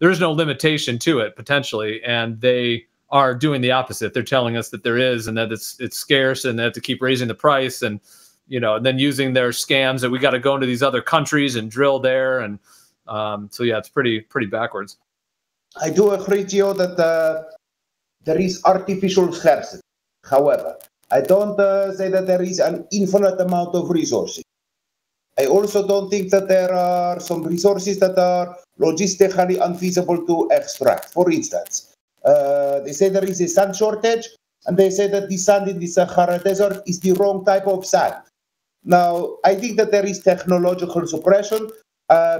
there is no limitation to it potentially, and they are doing the opposite. They're telling us that there is, and that it's scarce, and they have to keep raising the price, and and then using their scams that we got to go into these other countries and drill there, and so yeah, it's pretty backwards. I do agree, Gio, that there is artificial scarcity. However, I don't say that there is an infinite amount of resources. I also don't think that there are some resources that are logistically unfeasible to extract. For instance, they say there is a sand shortage, and they say that the sand in the Sahara Desert is the wrong type of sand. Now, I think that there is technological suppression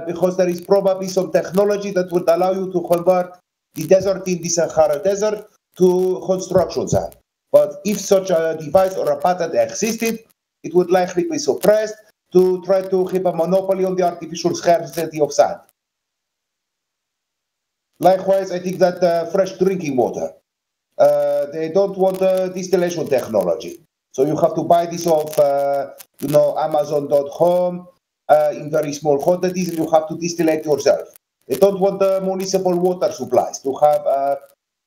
because there is probably some technology that would allow you to convert the desert in the Sahara Desert to construction sand. But if such a device or a patent existed, it would likely be suppressed to try to keep a monopoly on the artificial scarcity of sand. Likewise, I think that fresh drinking water, they don't want distillation technology. So you have to buy this off, Amazon.com in very small quantities, and you have to distillate yourself. They don't want the municipal water supplies to have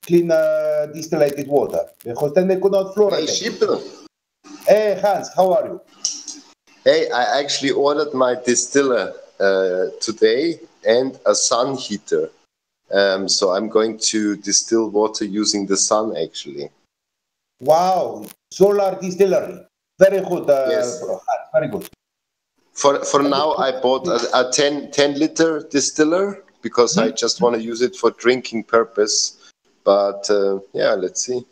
clean distillated water, because then they could not fluoridate. Hey, Schippel. Hey, Hans, how are you? Hey, I actually ordered my distiller today and a sun heater. So I'm going to distill water using the sun, actually. Wow, solar distillery. Very good. Yes. Very good. For now, I bought a 10-liter distiller because I just want to use it for drinking purpose. But yeah, let's see.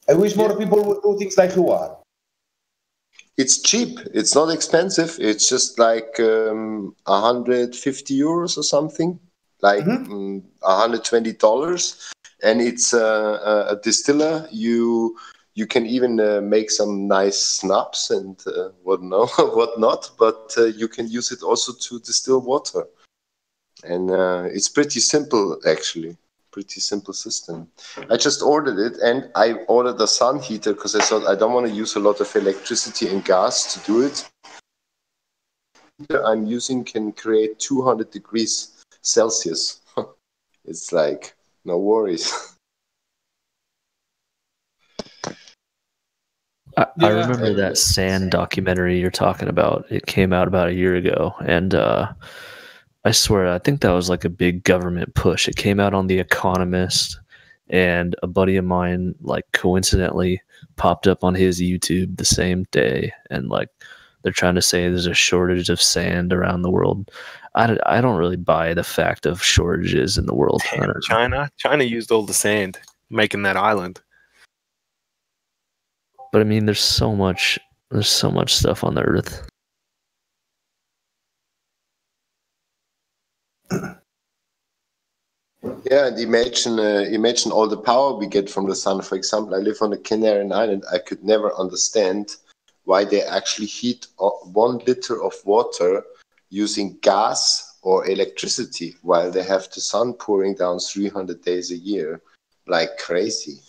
I wish more people would do things like you are. It's cheap. It's not expensive. It's just like 150 euros or something, like $120. And it's a distiller. You can even make some nice schnapps and whatnot. But you can use it also to distill water. And it's pretty simple, actually. Pretty simple system. I just ordered it, and I ordered a sun heater because I thought I don't want to use a lot of electricity and gas to do it. I'm using can create 200 degrees Celsius. It's like, no worries. I remember that sand documentary you're talking about. It came out about a year ago, and I swear, I think that was like a big government push. It came out on The Economist, and a buddy of mine, like, coincidentally popped up on his YouTube the same day, and like they're trying to say there's a shortage of sand around the world. I don't really buy the fact of shortages in the world. China used all the sand making that island. But I mean, there's so much stuff on the earth. Yeah, and imagine all the power we get from the sun. For example, I live on the Canary Island. I could never understand why they actually heat 1 liter of water using gas or electricity while they have the sun pouring down 300 days a year, like crazy.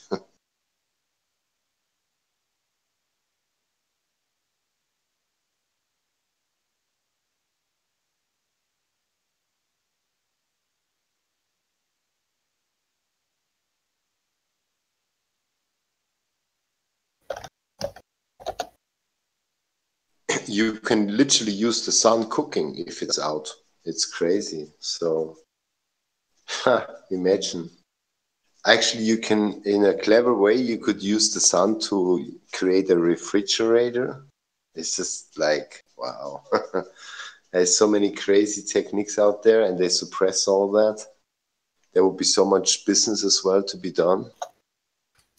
You can literally use the sun cooking if it's out. It's crazy. So imagine. Actually, you can, in a clever way, you could use the sun to create a refrigerator. It's just like, wow. There's so many crazy techniques out there, and they suppress all that. There will be so much business as well to be done.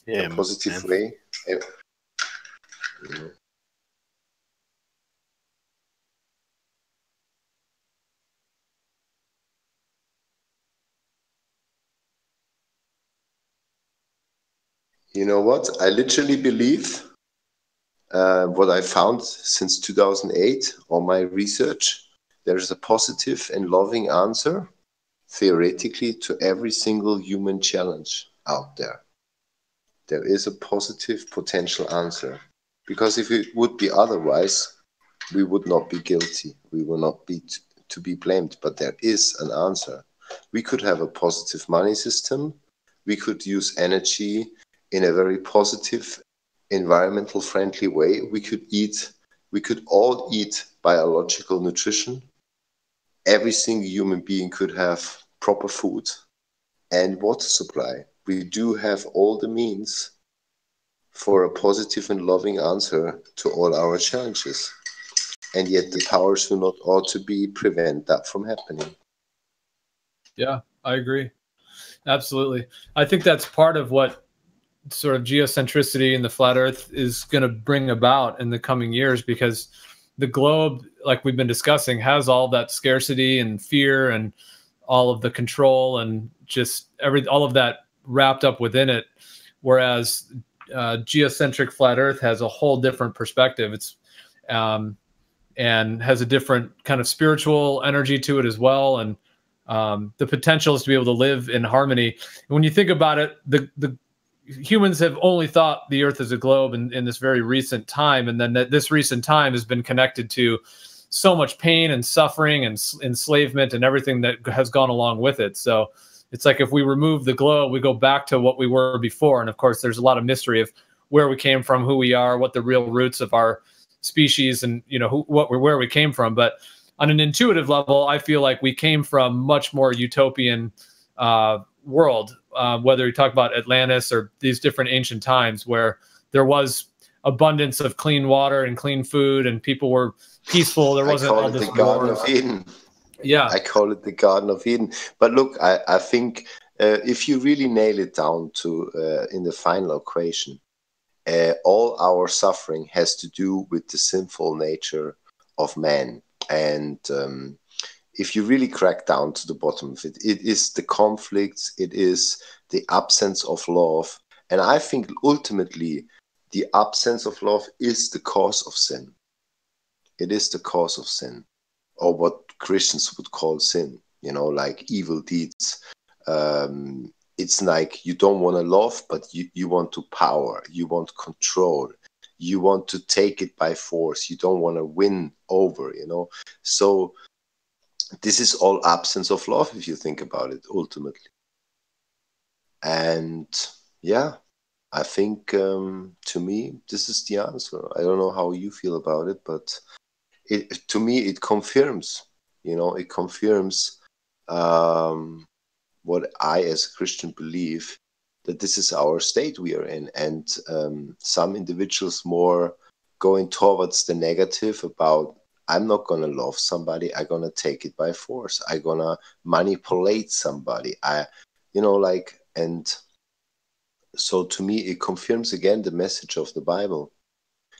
Yeah, in a positive way. Yeah. You know what? I literally believe what I found since 2008 on my research. There's a positive and loving answer, theoretically, to every single human challenge out there. There is a positive potential answer. Because if it would be otherwise, we would not be guilty. We will not be to be blamed, but there is an answer. We could have a positive money system. We could use energy in a very positive, environmental friendly way. We could all eat biological nutrition. Every single human being could have proper food and water supply. We do have all the means for a positive and loving answer to all our challenges. And yet the powers who not ought to be prevent that from happening. Yeah, I agree. Absolutely. I think that's part of what sort of geocentricity in the flat earth is going to bring about in the coming years, because the globe, like we've been discussing, has all that scarcity and fear and all of the control and just all of that wrapped up within it. Whereas geocentric flat earth has a whole different perspective. It's and has a different kind of spiritual energy to it as well. And the potential is to be able to live in harmony. And when you think about it, the humans have only thought the earth is a globe in this very recent time. And then this recent time has been connected to so much pain and suffering and enslavement and everything that has gone along with it. So it's like if we remove the globe, we go back to what we were before. And of course, there's a lot of mystery of where we came from, who we are, what the real roots of our species and, you know, where we came from. But on an intuitive level, I feel like we came from much more utopian world, whether you talk about Atlantis or these different ancient times where there was abundance of clean water and clean food and people were peaceful. There wasn't all this the Garden of Eden. Yeah, I call it the Garden of Eden. But look, I think if you really nail it down to in the final equation, all our suffering has to do with the sinful nature of man. And if you really crack down to the bottom of it, it is the conflicts, it is the absence of love. And I think ultimately the absence of love is the cause of sin. It is the cause of sin, or what Christians would call sin, you know, like evil deeds. It's like you don't want to love, but you want to power, you want control, you want to take it by force, you don't want to win over, you know. So this is all absence of love, if you think about it, ultimately. And yeah, I think to me, this is the answer. I don't know how you feel about it, but to me, it confirms, you know, it confirms what I as a Christian believe, that this is our state we are in. And some individuals more going towards the negative about, I'm not going to love somebody, I'm going to take it by force, I'm going to manipulate somebody. And so to me, it confirms again the message of the Bible,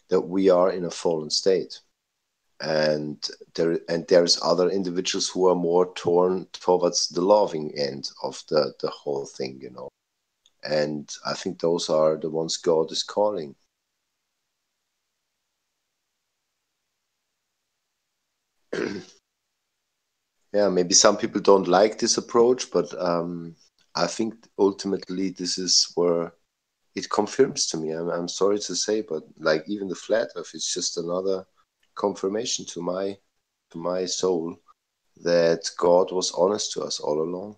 that we are in a fallen state. And there's other individuals who are more torn towards the loving end of the whole thing, you know. And I think those are the ones God is calling. Yeah, maybe some people don't like this approach, but I think ultimately this is where it confirms to me. I'm sorry to say, but like even the flat earth is just another confirmation to my soul that God was honest to us all along,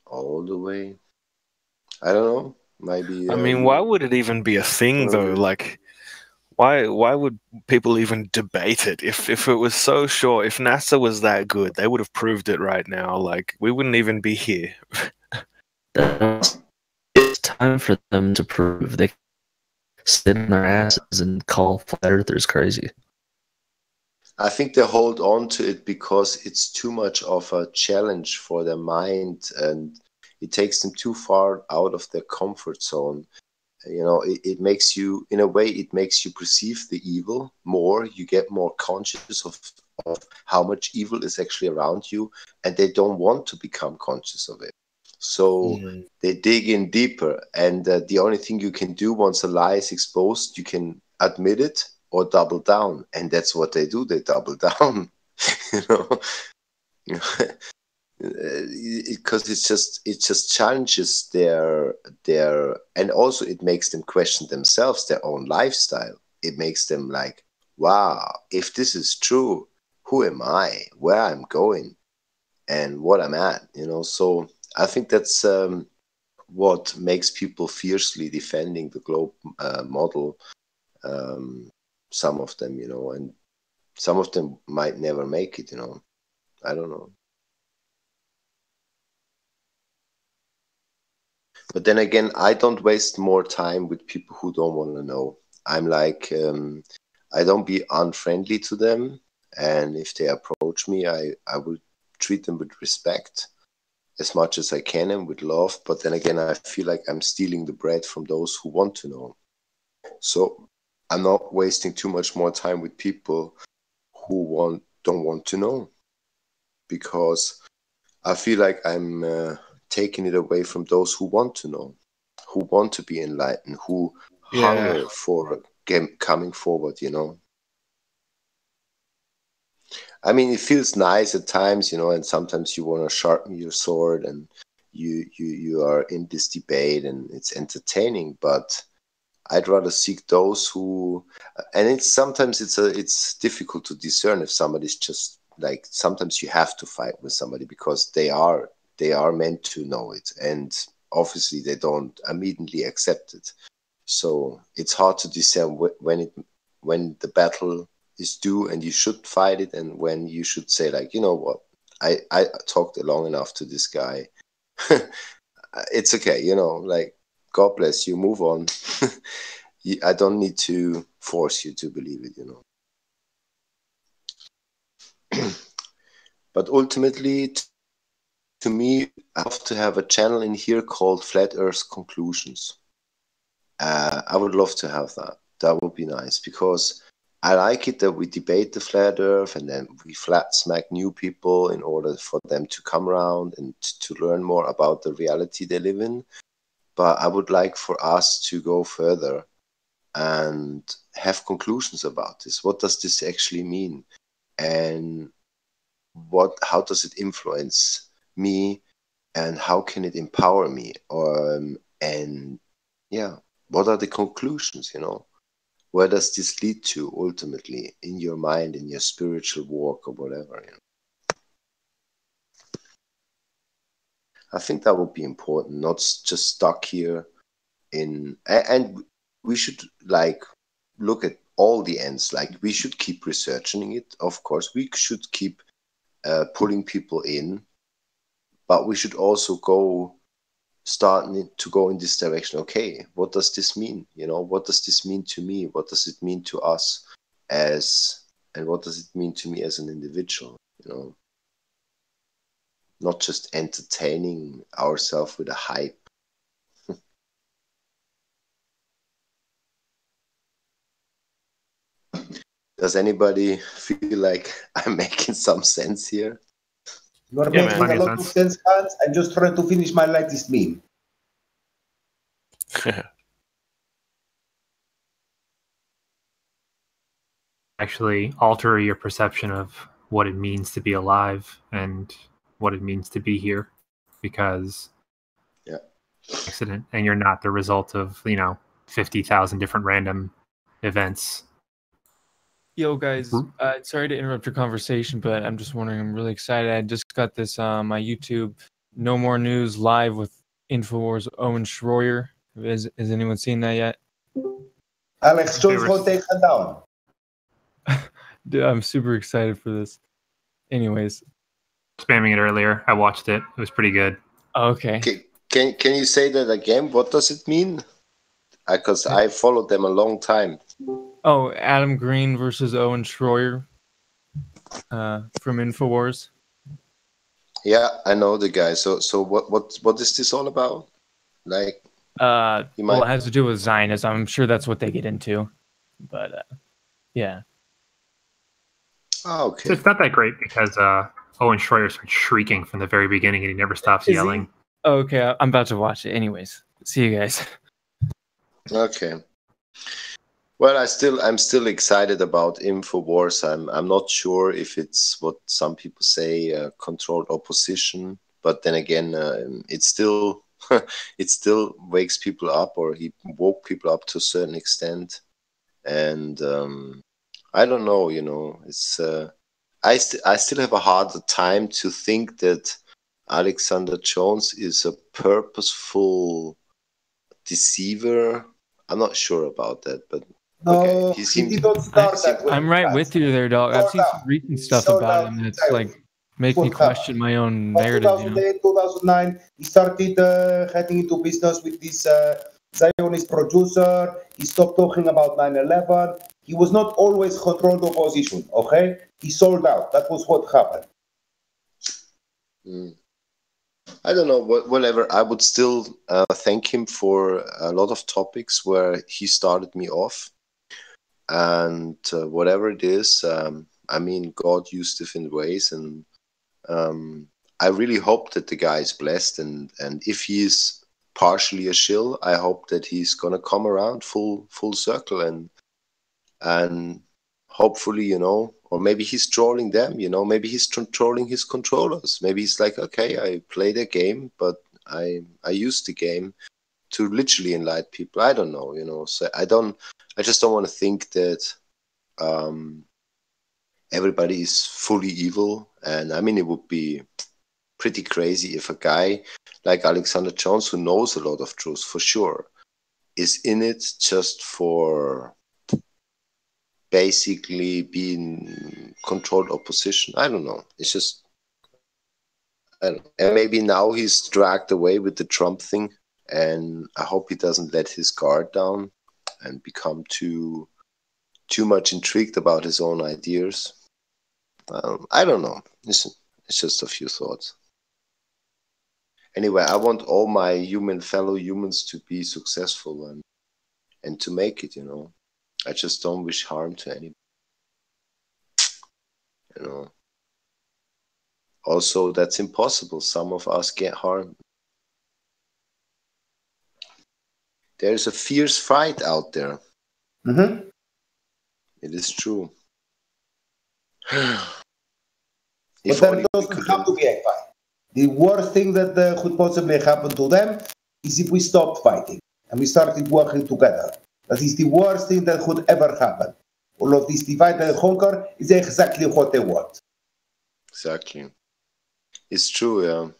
all the way. I don't know. Maybe. I mean, why would it even be a thing though? Like, why would people even debate it? If it was so sure, if NASA was that good, they would have proved it right now. Like, we wouldn't even be here. It's time for them to prove. They sit on their asses and call flat earthers crazy. I think they hold on to it because it's too much of a challenge for their mind, and it takes them too far out of their comfort zone. You know, it makes you, in a way, it makes you perceive the evil more. You get more conscious of how much evil is actually around you, and they don't want to become conscious of it. So they dig in deeper, and the only thing you can do once a lie is exposed, you can admit it or double down, and that's what they do. They double down, you know, because it just challenges their, and also it makes them question themselves, their own lifestyle. It makes them like, wow, if this is true, who am I, where I'm going, and what I'm at, you know. So I think that's what makes people fiercely defending the globe model. Some of them, you know, and some of them might never make it, you know. I don't know. But then again, I don't waste more time with people who don't want to know. I'm like, I don't be unfriendly to them. And if they approach me, I will treat them with respect as much as I can and with love. But then again, I feel like I'm stealing the bread from those who want to know. So I'm not wasting too much more time with people who don't want to know, because I feel like I'm taking it away from those who want to know, who want to be enlightened, who hunger for coming forward, you know. I mean, it feels nice at times, you know, and sometimes you want to sharpen your sword and you are in this debate and it's entertaining, but I'd rather seek those who, and it's difficult to discern if somebody's just like, sometimes you have to fight with somebody because they are meant to know it, and obviously they don't immediately accept it. So it's hard to discern when the battle is due and you should fight it, and when you should say, like, you know what, I talked long enough to this guy. It's okay, you know, like, God bless you, move on. I don't need to force you to believe it, you know. But ultimately, to me, I have to have a channel in here called Flat Earth Conclusions. I would love to have that. That would be nice, because I like it that we debate the flat Earth and then we flat smack new people in order for them to come around and to learn more about the reality they live in. But I would like for us to go further and have conclusions about this. What does this actually mean? And how does it influence me? And how can it empower me? And yeah, what are the conclusions, you know? Where does this lead to ultimately in your mind, in your spiritual walk or whatever, you know? I think that would be important, not just stuck here and we should like look at all the ends. Like, we should keep researching it, of course. We should keep pulling people in, but we should also start to go in this direction. Okay, what does this mean? You know, what does this mean to me? What does it mean to us and what does it mean to me as an individual? You know, not just entertaining ourselves with a hype. Does anybody feel like I'm making some sense here? You're Yeah, making plenty a of lot of sense. sense, Hans. I'm just trying to finish my latest meme. Actually alter your perception of what it means to be alive and what it means to be here, because accident and you're not the result of 50,000 different random events. Yo, guys, sorry to interrupt your conversation, but I'm just wondering, I'm really excited. I just got this on my YouTube, No More News Live with InfoWars Owen Schroyer. Has anyone seen that yet? Alex Jones will take it down. Dude, I'm super excited for this. Anyways. Spamming it earlier. I watched it. It was pretty good. Okay. Can you say that again? What does it mean? Because I followed them a long time. Oh, Adam Green versus Owen Schroyer from InfoWars. Yeah, I know the guy. So what is this all about? Like, well, it has to do with Zionism. I'm sure that's what they get into. But yeah. Oh, okay. So it's not that great because Owen Schroyer starts shrieking from the very beginning and he never stops yelling. Okay, I'm about to watch it. Anyways, see you guys. Okay. Well, I'm still excited about InfoWars. I'm not sure if it's what some people say, controlled opposition, but then again, it still it still wakes people up, or he woke people up to a certain extent. And I don't know, it's I still have a hard time to think that Alexander Jones is a purposeful deceiver. I'm not sure about that, but No, okay. he didn't start that way. I'm right with you there, dog. I've seen some recent stuff about him that's like make me question my own narrative. 2008, 2009, he started heading into business with this Zionist producer. He stopped talking about 9/11. He was not always controlled opposition, okay? He sold out. That was what happened. I don't know, whatever. I would still thank him for a lot of topics where he started me off. And whatever it is, I mean, God used different ways. And I really hope that the guy is blessed. And if he is partially a shill, I hope that he's going to come around full circle. And hopefully, you know, or maybe he's trolling them, you know, maybe he's trolling his controllers. Maybe he's like, okay, I played a game, but I used the game to literally enlighten people. I don't know, you know, so I just don't want to think that everybody is fully evil. And I mean, it would be pretty crazy if a guy like Alexander Jones, who knows a lot of truth for sure, is in it just for basically being controlled opposition. I don't know. It's just, I don't know. And maybe now he's dragged away with the Trump thing, and I hope he doesn't let his guard down and become too much intrigued about his own ideas. I don't know. It's just a few thoughts. Anyway, I want all my fellow humans to be successful and to make it, you know. I just don't wish harm to anybody. You know. Also, that's impossible. Some of us get harmed. There's a fierce fight out there. Mm-hmm. It is true. But there doesn't have to be a fight. The worst thing that could possibly happen to them is if we stopped fighting and we started working together. That is the worst thing that could ever happen. All of this divide and conquer is exactly what they want. Exactly. It's true,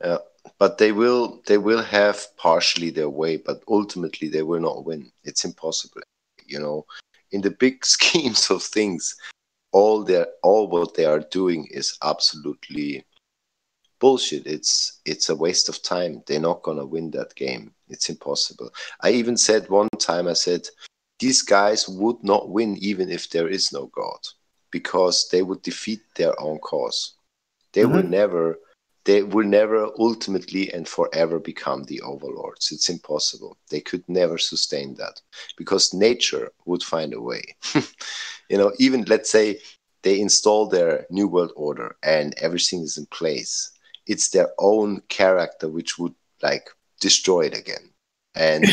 yeah. But they will have partially their way, but ultimately they will not win. It's impossible. You know, in the big schemes of things, all what they are doing is absolutely bullshit. It's a waste of time. They're not gonna win that game. It's impossible. I even said one time, I said, these guys would not win even if there is no God, because they would defeat their own cause. They will never ultimately and forever become the overlords. It's impossible. They could never sustain that, because nature would find a way. You know, even let's say they install their new world order and everything is in place. It's their own character which would like destroy it again. And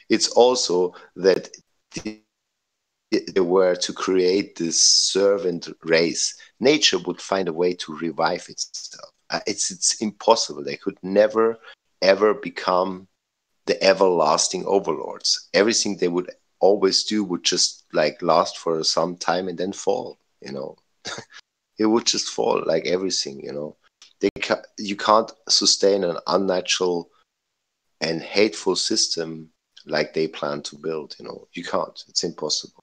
it's also that they were to create this servant race. Nature would find a way to revive itself. It's impossible. They could never ever become the everlasting overlords. Everything they would always do would just like last for some time and then fall. You know, it would just fall like everything. You know, you can't sustain an unnatural and hateful system like they plan to build. You know, you can't. It's impossible.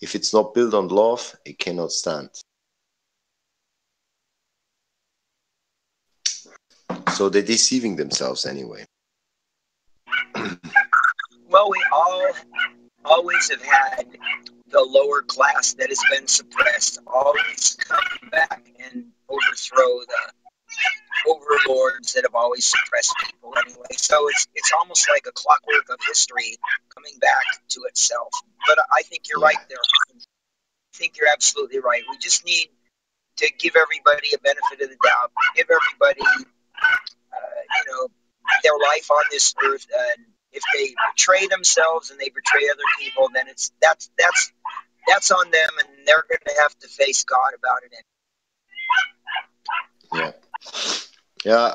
If it's not built on love, it cannot stand. So they're deceiving themselves anyway. Well, we always have had the lower class that has been suppressed always come back and overthrow the overlords that have always suppressed people anyway. So it's almost like a clockwork of history coming back to itself. But I think you're right there. I think you're absolutely right. We just need to give everybody a benefit of the doubt, give everybody, their life on this earth. And if they betray themselves and they betray other people, then that's on them, and they're going to have to face God about it. Yeah. Yeah,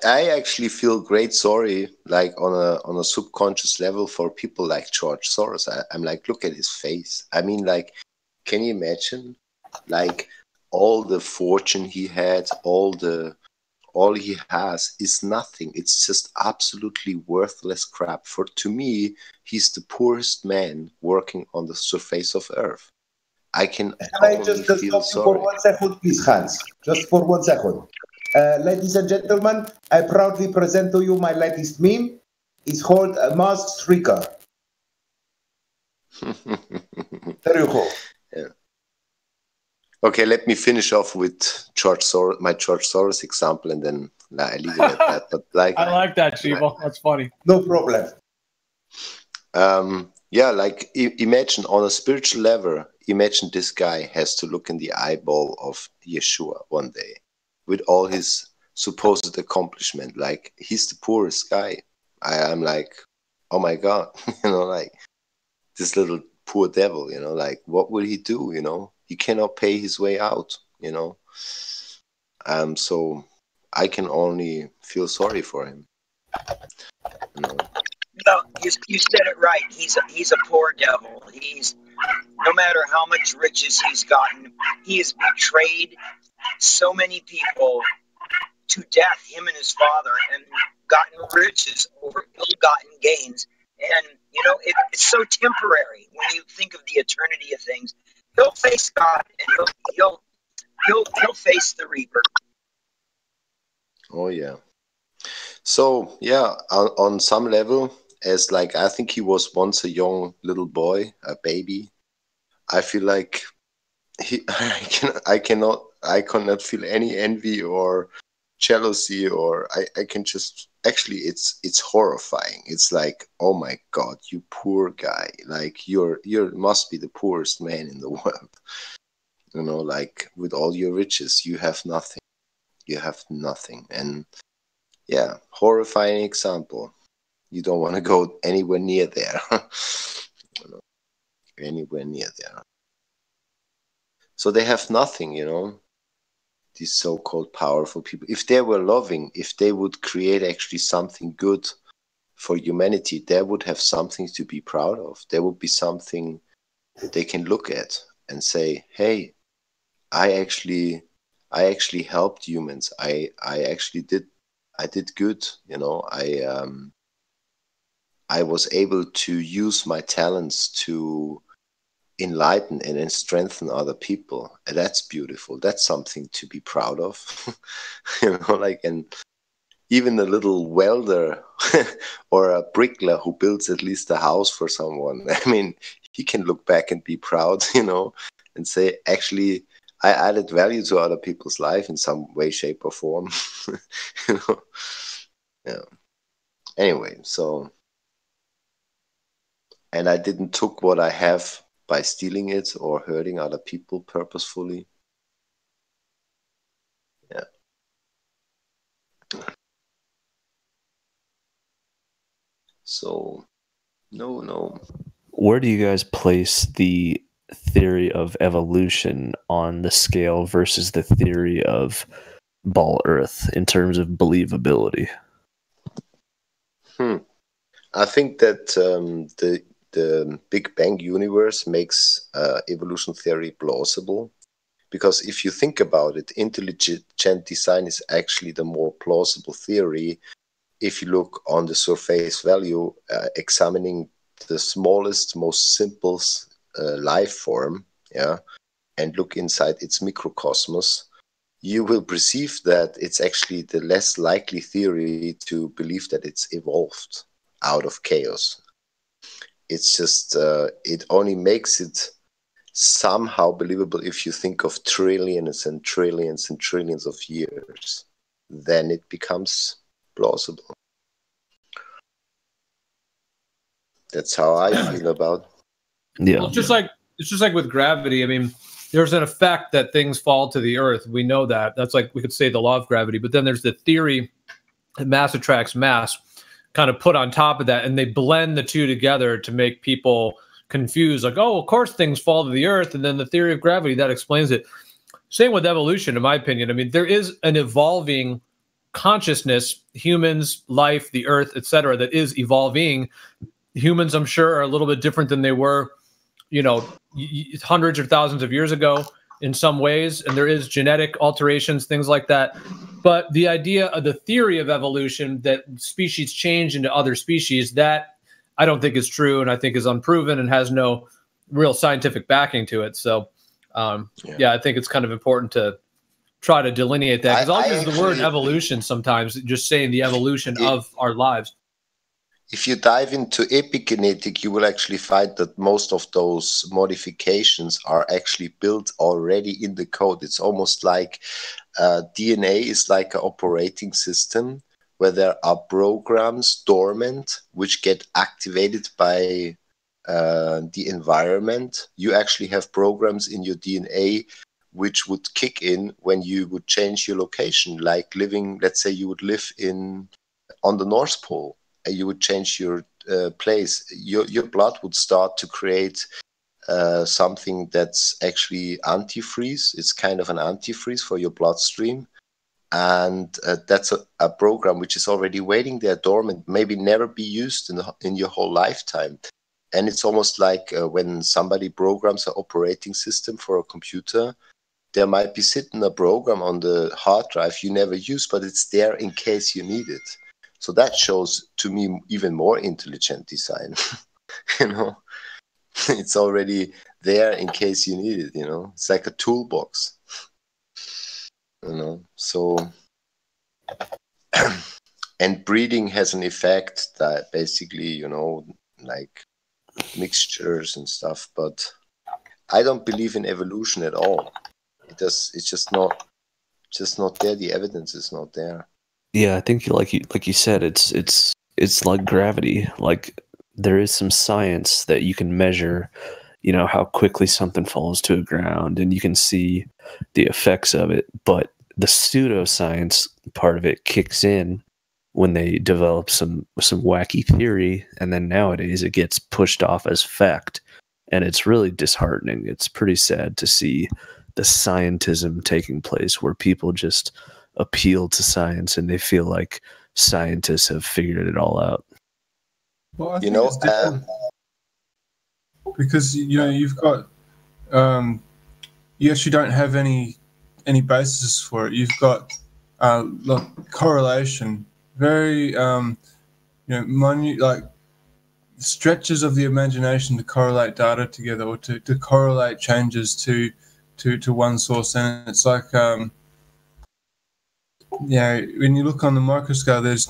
I actually feel great sorry, like on a subconscious level, for people like George Soros. I'm like, look at his face. I mean, like, can you imagine, like, all the fortune he had, all he has is nothing. It's just absolutely worthless crap. For to me, he's the poorest man working on the surface of Earth. I can I only just feel stop you for sorry. 1 second, please, Hans? Just for 1 second. Ladies and gentlemen, I proudly present to you my latest meme. It's called a masked streaker. There you go. Yeah. Okay, let me finish off with my George Soros example, and then I leave it at that. But like, I like that, Shiva. That's funny. No problem. yeah, like imagine on a spiritual level, imagine this guy has to look in the eyeball of Yeshua one day with all his supposed accomplishment. Like, he's the poorest guy. I'm like, oh my God, like this little poor devil, like, what will he do? He cannot pay his way out, so I can only feel sorry for him. No, you said it right. He's a poor devil. He's, no matter how much riches he's gotten, he has betrayed so many people to death, him and his father, and gotten riches over ill-gotten gains. And it's so temporary when you think of the eternity of things. He'll face God, and he'll face the Reaper. Oh yeah. So yeah, on some level, as like, I think he was once a young little boy, a baby. I feel like I cannot feel any envy or jealousy, or I can just, actually, it's horrifying. It's like, oh my God, you poor guy, like you must be the poorest man in the world. Like, with all your riches, you have nothing. And yeah, horrifying example. You don't want to go anywhere near there. Anywhere near there. So they have nothing, these so-called powerful people. If they were loving, if they would create actually something good for humanity, they would have something to be proud of. There would be something they can look at and say, hey, I actually helped humans. I did good, I was able to use my talents to enlighten and then strengthen other people. And that's beautiful. That's something to be proud of. Like, and even a little welder or a bricklayer who builds at least a house for someone, I mean, he can look back and be proud, and say, actually, I added value to other people's life in some way, shape, or form. Yeah. Anyway, so, and I didn't took what I have by stealing it or hurting other people purposefully. Yeah. So, no. Where do you guys place the theory of evolution on the scale versus the theory of Ball Earth in terms of believability? I think that the Big Bang universe makes evolution theory plausible, because if you think about it, intelligent design is actually the more plausible theory if you look on the surface value, examining the smallest, most simple life form, and look inside its microcosmos, you will perceive that it's actually the less likely theory to believe that it's evolved out of chaos. It's just, it only makes it somehow believable if you think of trillions and trillions and trillions of years. Then it becomes plausible. That's how I feel about it. Yeah. Well, it's just like with gravity. I mean, there's an effect that things fall to the earth. We know that. That's like, we could say the law of gravity. But then there's the theory that mass attracts mass, kind of put on top of that, and they blend the two together to make people confused. Like, oh, of course things fall to the earth, and then the theory of gravity that explains it. Same with evolution, in my opinion. I mean, there is an evolving consciousness, humans, life, the earth, etc., that is evolving. Humans, I'm sure, are a little bit different than they were, hundreds or thousands of years ago in some ways, and there is genetic alterations, things like that. But the idea of the theory of evolution, that species change into other species, that I don't think is true, and I think is unproven and has no real scientific backing to it. So, I think it's kind of important to try to delineate that, because I'll use the word evolution sometimes, just saying the evolution of our lives. If you dive into epigenetic, you will actually find that most of those modifications are actually built already in the code. It's almost like DNA is like an operating system where there are programs dormant which get activated by the environment. You actually have programs in your DNA which would kick in when you would change your location, like living, let's say you would live on the North Pole. You would change your place. Your blood would start to create something that's actually antifreeze. It's kind of an antifreeze for your bloodstream. And that's a program which is already waiting there dormant, maybe never be used in your whole lifetime. And it's almost like when somebody programs an operating system for a computer, there might be sitting a program on the hard drive you never use, but it's there in case you need it. So that shows to me even more intelligent design. It's already there in case you need it. It's like a toolbox. So and breeding has an effect that basically, like mixtures and stuff. But I don't believe in evolution at all. It's just not there. The evidence is not there. Yeah, I think like you said, it's like gravity. Like there is some science that you can measure, how quickly something falls to the ground, and you can see the effects of it. But the pseudoscience part of it kicks in when they develop some wacky theory, and then nowadays it gets pushed off as fact, and it's really disheartening. It's pretty sad to see the scientism taking place where people just appeal to science and they feel like scientists have figured it all out. Well, I think it's different because you've got you actually don't have any basis for it. You've got correlation, very minute, like stretches of the imagination to correlate data together, or to correlate changes to one source. And it's like when you look on the microscope, it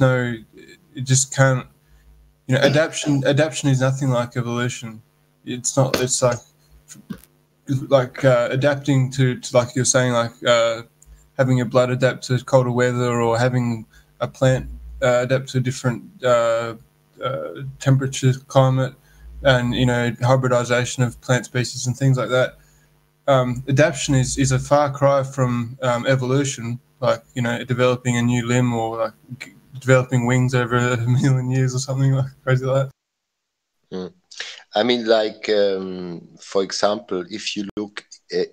just can't. Adaptation is nothing like evolution. It's not. It's like adapting to like you're saying, like having your blood adapt to colder weather, or having a plant adapt to different temperature, climate, and hybridization of plant species and things like that. Adaptation is a far cry from evolution, like developing a new limb, or like developing wings over 1 million years or something like crazy like that. I mean, like for example, if you look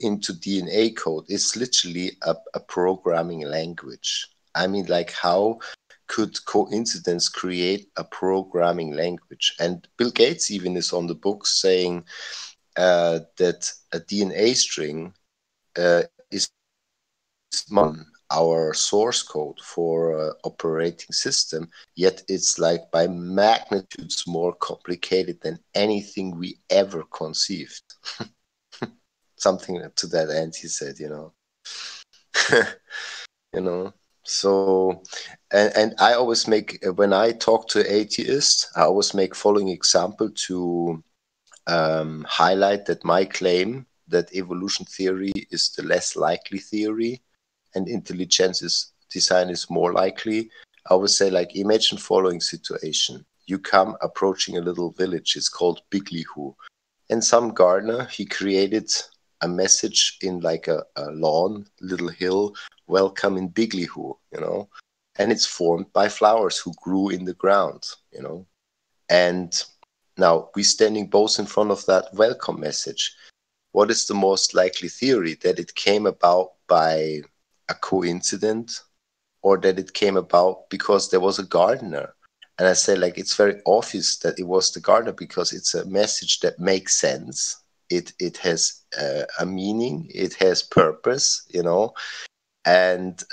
into DNA code, it's literally a programming language. I mean, like, how could coincidence create a programming language? And Bill Gates even is on the book saying that a DNA string is our source code for operating system, yet it's like by magnitudes more complicated than anything we ever conceived. Something to that end, he said, So, and I always make, when I talk to atheists, I always make following example to highlight that my claim that evolution theory is the less likely theory and intelligence design is more likely. I always say, like, imagine following situation. You come approaching a little village, it's called Biglihu. And some gardener, he created a message in like a lawn, little hill, welcome in Biglihu, and it's formed by flowers who grew in the ground, and now we're standing both in front of that welcome message. What is the most likely theory? That it came about by a coincidence, or that it came about because there was a gardener. And I say, like, it's very obvious that it was the gardener because it's a message that makes sense. It has a meaning. It has purpose, you know. And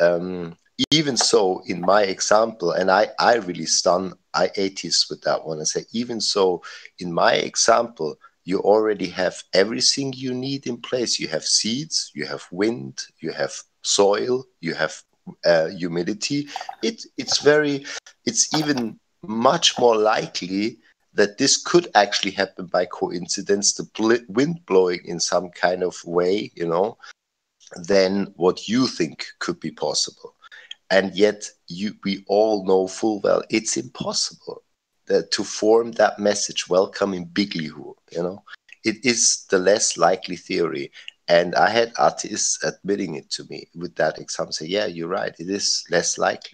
even so, in my example, and I really stun atheists with that one. I say, even so, in my example, you already have everything you need in place. You have seeds, you have wind, you have soil, you have humidity. It's even much more likely that this could actually happen by coincidence, the wind blowing in some kind of way, you know, than what you think could be possible. And yet we all know full well it's impossible to form that message, welcome in Biglihu, you know. It is the less likely theory. And I had atheists admitting it to me with that example, say, yeah, you're right, it is less likely.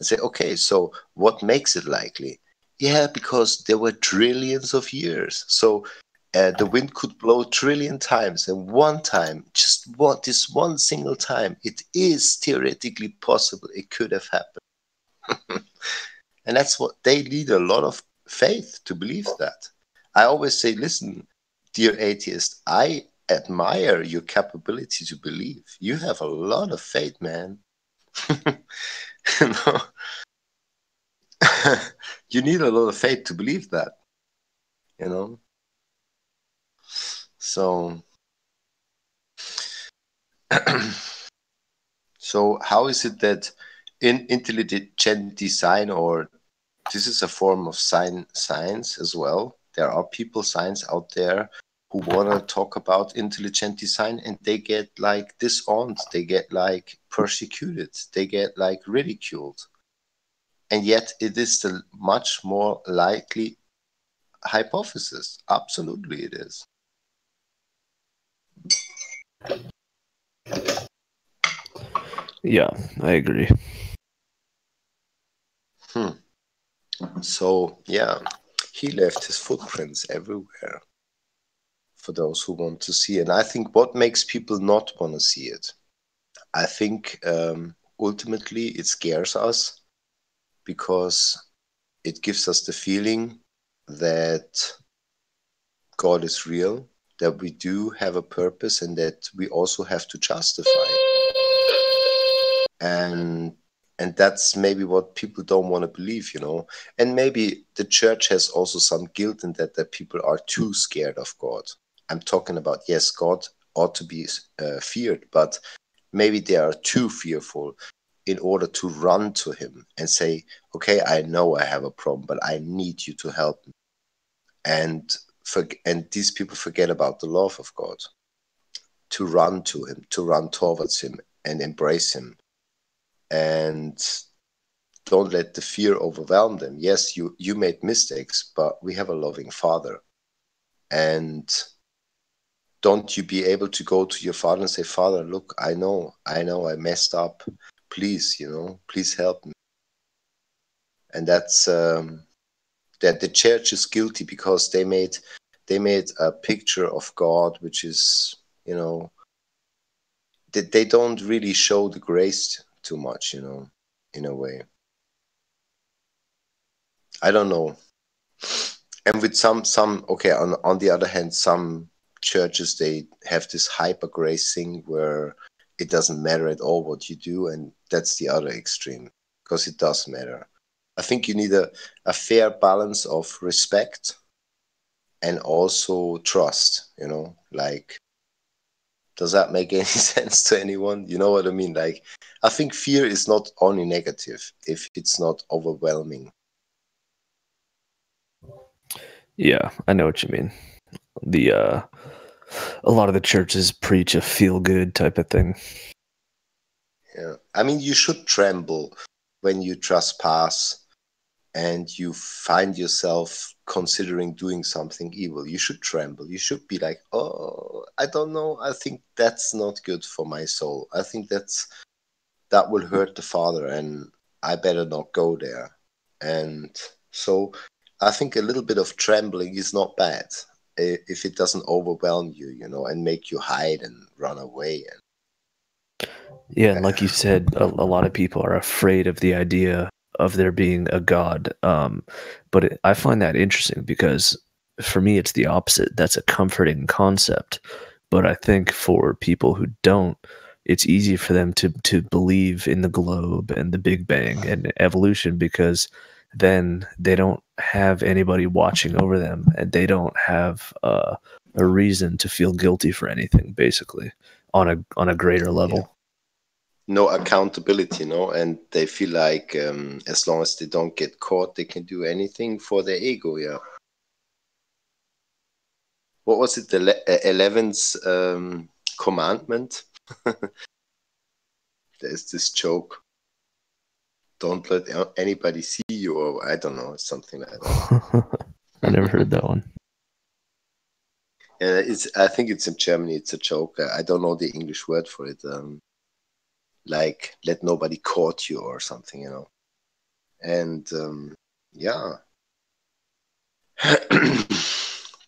I say, okay, so what makes it likely? Yeah, because there were trillions of years. So the wind could blow 1 trillion times, and one time, this one single time, it is theoretically possible it could have happened. And that's what they need a lot of faith to believe that. I always say, listen, dear atheist, I admire your capability to believe. You have a lot of faith, man. You know? You need a lot of faith to believe that, you know. So so how is it that in intelligent design, or this is a form of science as well, there are people, science out there, who want to talk about intelligent design, and they get like disowned, they get like persecuted, they get like ridiculed, and yet it is the much more likely hypothesis. Absolutely it is. Yeah, I agree. So yeah, he left his footprints everywhere for those who want to see. And I think what makes people not want to see it, I think ultimately it scares us because it gives us the feeling that God is real, that we do have a purpose, and that we also have to justify it. And that's maybe what people don't want to believe, you know. And maybe the church has also some guilt in that people are too scared of God. I'm talking about, yes, God ought to be feared, but maybe they are too fearful in order to run to him and say, okay, I know I have a problem, but I need you to help me. And these people forget about the love of God, to run to him, to run towards him and embrace him. And don't let the fear overwhelm them. Yes, you made mistakes, but we have a loving Father. And don't you be able to go to your Father and say, Father, look, I know I messed up. Please, you know, please help me. And that's that the church is guilty because they made a picture of God, which is, you know, that they don't really show the grace too much, you know, in a way. I don't know. And with some okay, on the other hand, some churches, they have this hyper grace thing where it doesn't matter at all what you do, and that's the other extreme, because it does matter. I think you need a fair balance of respect and also trust, you know, like, does that make any sense to anyone? You know what I mean? Like, I think fear is not only negative if it's not overwhelming. Yeah, I know what you mean. A lot of the churches preach a feel good type of thing. Yeah. I mean, you should tremble when you trespass and you find yourself considering doing something evil. You should tremble. You should be like, oh, I don't know. I think that's not good for my soul. I think that will hurt the Father, and I better not go there. And so I think a little bit of trembling is not bad if it doesn't overwhelm you, you know, and make you hide and run away. Yeah, and like you said, a lot of people are afraid of the idea of there being a God. But I find that interesting because for me, it's the opposite. That's a comforting concept. But I think for people who don't, it's easy for them to believe in the globe and the Big Bang and evolution because then they don't have anybody watching over them and they don't have a reason to feel guilty for anything, basically, on a greater level. No accountability, and they feel like as long as they don't get caught, they can do anything for their ego. Yeah. What was it? The 11th commandment. There's this joke. Don't let anybody see you, or I don't know, something like that. I never heard that one. I think it's in Germany. It's a joke. I don't know the English word for it. Like let nobody caught you or something, And yeah,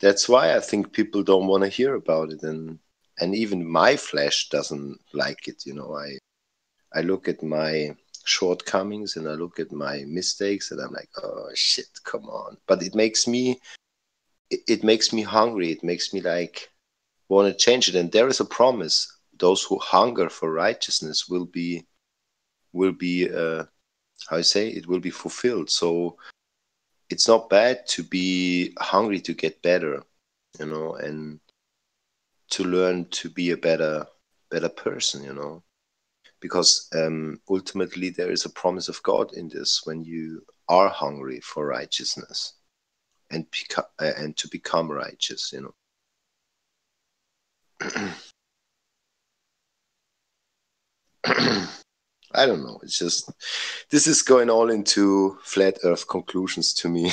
that's why I think people don't want to hear about it, and even my flesh doesn't like it. I look at my shortcomings and I look at my mistakes, and I'm like, oh shit, come on! But it makes me hungry. It makes me like want to change it. And there is a promise: those who hunger for righteousness will be how I say it will be fulfilled. So it's not bad to be hungry to get better, and to learn to be a better person, because ultimately there is a promise of God in this when you are hungry for righteousness and to become righteous, I don't know. It's just this is going all into flat Earth conclusions to me.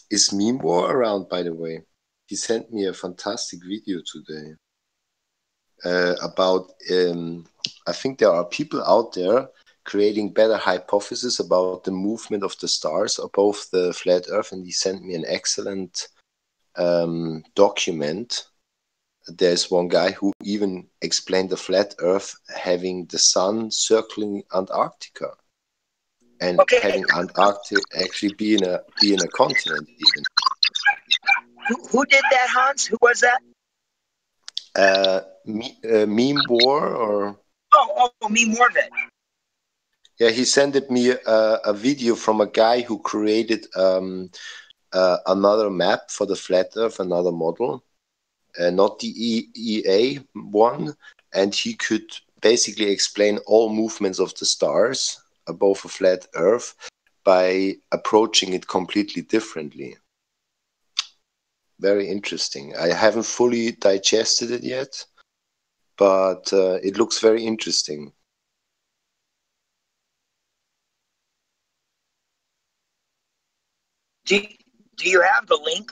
Is Meme War around, by the way? He sent me a fantastic video today about. I think there are people out there creating better hypotheses about the movement of the stars above the flat Earth, and he sent me an excellent document. There's one guy who even explained the flat Earth having the sun circling Antarctica, and having Antarctica actually being a continent even. Who did that, Hans? Who was that? Meme War or? Oh, Meme War then. Yeah, he sent me a video from a guy who created another map for the flat Earth, another model. Not the EEA one, and he could basically explain all movements of the stars above a flat Earth by approaching it completely differently. Very interesting. I haven't fully digested it yet, but it looks very interesting. Do you have the link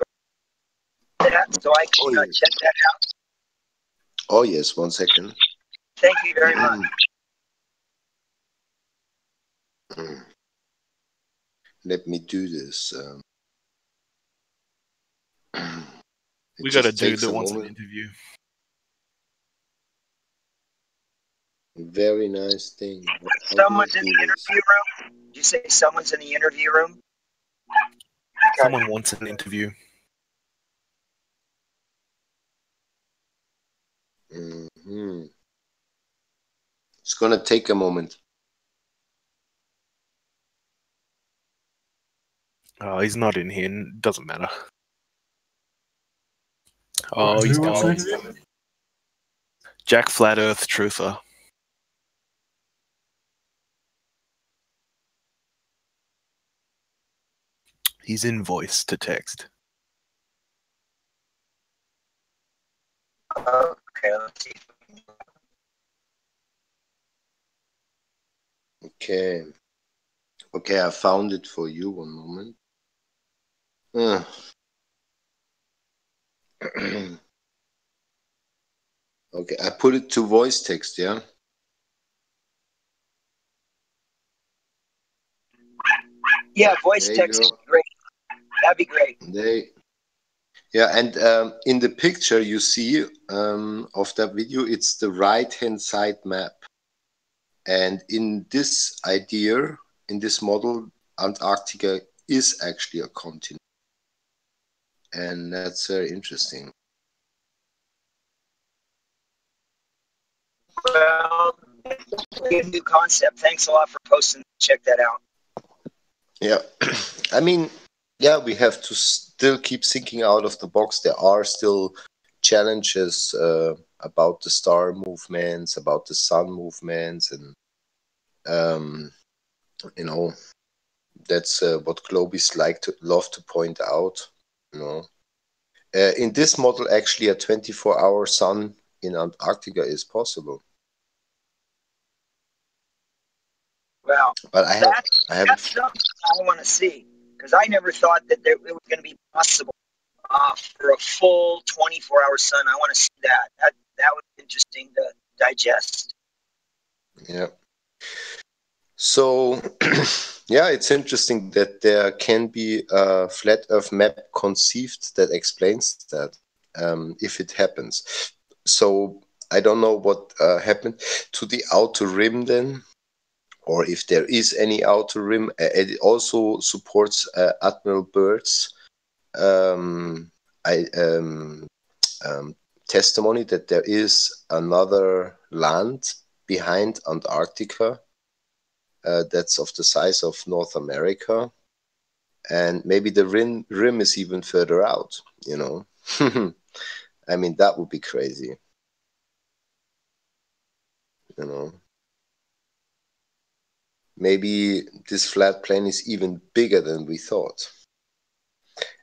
that so I can check that out? Oh yes, 1 second. Thank you very much. Let me do this. We got a dude that wants an interview. Very nice thing. Someone's in the interview room? Did you say someone's in the interview room? Someone wants an interview. Mm-hmm. It's gonna take a moment. Oh, he's not in here. Doesn't matter. Oh, he's coming. Jack Flat Earth Truther. He's in voice to text. Okay, let's see. Okay, I found it for you. 1 moment. Okay, I put it to voice text, yeah? Yeah, voice text is great. That'd be great. Yeah, and in the picture you see of that video, it's the right-hand side map. And in this idea, in this model, Antarctica is actually a continent. And that's very interesting. Well, definitely a new concept. Thanks a lot for posting. Check that out. Yeah, I mean, yeah, we have to still keep thinking out of the box. There are still challenges about the star movements, about the sun movements, and you know, that's what globists love to point out. You know, in this model, actually, a 24-hour sun in Antarctica is possible. Wow, But that's something I want to see, because I never thought that it was going to be possible for a full 24-hour sun. I want to see that. That was interesting to digest. Yeah. So, yeah, it's interesting that there can be a flat Earth map conceived that explains that, if it happens. So I don't know what happened to the outer rim then, or if there is any outer rim. It also supports Admiral Byrd's testimony that there is another land behind Antarctica that's of the size of North America, and maybe the rim is even further out, you know. I mean, that would be crazy, you know. Maybe this flat plane is even bigger than we thought.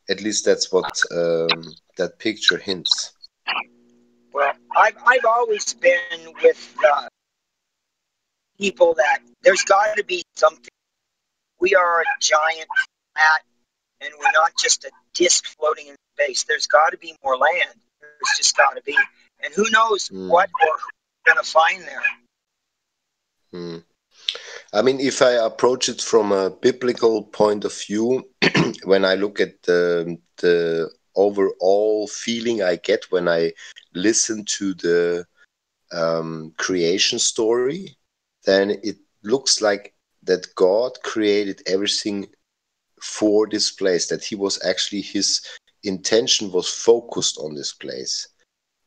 At least that's what that picture hints. Well, I've always been with people that there's got to be something. We are a giant flat, and we're not just a disk floating in space. There's got to be more land. There's just got to be, and who knows what or who we're going to find there. I mean, if I approach it from a biblical point of view, when I look at the overall feeling I get when I listen to the creation story, then it looks like that God created everything for this place, that he was actually, his intention was focused on this place,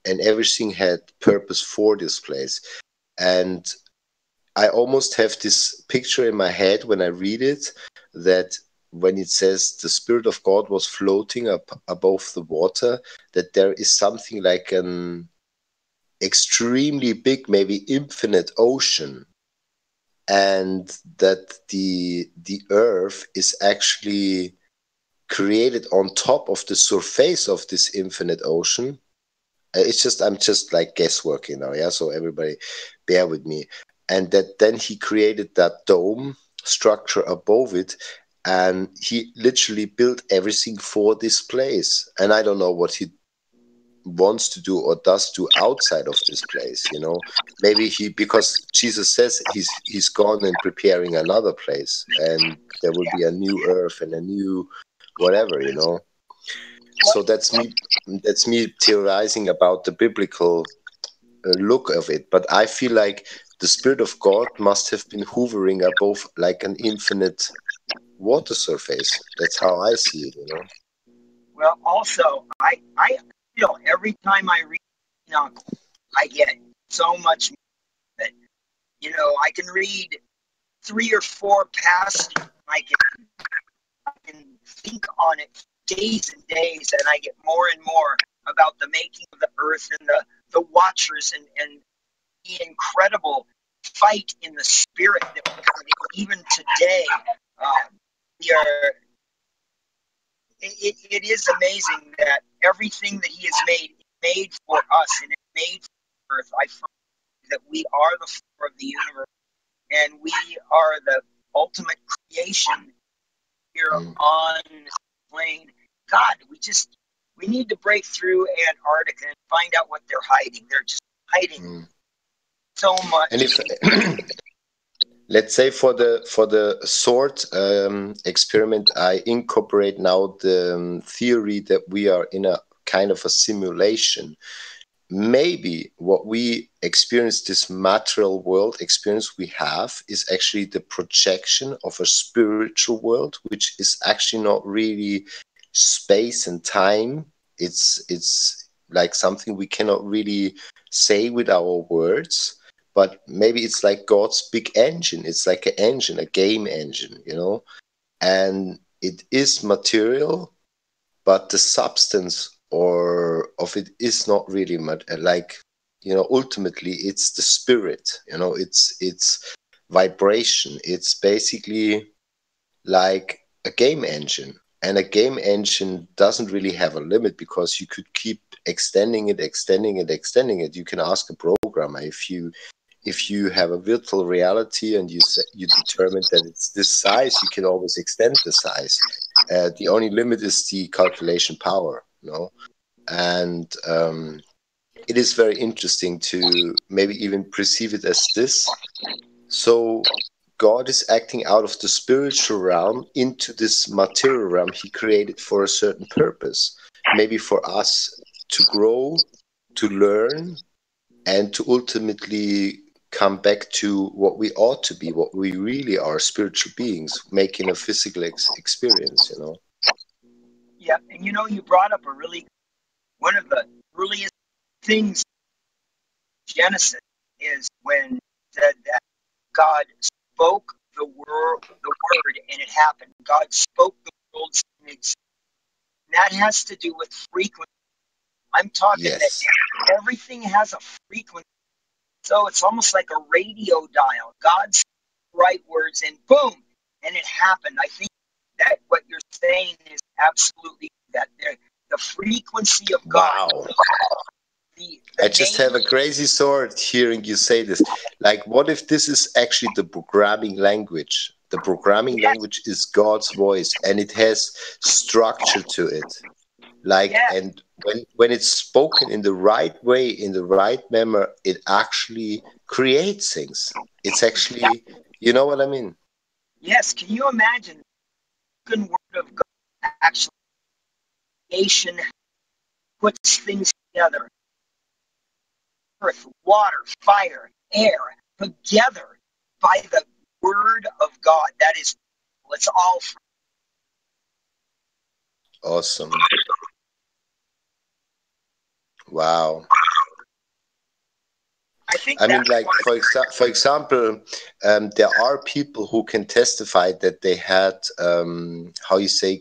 and everything had purpose for this place. And I almost have this picture in my head when I read it, that when it says the Spirit of God was floating up above the water, that there is something like an extremely big, maybe infinite ocean, and that the earth is actually created on top of the surface of this infinite ocean. I'm just like guessworking now, yeah, so everybody bear with me. And that then he created that dome structure above it, and he literally built everything for this place. And I don't know what he wants to do or does do outside of this place, you know. Maybe because Jesus says he's gone and preparing another place, and there will be a new earth and a new whatever, you know. So that's me theorizing about the biblical look of it. But I feel like the Spirit of God must have been hovering above like an infinite water surface. That's how I see it, you know. Well, also, I feel every time I read Enoch, I get so much that, you know, I can read 3 or 4 passages, I can think on it days and days, and I get more and more about the making of the earth and the watchers and the incredible fight in the spirit that we have. Even today, we are. It is amazing that everything that he has made for us, and it made for earth. I firmly that we are the floor of the universe, and we are the ultimate creation here on this plane. God, we need to break through Antarctica and find out what they're hiding. They're just hiding so much. And let's say for the sword experiment, I incorporate now the theory that we are in a kind of a simulation. Maybe what we experience, this material world experience we have, is actually the projection of a spiritual world, which is actually not really space and time. It's like something we cannot really say with our words, but maybe it's like God's big engine. It's like an engine, a game engine, you know, and it is material, but the substance or of it is not really like, you know, ultimately it's the spirit, you know, it's vibration. It's basically like a game engine, and a game engine doesn't really have a limit, because you could keep extending it. You can ask a programmer, if you have a virtual reality and you determine that it's this size, you can always extend the size. The only limit is the calculation power, you know? And it is very interesting to maybe even perceive it as this. So God is acting out of the spiritual realm into this material realm he created for a certain purpose. Maybe for us to grow, to learn, and to ultimately come back to what we ought to be, what we really are, spiritual beings, making a physical experience, you know? Yeah, and you know, you brought up one of the earliest things in Genesis is when it said that God spoke the word, and it happened. God spoke the world's existence. That has to do with frequency. I'm talking Yes. that everything has a frequency. So it's almost like a radio dial. God said the right words and boom, and it happened. I think that what you're saying is absolutely that the frequency of God. Wow. I just have a crazy thought hearing you say this. Like, what if this is actually the programming language? The programming language is God's voice, and it has structure to it. Like, and when it's spoken in the right way, in the right manner, it actually creates things. It's actually, you know what I mean? Yes. Can you imagine the spoken word of God actually creation puts things together? Earth, water, fire, air, together by the word of God. That is, it's all free. Awesome. Wow. I mean, like, for example, there are people who can testify that they had, how you say,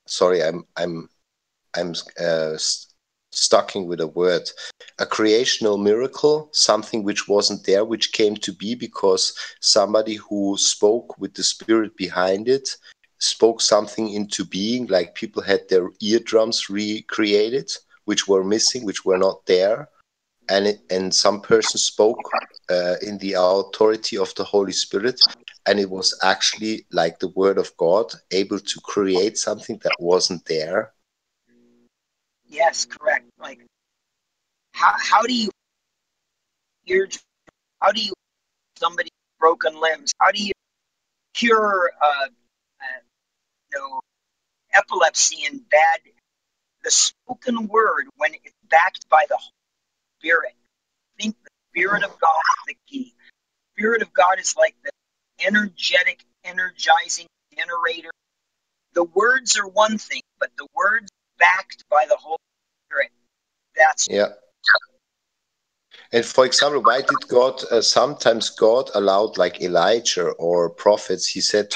sorry, I'm stucking with a word, a creational miracle, something which wasn't there, which came to be because somebody who spoke with the spirit behind it spoke something into being. Like, people had their eardrums recreated, which were missing, which were not there. And some person spoke in the authority of the Holy Spirit, and it was actually like the word of God, able to create something that wasn't there. Yes, correct. Like, how do you somebody broken limbs? How do you cure epilepsy and bad? The spoken word, when it's backed by the Spirit. I think the Spirit of God is the key. The Spirit of God is like the energetic, energizing generator. The words are one thing, but the words backed by the Holy Spirit. That's And for example, why did God sometimes God allowed like Elijah or prophets? He said,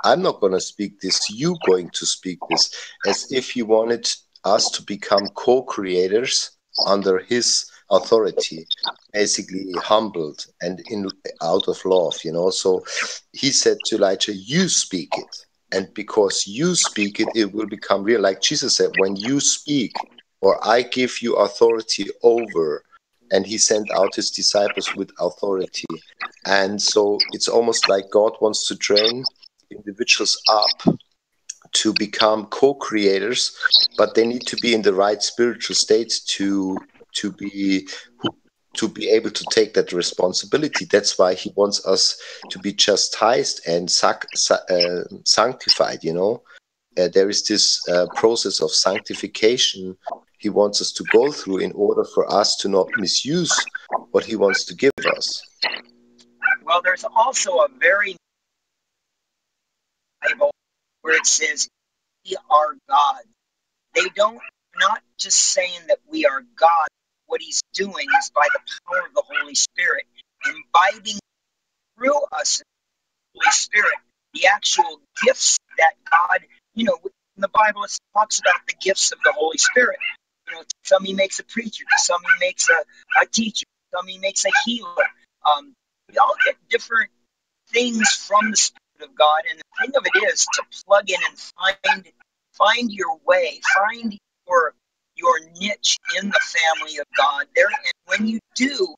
I'm not going to speak this, you going to speak this, as if he wanted us to become co-creators under his authority, basically humbled and out of love, you know. So he said to Elijah, you speak it, and because you speak it, it will become real. Like Jesus said, when you speak, or I give you authority over. And he sent out his disciples with authority. And so it's almost like God wants to train individuals up to become co-creators, but they need to be in the right spiritual state to be to be able to take that responsibility. That's why he wants us to be chastised and sanctified, you know. There is this process of sanctification he wants us to go through in order for us to not misuse what he wants to give us. Well, there's also a very Bible where it says we are God. They don't, not just saying that we are God. What he's doing is by the power of the Holy Spirit, imbibing through us the Holy Spirit, the actual gifts that God, you know, in the Bible it talks about the gifts of the Holy Spirit. You know, some he makes a preacher, some he makes a teacher, some he makes a healer. We all get different things from the Spirit of God, and the thing of it is to plug in and find your way, find your niche in the family of God. There, and when you do,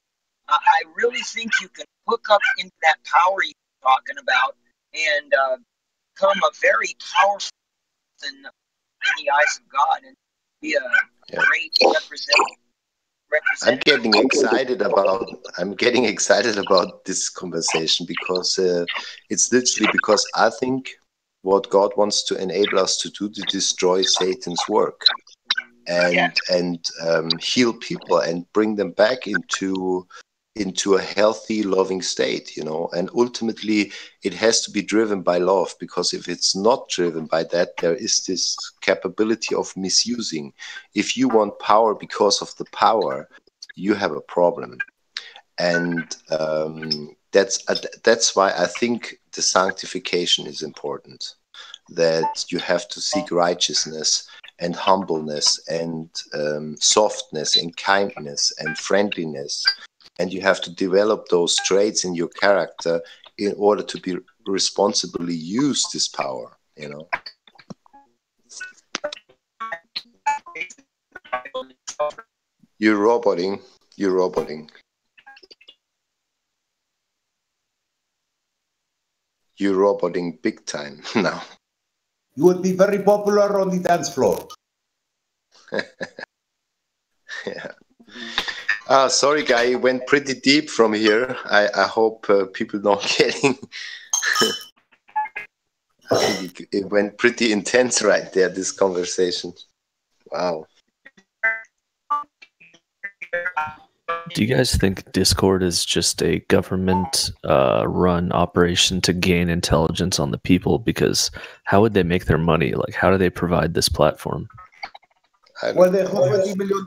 I really think you can hook up into that power you're talking about and become a very powerful person in the eyes of God and be a great representative. I'm getting excited about this conversation because it's literally because I think what God wants to enable us to do to destroy Satan's work and heal people and bring them back into a healthy, loving state, you know. And ultimately, it has to be driven by love, because if it's not driven by that, there is this capability of misusing. If you want power because of the power, you have a problem. And that's why I think the sanctification is important, that you have to seek righteousness and humbleness and softness and kindness and friendliness. And you have to develop those traits in your character in order to be responsibly use this power, you know. You're roboting. You're roboting big time now. You would be very popular on the dance floor. Yeah. Sorry, guy, it went pretty deep from here. I hope people not getting... I think it went pretty intense right there, this conversation. Wow. Do you guys think Discord is just a government run operation to gain intelligence on the people? Because how would they make their money? Like, how do they provide this platform? Well, they have $20 million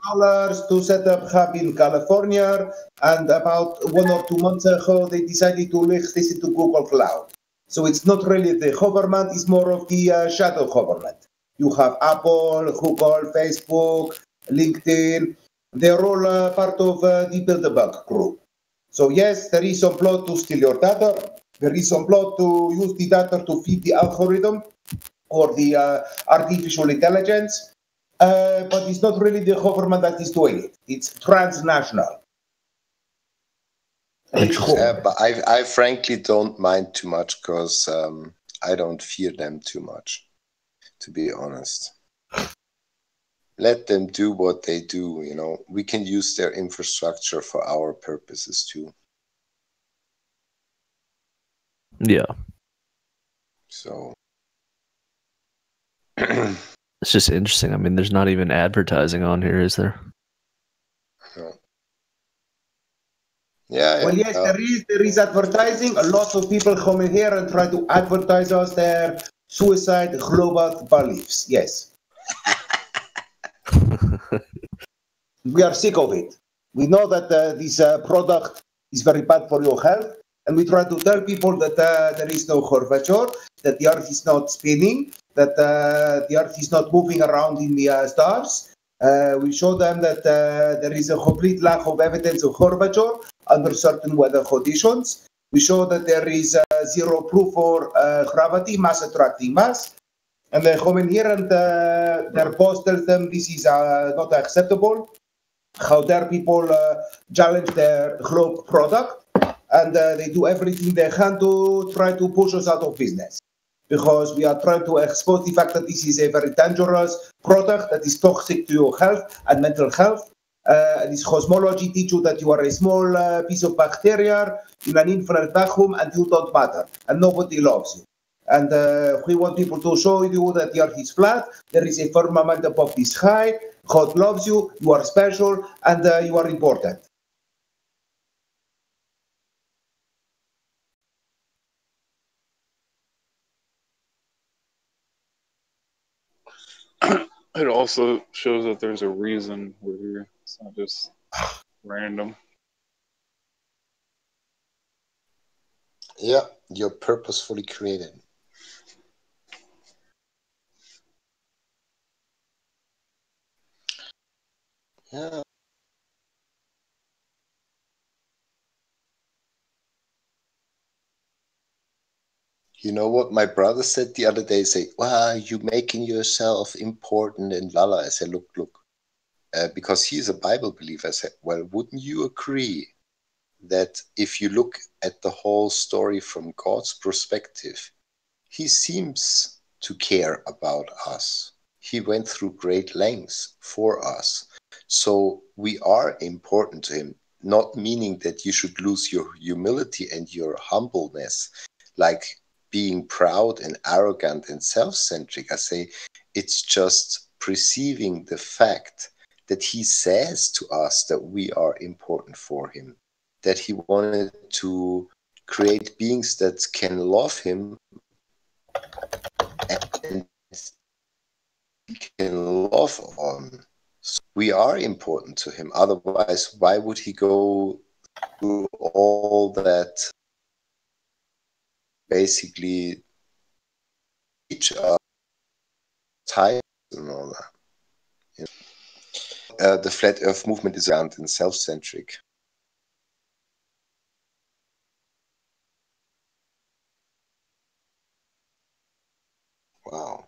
to set up hub in California, and about 1 or 2 months ago, they decided to link this into Google Cloud. So it's not really the government, it's more of the shadow government. You have Apple, Google, Facebook, LinkedIn. They're all part of the Bilderberg group. So yes, there is some plot to steal your data. There is some plot to use the data to feed the algorithm or the artificial intelligence. But it's not really the government that is doing it. It's transnational. But I frankly don't mind too much, because I don't fear them too much, to be honest. Let them do what they do, you know. We can use their infrastructure for our purposes too. Yeah. So... It's just interesting. I mean, there's not even advertising on here, is there? No. Yeah. Well, yes, there is advertising. A lot of people come in here and try to advertise us their suicide global beliefs. Yes. We are sick of it. We know that this product is very bad for your health, and we try to tell people that there is no curvature, that the earth is not spinning, that the earth is not moving around in the stars. We show them that there is a complete lack of evidence of curvature under certain weather conditions. We show that there is zero proof for gravity, mass attracting mass. And they come in here and their boss tells them this is not acceptable. How dare people challenge their globe product? And they do everything they can to try to push us out of business, because we are trying to expose the fact that this is a very dangerous product that is toxic to your health and mental health. This cosmology teaches you that you are a small piece of bacteria in an infinite vacuum and you don't matter and nobody loves you. And we want people to show you that the earth is flat, there is a firmament above the sky, God loves you, you are special, and you are important. It also shows that there's a reason we're here. It's not just random. Yeah, you're purposefully created. Yeah. You know what my brother said the other day? Say, "Wow, you making yourself important and lala." I said, "Look, because he's a Bible believer." I said, "Well, wouldn't you agree that if you look at the whole story from God's perspective, he seems to care about us. He went through great lengths for us. So we are important to him, not meaning that you should lose your humility and your humbleness, like being proud and arrogant and self-centric. I say it's just perceiving the fact that he says to us that we are important for him, that he wanted to create beings that can love him and can love on. So we are important to him. Otherwise, why would he go through all that, basically teach us types and all that? You know? The flat earth movement is around and self-centric. Wow.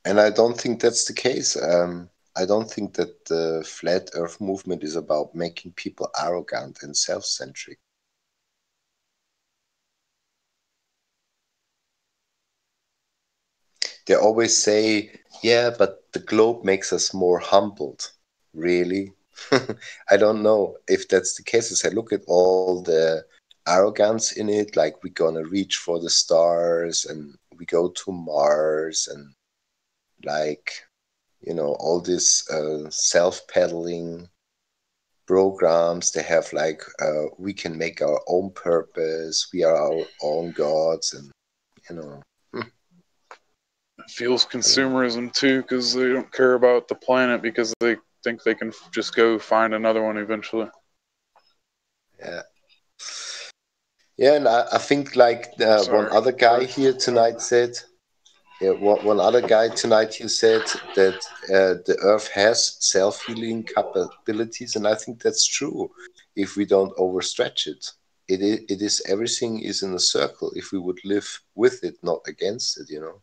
And I don't think that's the case. I don't think that the flat earth movement is about making people arrogant and self-centric. They always say, yeah, but the globe makes us more humbled. Really? I don't know if that's the case. I say, look at all the arrogance in it, like we're gonna reach for the stars and we go to Mars and like, you know, all this self-peddling programs. They have like, we can make our own purpose, we are our own gods, and you know. It feels consumerism too, because they don't care about the planet because they think they can just go find another one eventually. Yeah. Yeah, and I think like one other guy here tonight said, one other guy tonight here said that the Earth has self-healing capabilities, and I think that's true if we don't overstretch it. It is everything is in a circle if we would live with it, not against it, you know.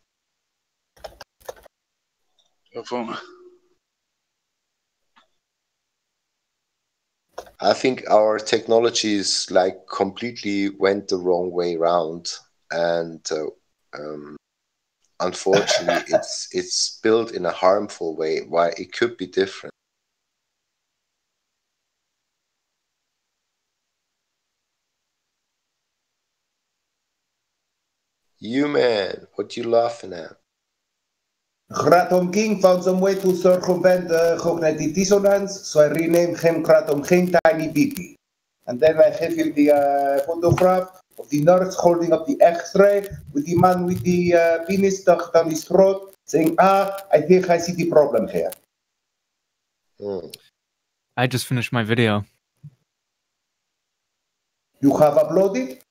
I think our technology is like completely went the wrong way around, and unfortunately, it's built in a harmful way. Why it could be different. You man, what you laughing at? Kratom King found some way to circumvent cognitive dissonance, so I renamed him Kratom King Tiny Beepy. And then I gave him the photograph of the nurse holding up the X-ray with the man with the penis stuck down his throat, saying, I think I see the problem here. I just finished my video. You have uploaded?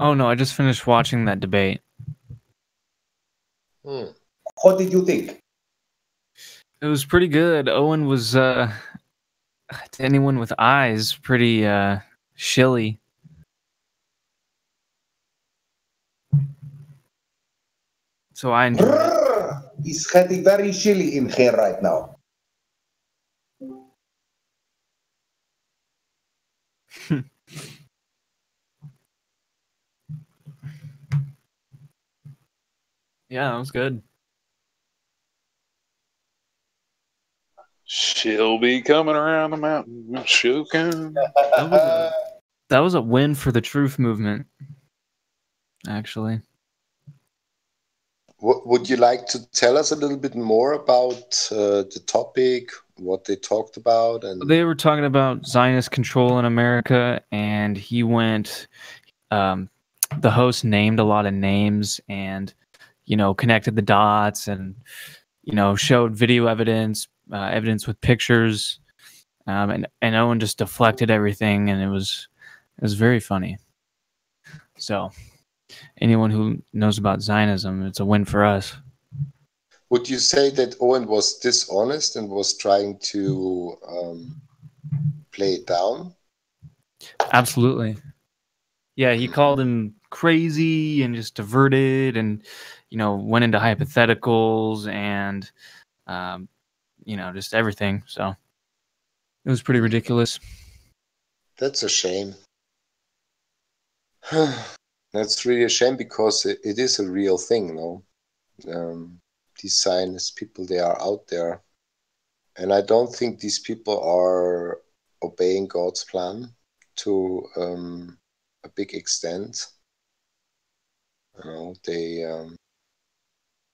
Oh no, I just finished watching that debate. What did you think? It was pretty good. Owen was, to anyone with eyes, pretty shilly. So I enjoyed it. It's getting very chilly in here right now. Yeah, that was good. She'll be coming around the mountain when she'll come. That was a win for the truth movement, actually. Would you like to tell us a little bit more about the topic, what they talked about? And They were talking about Zionist control in America, and he went. The host named a lot of names, and connected the dots, and showed video evidence, evidence with pictures, and Owen just deflected everything, and it was very funny. So, anyone who knows about Zionism, it's a win for us. would you say that Owen was dishonest and was trying to play it down? Absolutely. Yeah, he called him crazy and just diverted, and went into hypotheticals and just everything. So it was pretty ridiculous. That's a shame. That's really a shame, because it is a real thing, no? These Zionist people, they are out there. And I don't think these people are obeying God's plan to a big extent. They,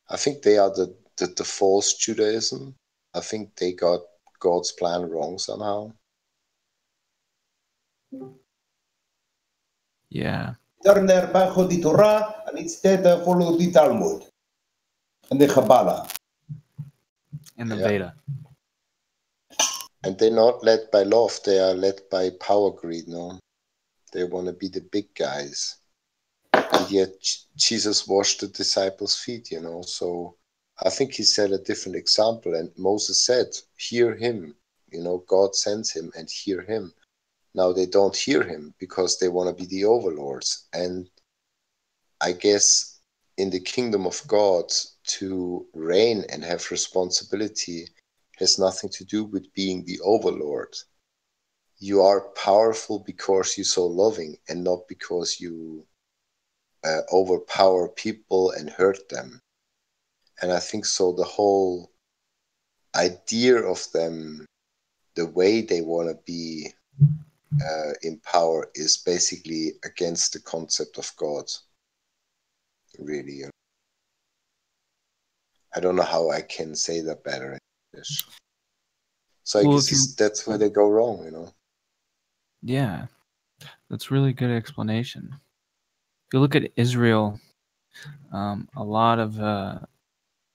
I think they are the false Judaism. I think they got God's plan wrong somehow. Yeah. Turn their back on the Torah and instead follow the Talmud and the Kabbalah. And the Yeah. Veda. And they're not led by love, they are led by power greed, no? They want to be the big guys. And yet Jesus washed the disciples' feet, So I think he set a different example. And Moses said, hear him. God sends him, and hear him. Now they don't hear him because they want to be the overlords. And I guess in the kingdom of God, to reign and have responsibility has nothing to do with being the overlord. You are powerful because you're so loving, and not because you overpower people and hurt them. And I think so the whole idea of them, the way they want to be in power, is basically against the concept of God. Really. I don't know how I can say that better in English. So I guess that's where they go wrong, Yeah, that's really good explanation. If you look at Israel, a lot of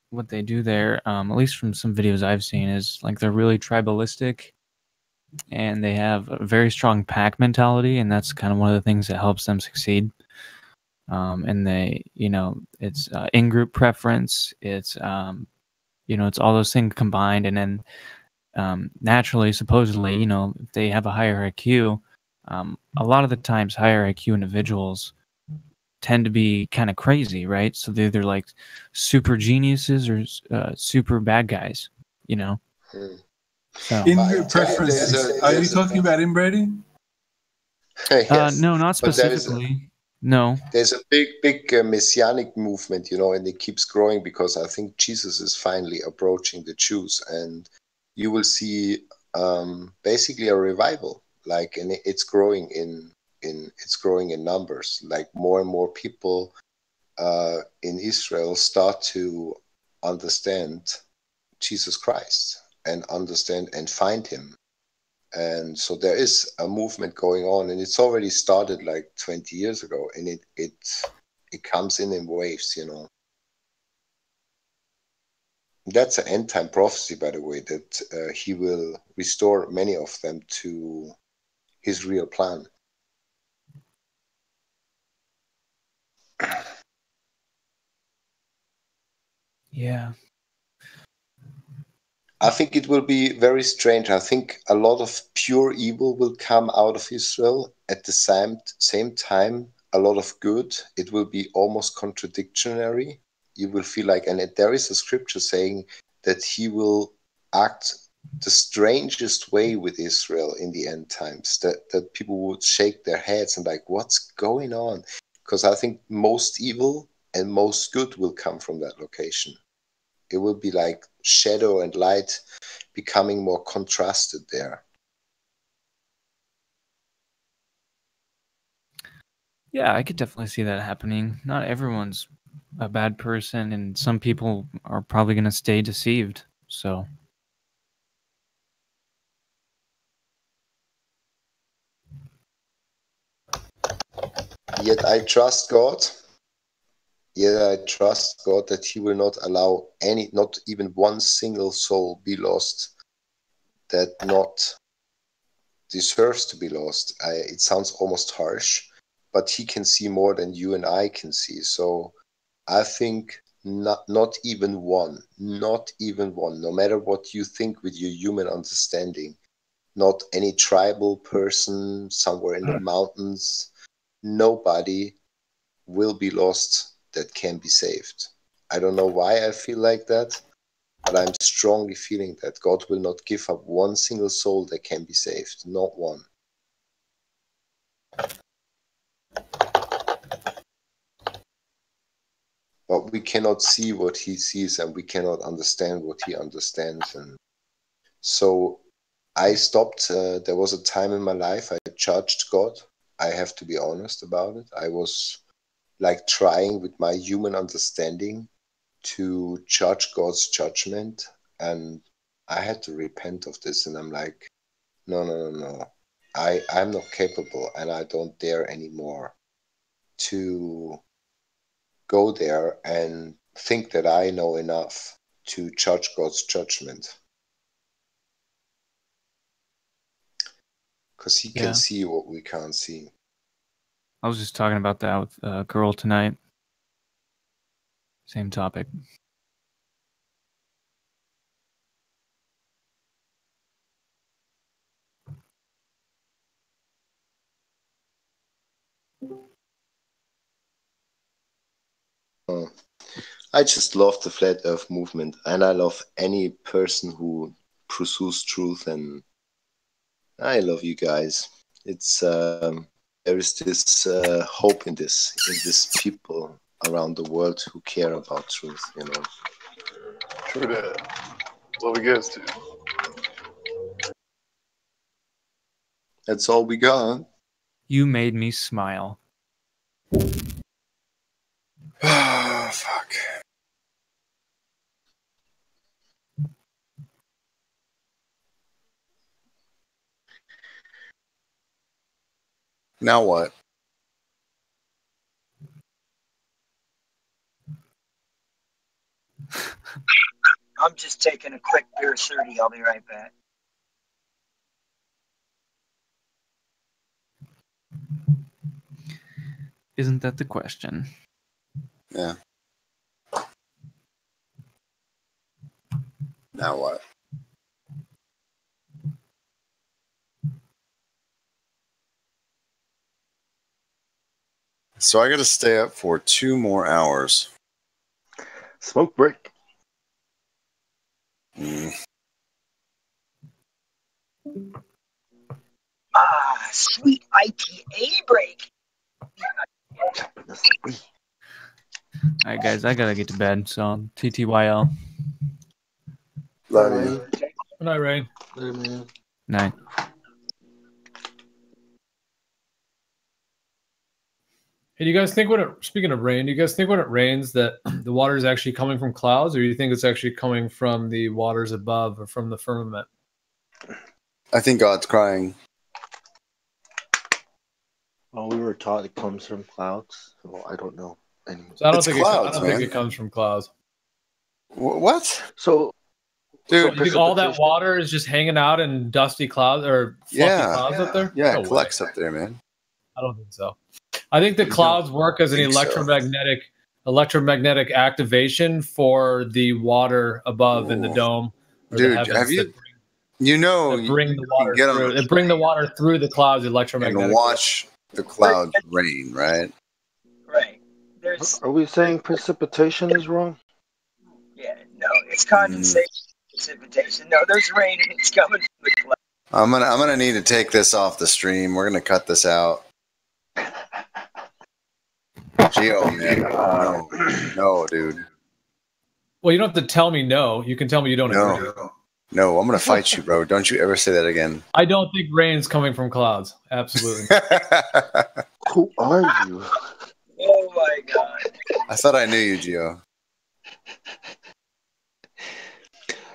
what they do there, at least from some videos I've seen, is like they're really tribalistic, and they have a very strong pack mentality, and that's kind of one of the things that helps them succeed. And they, it's in-group preference, it's it's all those things combined, and then naturally, supposedly, if they have a higher IQ, a lot of the times higher IQ individuals tend to be kind of crazy, right? So they're either like super geniuses or super bad guys, So in-group preferences. Are you talking about inbreeding? Yes. No, not specifically. No. There's a big messianic movement, and it keeps growing, because I think Jesus is finally approaching the Jews, and you will see basically a revival, and it's growing it's growing in numbers. Like more and more people in Israel start to understand Jesus Christ and understand and find him. And so there is a movement going on, and it's already started like 20 years ago, and it comes in waves, That's an end time prophecy, by the way, that he will restore many of them to his real plan. Yeah. I think it will be very strange. I think a lot of pure evil will come out of Israel at the same time. A lot of good. It will be almost contradictory. You will feel like, and there is a scripture saying that he will act the strangest way with Israel in the end times, that people would shake their heads and like, what's going on? Because I think most evil and most good will come from that location. It will be like shadow and light becoming more contrasted there. Yeah, I could definitely see that happening. Not everyone's a bad person, and some people are probably going to stay deceived. So, Yet I trust God. Yet I trust God that He will not allow not even one single soul be lost that not deserves to be lost. It sounds almost harsh, but He can see more than you and I can see. So I think not even one, no matter what you think with your human understanding, not any tribal person somewhere in the mountains, nobody will be lost that can be saved. I don't know why I feel like that, but I'm strongly feeling that God will not give up one single soul that can be saved, not one. But we cannot see what He sees, and we cannot understand what He understands. And so I stopped. There was a time in my life I judged God. I have to be honest about it. I was like trying with my human understanding to judge God's judgment, and I had to repent of this. And I'm like, no. I'm not capable, and I don't dare anymore to go there and think that I know enough to judge God's judgment. Because He can see what we can't see. I was just talking about that with a girl tonight. Same topic. I just love the Flat Earth movement, and I love any person who pursues truth, and I love you guys. It's there is this hope in this people around the world who care about truth, you know. True that. Love you guys too. That's all we got. You made me smile. Fuck. Now what? I'm just taking a quick beer 30. I'll be right back. Isn't that the question? Yeah. Now what? So I got to stay up for 2 more hours. Smoke break. Sweet IPA break. All right, guys, I gotta get to bed. So TTYL. Love you. Good night, Ray. Later, man. Night. Hey, do you guys think speaking of rain, do you guys think when it rains that the water is actually coming from clouds, or do you think it's actually coming from the waters above or from the firmament? I think God's crying. Well, we were taught it comes from clouds, so I don't know anymore. So I don't It's think clouds, I don't think it comes from clouds. What? So, dude, you think all that water is just hanging out in dusty clouds or fluffy clouds up there? Yeah, No it collects way. up there, man. I don't think so. I think the clouds work as an electromagnetic activation for the water above in the dome or Dude, the heavens. have you? That bring the water through. That bring the water through the clouds electromagnetically. And watch the clouds rain, right? Right. Are we saying precipitation is wrong? Yeah, no, it's condensation, precipitation. No, there's rain and it's coming from the clouds. I'm gonna need to take this off the stream. We're gonna cut this out. Geo, man. No, dude. Well, you don't have to tell me no. You can tell me you don't agree. No, I'm gonna fight you, bro. Don't you ever say that again. I don't think rain's coming from clouds. Absolutely. Who are you? Oh my god. I thought I knew you, Gio.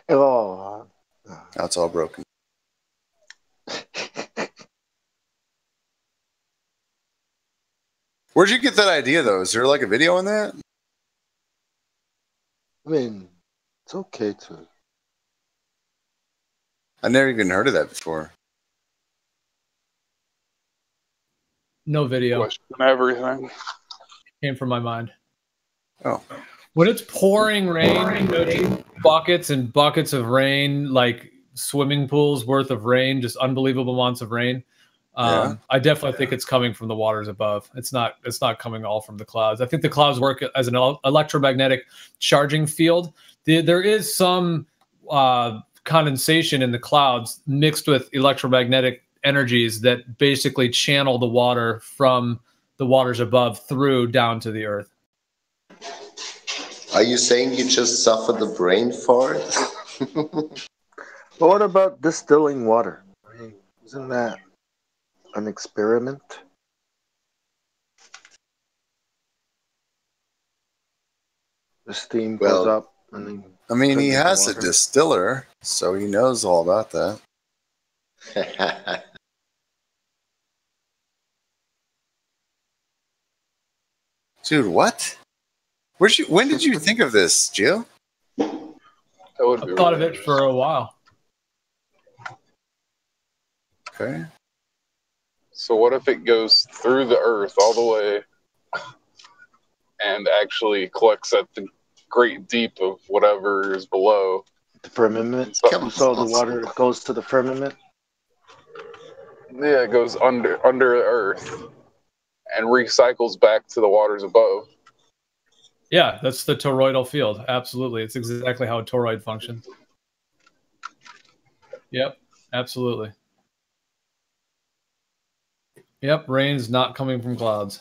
Oh. Now it's all broken. Where'd you get that idea, though? Is there like a video on that? I mean, it's okay to. I never even heard of that before. No video. Question everything. Came from my mind. Oh. When it's pouring rain, buckets and buckets of rain, like swimming pools worth of rain, just unbelievable amounts of rain. I definitely think it's coming from the waters above. It's not coming all from the clouds. I think the clouds work as an electromagnetic charging field. There is some condensation in the clouds mixed with electromagnetic energies that basically channel the water from the waters above through down to the earth. Are you saying you just suffered the brain fart? But what about distilling water? I mean, isn't that an experiment? The steam goes up and then. I mean, he turns into has a water. distiller, so he knows all about that. Dude, what? When did you think of this, Gio? I've thought of it for a while. Okay. So what if it goes through the earth all the way and actually collects at the great deep of whatever is below? The firmament? So the water goes to the firmament? Yeah, it goes under the earth and recycles back to the waters above. Yeah, that's the toroidal field. Absolutely. It's exactly how a toroid functions. Yep, absolutely. Yep, rain's not coming from clouds.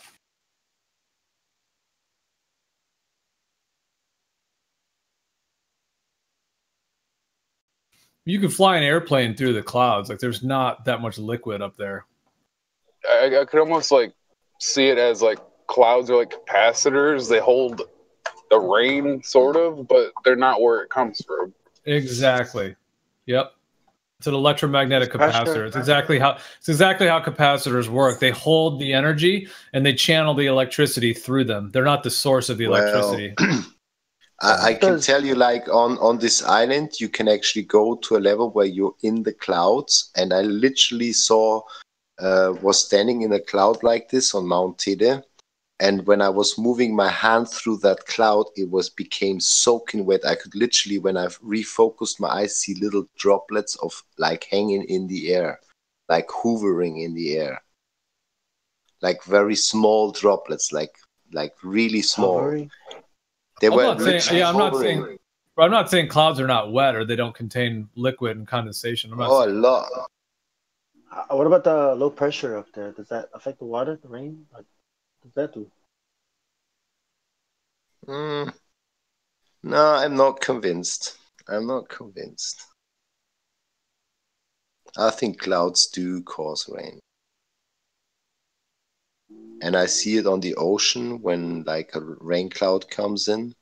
You can fly an airplane through the clouds. Like, there's not that much liquid up there. I could almost like see it as like clouds are like capacitors. They hold the rain, sort of, but they're not where it comes from. Exactly. Yep. It's an electromagnetic capacitor. It's exactly how capacitors work. They hold the energy and they channel the electricity through them. They're not the source of the electricity. I can tell you, like on this island, you can actually go to a level where you're in the clouds, and I literally was standing in a cloud like this on Mount Tede, and when I was moving my hand through that cloud, it became soaking wet. I could literally, when I refocused my eyes, see little droplets of like hanging in the air, like hovering in the air, like very small droplets, like really small. Hovering? They I'm were not saying, literally hovering. I'm not saying clouds are not wet or they don't contain liquid and condensation. I'm not Oh, a saying lot. What about the low pressure up there? Does that affect the water, the rain? What does that do? No, I'm not convinced. I think clouds do cause rain. And I see it on the ocean when like a rain cloud comes in.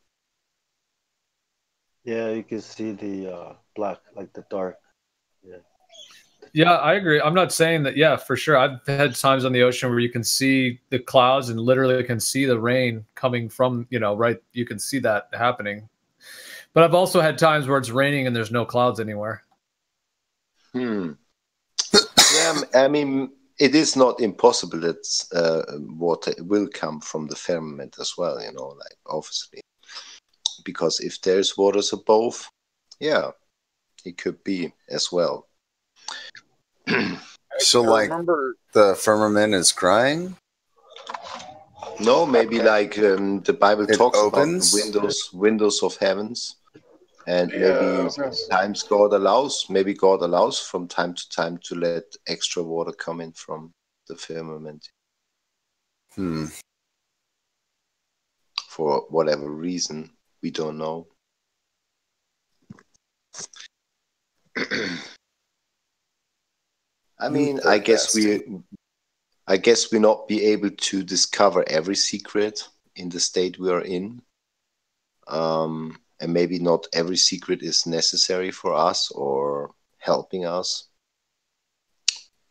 Yeah, you can see the black, like the dark. Yeah. Yeah, I agree. I'm not saying that. Yeah, for sure. I've had times on the ocean where you can see the clouds and literally can see the rain coming from, right. You can see that happening. But I've also had times where it's raining and there's no clouds anywhere. Yeah, I mean, it is not impossible that water will come from the firmament as well, like obviously. Because if there's waters above, yeah, it could be as well. So, like, the firmament is crying? No, maybe like the Bible talks opens? about the windows of heavens. And maybe God allows from time to time to let extra water come in from the firmament. for whatever reason. We don't know. I mean, I guess we not be able to discover every secret in the state we are in. And maybe not every secret is necessary for us or helping us.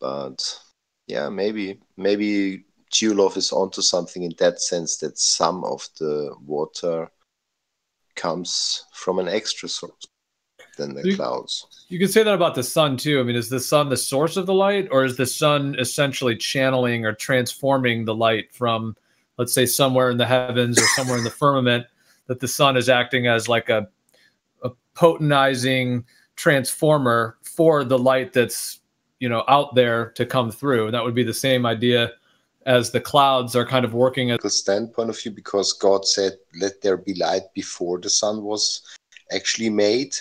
But yeah, maybe Giulov is onto something in that sense, that some of the water comes from an extra source than the clouds. You can say that about the sun too. I mean, is the sun the source of the light, or is the sun essentially channeling or transforming the light from, let's say, somewhere in the heavens or somewhere in the firmament, that the sun is acting as like a potentizing transformer for the light that's, you know, out there to come through? And that would be the same idea as the clouds are kind of working at the standpoint of view, because God said, let there be light before the sun was actually made,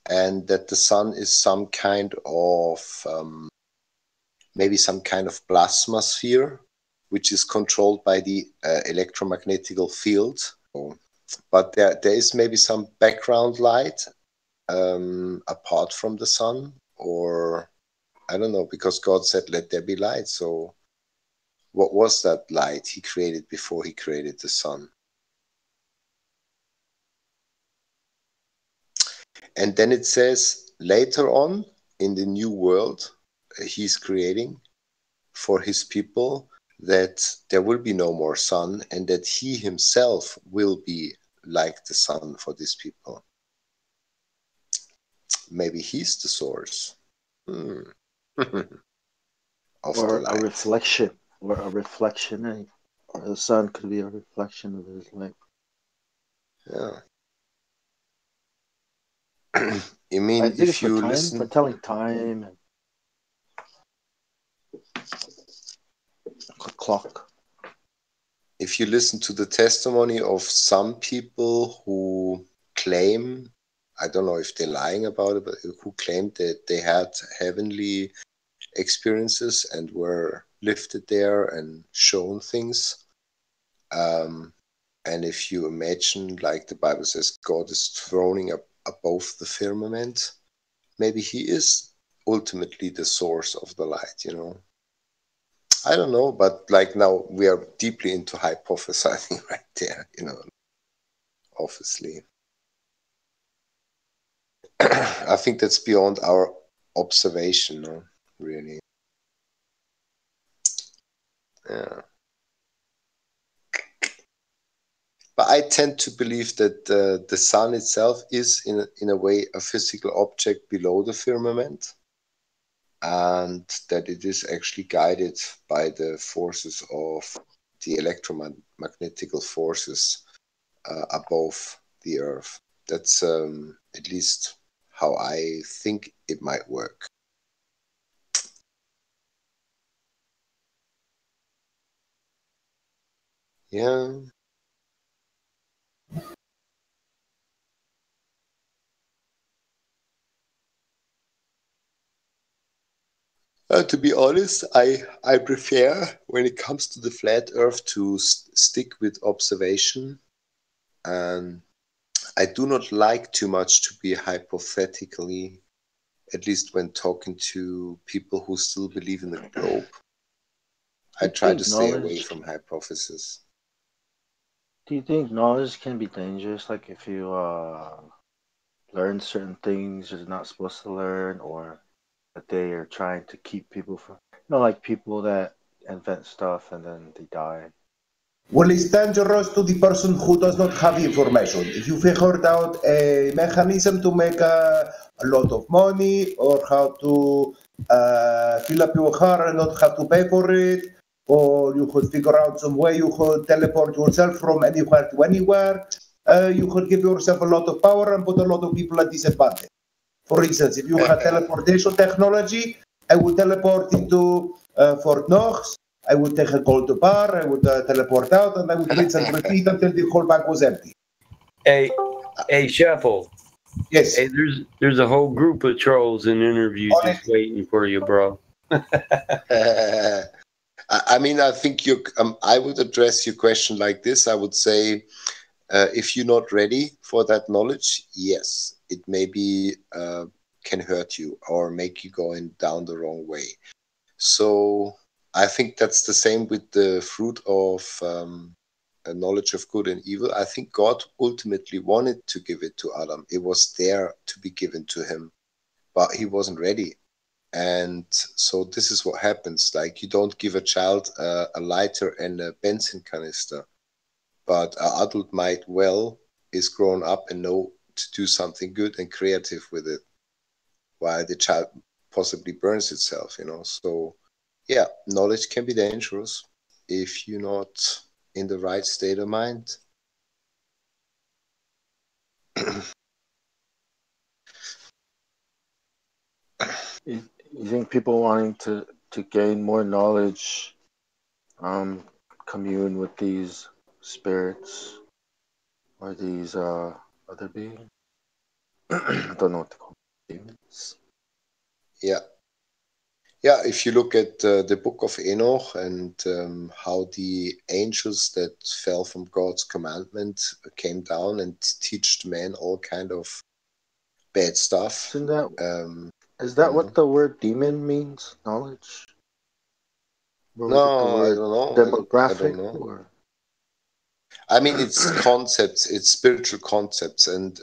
and that the sun is some kind of maybe some kind of plasma sphere which is controlled by the electromagnetic field. But there is maybe some background light apart from the sun, or I don't know, because God said, let there be light. So what was that light he created before he created the sun? And then it says later on in the new world he's creating for his people, that there will be no more sun, and that he himself will be like the sun for these people. Maybe he's the source. Of Or the light. a reflection. Or a reflection. Or the sun could be a reflection of his light. Yeah. You mean I think if you listen, for telling time and a clock. If you listen to the testimony of some people who claim, I don't know if they're lying about it, but who claimed that they had heavenly experiences and were lifted there and shown things. And if you imagine, like the Bible says, God is throning up above the firmament, maybe he is ultimately the source of the light, you know. I don't know, but like now we are deeply into hypothesizing right there, you know, obviously. I think that's beyond our observation, no? Really. Yeah. But I tend to believe that the sun itself is, in a way, a physical object below the firmament, and that it is actually guided by the forces of the electromagnetic forces above the Earth. That's at least how I think it might work. Yeah. To be honest, I prefer, when it comes to the flat Earth, to stick with observation. And I do not like too much to be hypothetically, at least when talking to people who still believe in the globe. I try to stay away from hypothesis. Do you think knowledge can be dangerous? Like if you learn certain things you're not supposed to learn, or that they are trying to keep people from, like people that invent stuff and then they die. Well, it's dangerous to the person who does not have information. If you figured out a mechanism to make a lot of money, or how to fill up your car and not have to pay for it, or you could figure out some way you could teleport yourself from anywhere to anywhere, you could give yourself a lot of power and put a lot of people at disadvantage. For instance, if you have teleportation technology, I would teleport into Fort Knox, I would take a gold bar, I would teleport out, and I would rinse and repeat until the whole bank was empty. Hey, Shuffle. Yes. Hey, there's a whole group of trolls in interviews just waiting for you, bro. I mean, I think I would address your question like this. I would say, if you're not ready for that knowledge, yes, it maybe can hurt you or make you going down the wrong way. So I think that's the same with the fruit of a knowledge of good and evil. I think God ultimately wanted to give it to Adam. It was there to be given to him, but he wasn't ready. And so this is what happens. Like, you don't give a child a lighter and a Benson canister, but an adult might is grown up and know to do something good and creative with it, while the child possibly burns itself, So yeah, knowledge can be dangerous if you're not in the right state of mind. You think people wanting to gain more knowledge, commune with these spirits or these other beings? I don't know what to call them. Demons. Yeah. Yeah, if you look at the book of Enoch and how the angels that fell from God's commandment came down and teached men all kind of bad stuff. Isn't that is that what the word demon means? Knowledge? Or was it the No, I word don't know. I demographic? don't know. Or I mean, it's concepts, it's spiritual concepts, and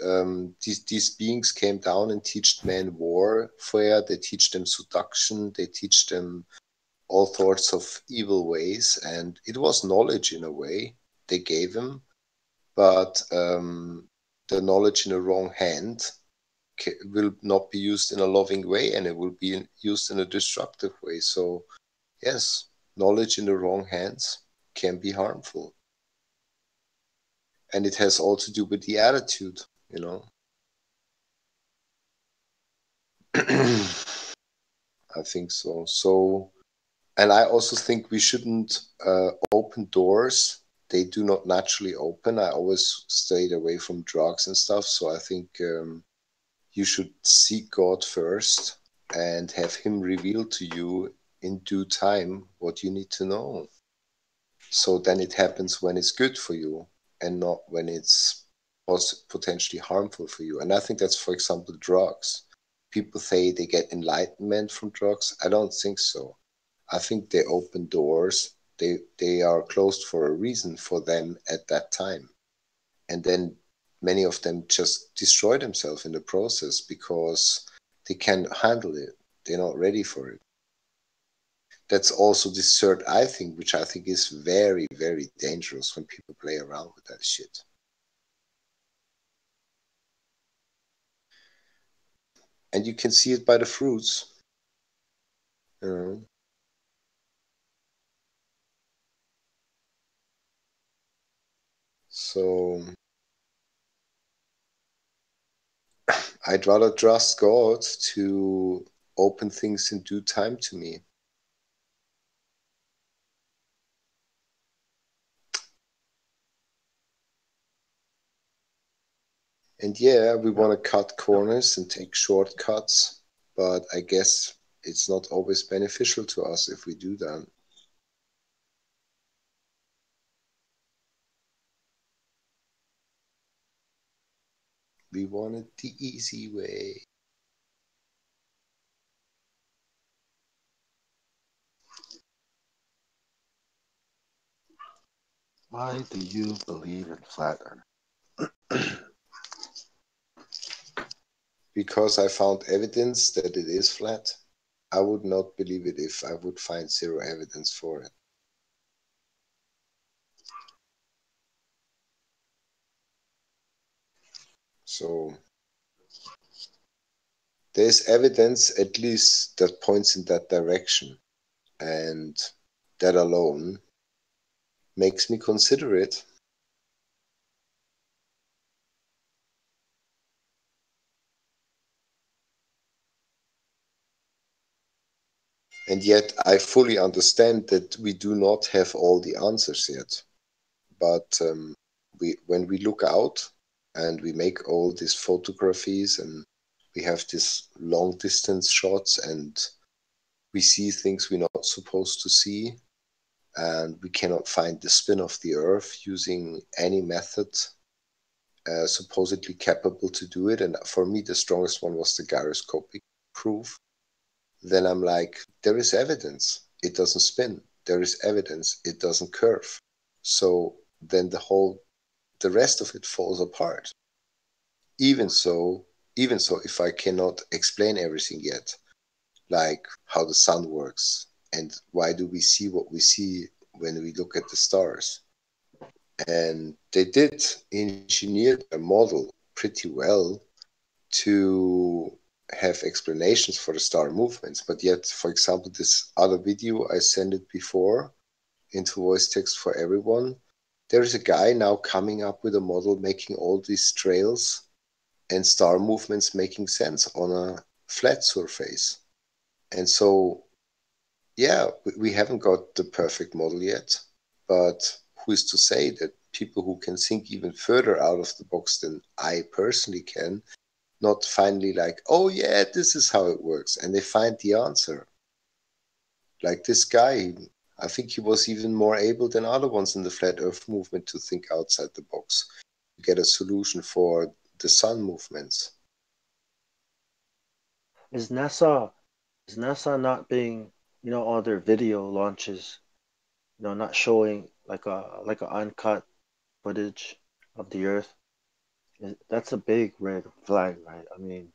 these beings came down and teached men warfare. They teach them seduction. They teach them all sorts of evil ways, and it was knowledge in a way they gave him, but the knowledge in the wrong hand will not be used in a loving way, and it will be used in a destructive way. So yes, knowledge in the wrong hands can be harmful. And it has all to do with the attitude, I think so. So, and I also think we shouldn't open doors they do not naturally open. I always stayed away from drugs and stuff. So I think you should seek God first and have him reveal to you in due time what you need to know. So then it happens when it's good for you and not when it's potentially harmful for you. And I think that's, for example, drugs. People say they get enlightenment from drugs. I don't think so. I think they open doors. They are closed for a reason for them at that time. And then many of them just destroy themselves in the process because they can't handle it. They're not ready for it. That's also this third eye thing, which I think is very, very dangerous when people play around with that shit. And you can see it by the fruits. So I'd rather trust God to open things in due time to me. And yeah, we want to cut corners and take shortcuts, but I guess it's not always beneficial to us if we do that. We wanted the easy way. why do you believe in flat Earth? Because I found evidence that it is flat. I would not believe it if I would find zero evidence for it. So there's evidence at least that points in that direction, and that alone makes me consider it. And yet I fully understand that we do not have all the answers yet. But when we look out and we make all these photographies and we have these long distance shots and we see things we're not supposed to see, and we cannot find the spin of the Earth using any method supposedly capable to do it. And for me, the strongest one was the gyroscopic proof. Then I'm like, there is evidence it doesn't spin. There is evidence it doesn't curve. So then the rest of it falls apart. Even so, if I cannot explain everything yet, like how the sun works and why do we see what we see when we look at the stars. And they did engineer a model pretty well to have explanations for the star movements. But yet, for example, this other video I sent it before into voice text for everyone, there's a guy now coming up with a model making all these trails and star movements making sense on a flat surface. And so, yeah, we haven't got the perfect model yet, but who is to say that people who can think even further out of the box than I personally can, not finally like, oh yeah, this is how it works, and they find the answer. Like this guy, I think he was even more able than other ones in the flat Earth movement to think outside the box, to get a solution for the sun movements. Is NASA not being, all their video launches, not showing like a uncut footage of the Earth? That's a big red flag, right? I mean,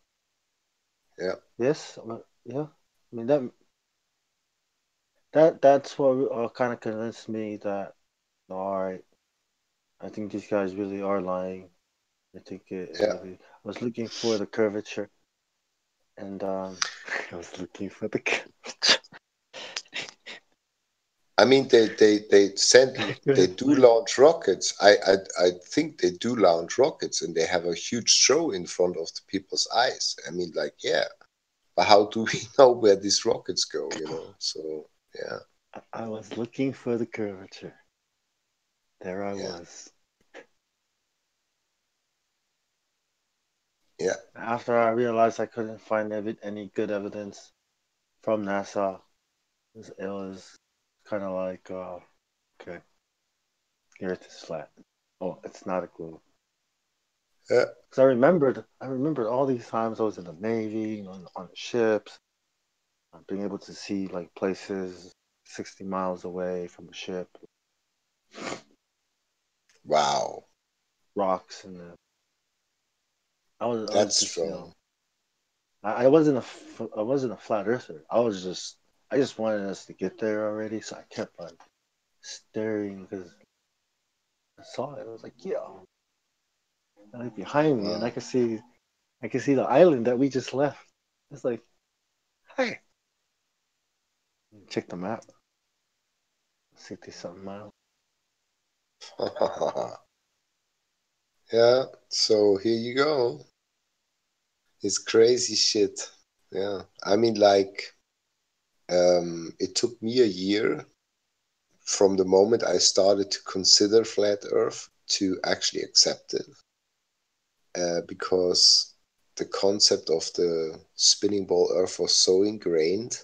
yeah. Yes, yeah. I mean that's what kind of convinced me that, all right, I think these guys really are lying. I think it really. I was looking for the curvature, and I was looking for the curvature. I mean, they do launch rockets. I think they do launch rockets, and they have a huge show in front of the people's eyes. I mean, like, yeah, but how do we know where these rockets go? So yeah. I was looking for the curvature. There I was. Yeah. After I realized I couldn't find any good evidence from NASA, it was kind of like, okay, the Earth is flat. Oh, it's not a globe. Yeah. Because I remembered all these times I was in the Navy, on the ships, being able to see like places 60 miles away from the ship. Wow. Rocks and I was That's just, strong. I wasn't a flat earther. I just wanted us to get there already, so I kept like staring because I saw it. I was like, yo, and like behind me, and I could see the island that we just left. It's like, hey, check the map. 60-something miles. Yeah. So here you go. It's crazy shit. Yeah. I mean, like, it took me a year from the moment I started to consider flat Earth to actually accept it, because the concept of the spinning ball Earth was so ingrained,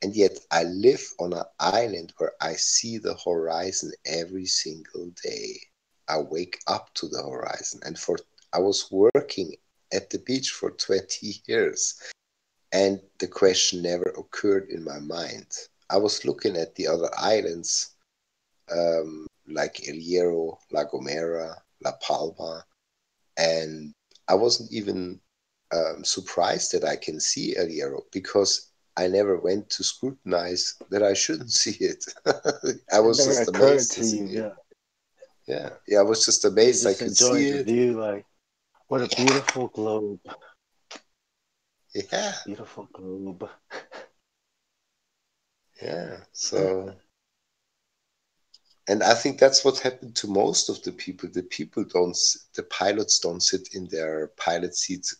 and yet I live on an island where I see the horizon every single day. I wake up to the horizon, and I was working at the beach for 20 years, and the question never occurred in my mind. I was looking at the other islands, like El Hierro, La Gomera, La Palma, and I wasn't even surprised that I can see El Hierro, because I never went to scrutinize that I shouldn't see it. I was never just occurred amazed to you, yeah. Yeah, I was just amazed I could see the it. view, like, what a beautiful globe. Yeah. Beautiful globe. Yeah. So, and I think that's what happened to most of the people. The pilots don't sit in their pilot seats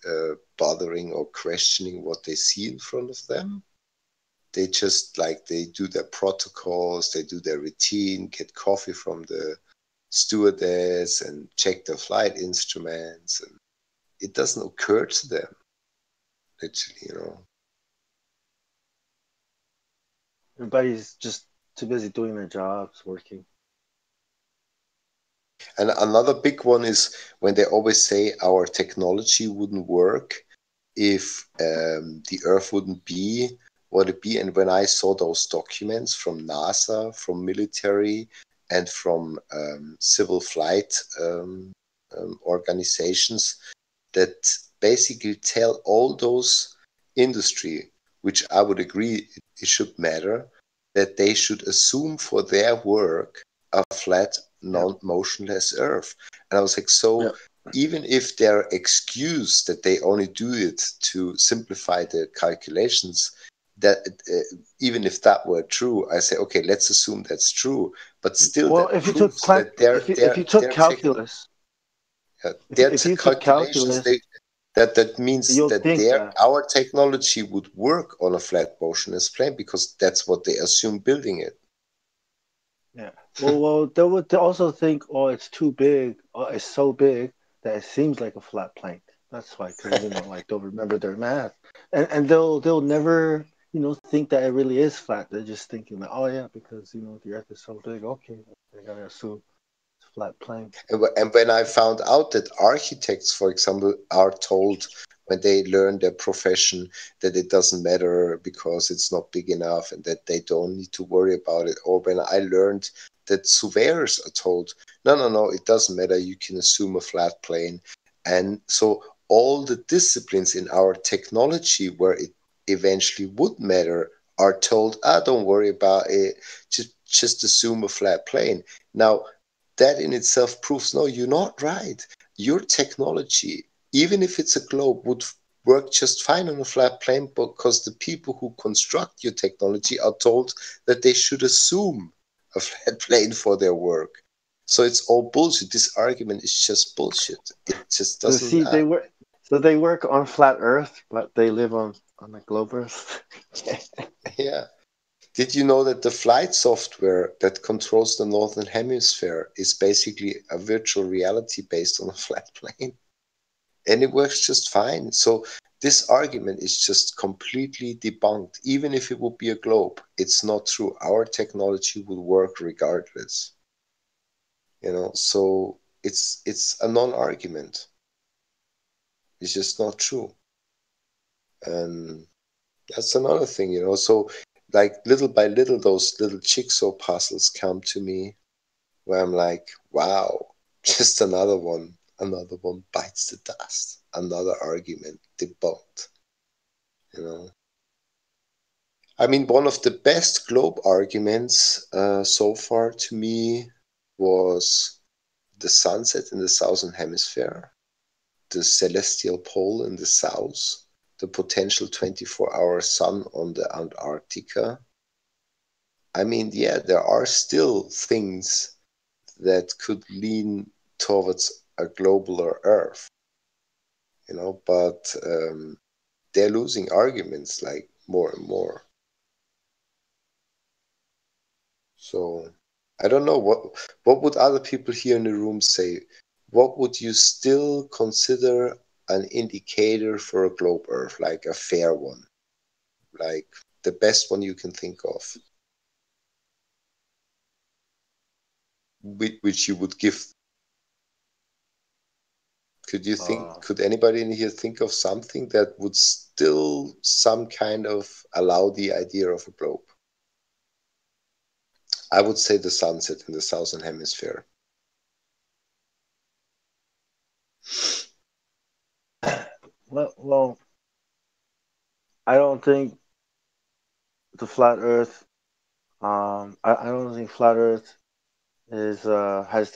bothering or questioning what they see in front of them. They just, like, they do their protocols, they do their routine, get coffee from the stewardess and check their flight instruments. And it doesn't occur to them, literally, Everybody's just too busy doing their jobs, working. And another big one is when they always say our technology wouldn't work if the Earth wouldn't be what it be. And when I saw those documents from NASA, from military, and from civil flight organizations that basically tell all those industry, which I would agree it should matter, that they should assume for their work a flat, non-motionless Earth. And I was like, so even if their excuse that they only do it to simplify the calculations, that even if that were true, I say, okay, let's assume that's true. But still, Well, that if you took proves that if you took calculus, their if you took calculations, calculus, that means you'll that think that. our technology would work on a flat motionless plane because that's what they assume building it. Yeah. Well, they would also think, oh, it's too big. Oh, it's so big that it seems like a flat plane. That's why, because like they'll remember their math, and they'll never think that it really is flat. They're just thinking like, oh yeah, because the Earth is so big. Okay, they're gonna assume it's a flat plane. And when I found out that architects, for example, are told when they learn their profession that it doesn't matter because it's not big enough and that they don't need to worry about it, or when I learned that surveyors are told, no, it doesn't matter, you can assume a flat plane. And so all the disciplines in our technology where it eventually would matter are told, don't worry about it, just assume a flat plane. Now, that in itself proves, no, you're not right. Your technology, even if it's a globe, would work just fine on a flat plane because the people who construct your technology are told that they should assume a flat plane for their work. So it's all bullshit. This argument is just bullshit. It just So doesn't. see, they work on flat Earth, but they live on the globe Earth. Yeah. Did you know that the flight software that controls the Northern Hemisphere is basically a virtual reality based on a flat plane? And it works just fine. So this argument is just completely debunked. Even if it would be a globe, it's not true. Our technology would work regardless. So it's a non-argument. It's just not true. And that's another thing, So like little by little, those little jigsaw puzzles come to me where I'm like, wow, just another one bites the dust. Another argument debunked. I mean, one of the best globe arguments so far to me was the sunset in the southern hemisphere, the celestial pole in the south, the potential 24-hour sun on the Antarctica. I mean, yeah, there are still things that could lean towards a globaler Earth, but they're losing arguments like more and more. So I don't know what would other people here in the room say. What would you still consider an indicator for a globe Earth, like a fair one, like the best one you can think of, which you would give? Could anybody in here think of something that would still some kind of allow the idea of a globe? I would say the sunset in the southern hemisphere. Well, I don't think the flat Earth. I don't think flat Earth is has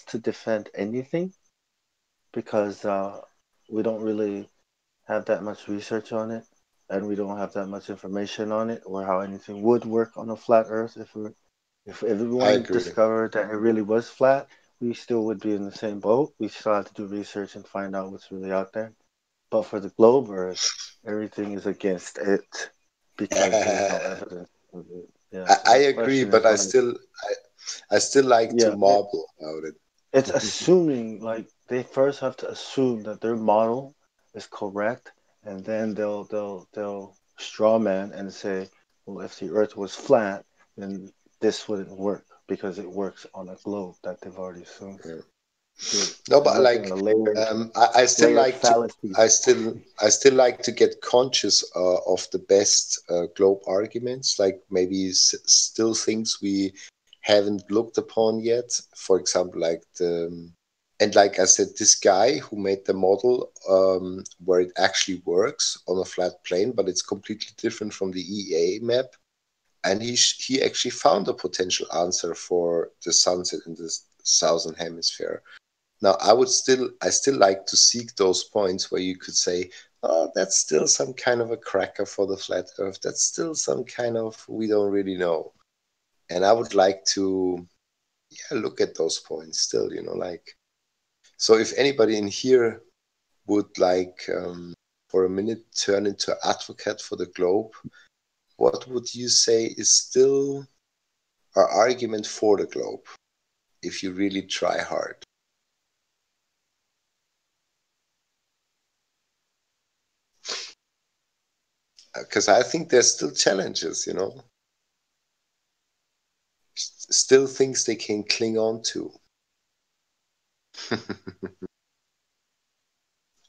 to defend anything because we don't really have that much research on it, and we don't have that much information on it, or how anything would work on a flat Earth. If everyone discovered that it really was flat, we still would be in the same boat. We still have to do research and find out what's really out there. But for the globe Earth, everything is against it because there's no evidence of it. Yeah, so I the agree, question but is I still like to marvel about it. It's assuming, like they first have to assume that their model is correct, and then they'll straw man and say, well, if the Earth was flat, then this wouldn't work because it works on a globe that they've already assumed. No, but like I still like to I still like to get conscious of the best globe arguments, like maybe still things we haven't looked upon yet. For example, like and like I said, this guy who made the model where it actually works on a flat plane, but it's completely different from the EA map. And he actually found a potential answer for the sunset in the southern hemisphere. Now, I still like to seek those points where you could say, oh, that's still some kind of a cracker for the flat Earth. That's still some kind of, we don't really know. And I would like to, look at those points still, like, so if anybody in here would like, for a minute, turn into advocate for the globe, what would you say is still an argument for the globe if you really try hard? Because I think there's still challenges, still things they can cling on to.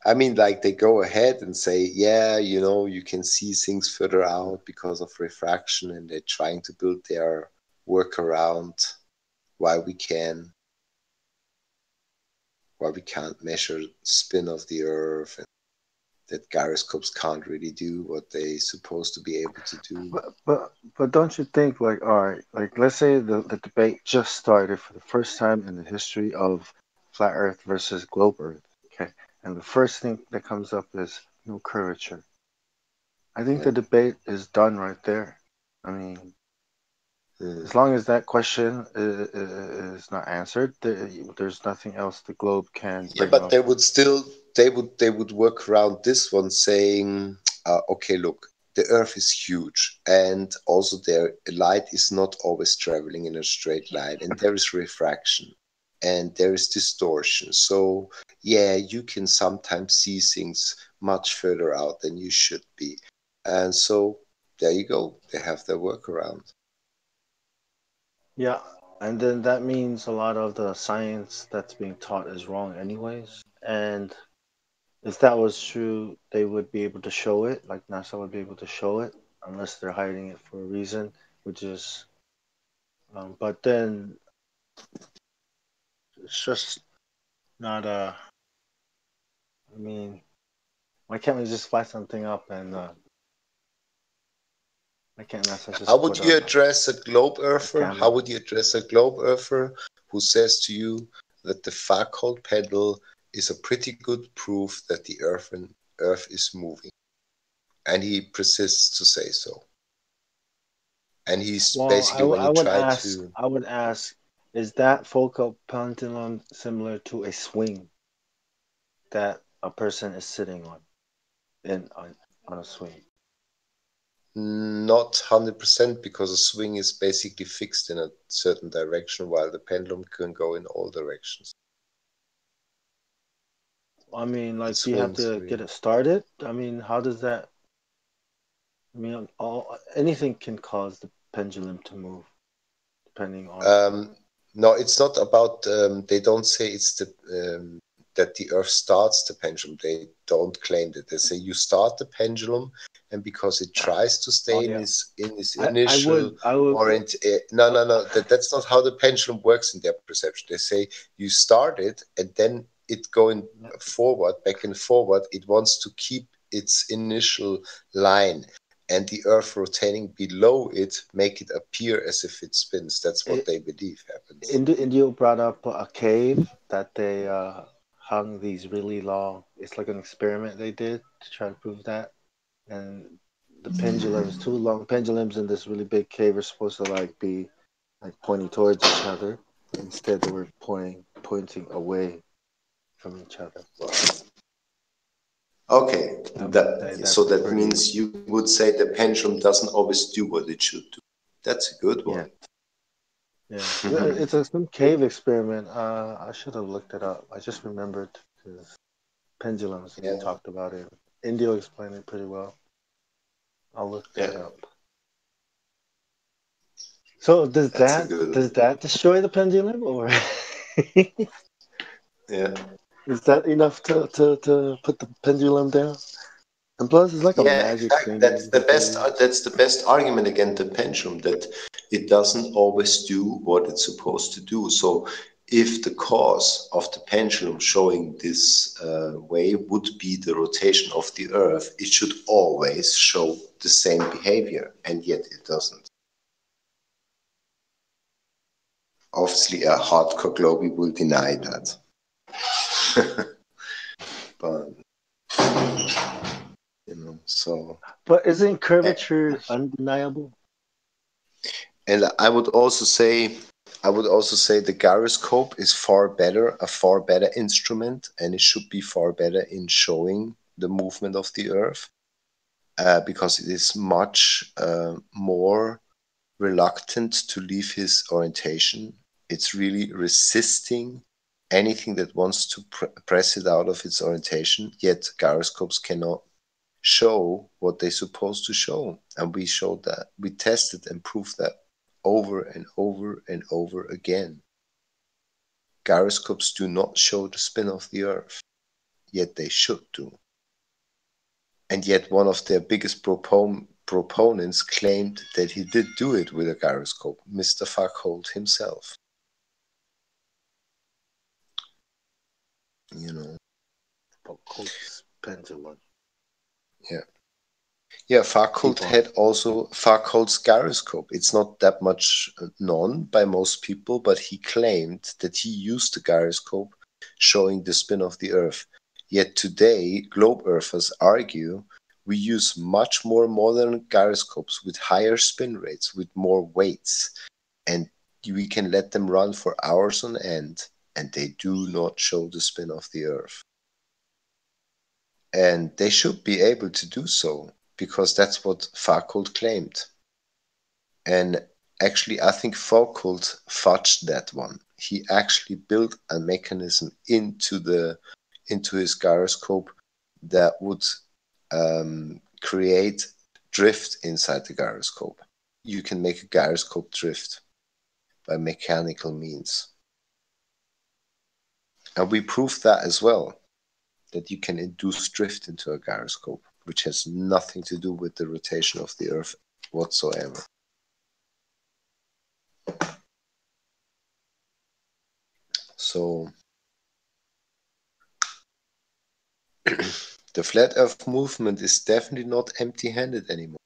I mean, like they go ahead and say, yeah, you can see things further out because of refraction, and they're trying to build their workaround why we can't measure spin of the Earth, and that gyroscopes can't really do what they're supposed to be able to do. But don't you think, like, all right, like let's say the debate just started for the first time in the history of flat Earth versus globe Earth, okay? And the first thing that comes up is no curvature. I think the debate is done right there. I mean, as long as that question is not answered, there's nothing else the globe can bring but up. they would work around this one, saying, okay, look, the Earth is huge, and also light is not always traveling in a straight line, and there is refraction, and there is distortion. So yeah, you can sometimes see things much further out than you should be, and so there you go. They have their workaround. Yeah, and then that means a lot of the science that's being taught is wrong anyways. And if that was true, they would be able to show it, like NASA would be able to show it, unless they're hiding it for a reason, which is, but then it's just not I mean, why can't we just fly something up and why can't NASA just How would you address a globe earther? How would you address a globe earther who says to you that the Foucault pendulum is a pretty good proof that the Earth is moving, and he persists to say so? And he's basically when you try to. I would ask, is that Foucault pendulum similar to a swing that a person is sitting on, on a swing? Not 100%, because a swing is basically fixed in a certain direction, while the pendulum can go in all directions. I mean, like, do you have to get it started? I mean, how does that? I mean, anything can cause the pendulum to move, depending on. No, it's not about. They don't say it's that the Earth starts the pendulum. They don't claim that. They say you start the pendulum, and because it tries to stay in its initial no. That's not how the pendulum works in their perception. They say you start it, and then it going forward, back and forward. It wants to keep its initial line, and the Earth rotating below it make it appear as if it spins. That's what they believe happens. Indio brought up a cave that they hung these really long. It's like an experiment they did to try to prove that, and the pendulums, two long pendulums in this really big cave, are supposed to be pointing towards each other, but instead they were pointing away from each other. Okay, so that means you would say the pendulum doesn't always do what it should do. That's a good one. Yeah, it's some cave experiment. I should have looked it up. I just remembered because pendulums. We talked about it. Indio explained it pretty well. I'll look that up. So That's a good does that destroy the pendulum, or yeah. is that enough to put the pendulum down? And plus, it's like a Yeah, magic exactly. thing. That's the that they best. use. That's the best argument against the pendulum, that it doesn't always do what it's supposed to do. So, if the cause of the pendulum showing this way would be the rotation of the Earth, it should always show the same behavior, and yet it doesn't. Obviously, a hardcore Globy will deny that. But so. But isn't curvature undeniable? And I would also say the gyroscope is a far better instrument, and it should be far better in showing the movement of the Earth, because it is much more reluctant to leave his orientation. It's really resisting anything that wants to press it out of its orientation, yet gyroscopes cannot show what they're supposed to show. And we showed that. We tested and proved that over and over and over again. Gyroscopes do not show the spin of the Earth, yet they should do. And yet one of their biggest proponents claimed that he did do it with a gyroscope, Mr. Fughold himself. Fughold's pendulum. Yeah. Yeah, Fughold had also Fughold's gyroscope. It's not that much known by most people, but he claimed that he used the gyroscope showing the spin of the Earth. Yet today, globe earthers argue we use much more modern gyroscopes with higher spin rates, with more weights, and we can let them run for hours on end, and they do not show the spin of the Earth. And they should be able to do so, because that's what Fughold claimed. And actually, I think Fughold fudged that one. He actually built a mechanism into his gyroscope that would create drift inside the gyroscope. You can make a gyroscope drift by mechanical means. And we proved that as well, that you can induce drift into a gyroscope, which has nothing to do with the rotation of the Earth whatsoever. So the Flat Earth movement is definitely not empty-handed anymore.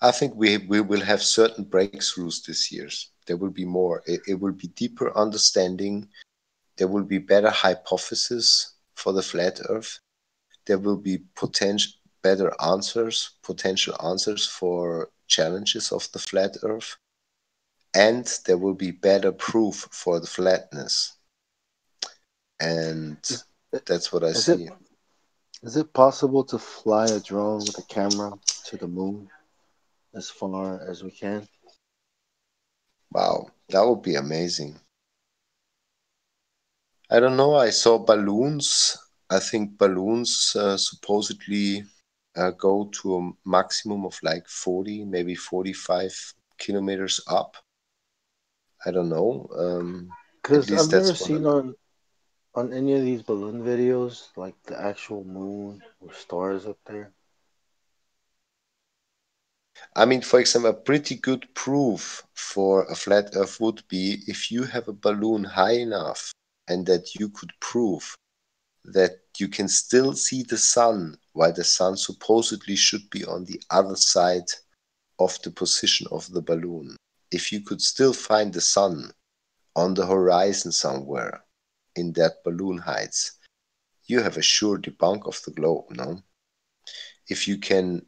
I think we will have certain breakthroughs this year. There will be more. It will be deeper understanding. There will be better hypotheses for the Flat Earth. There will be potential answers for challenges of the Flat Earth. And there will be better proof for the flatness. And that's what I see. Is it possible to fly a drone with a camera to the moon as far as we can? Wow, that would be amazing. I don't know. I saw balloons. I think balloons supposedly go to a maximum of like 40, maybe 45 kilometers up. I don't know. Because I've never seen on any of these balloon videos like the actual moon or stars up there. I mean, for example, a pretty good proof for a flat Earth would be if you have a balloon high enough and that you could prove that you can still see the sun while the sun supposedly should be on the other side of the position of the balloon. If you could still find the sun on the horizon somewhere in that balloon heights, you have a sure debunk of the globe, no? If you can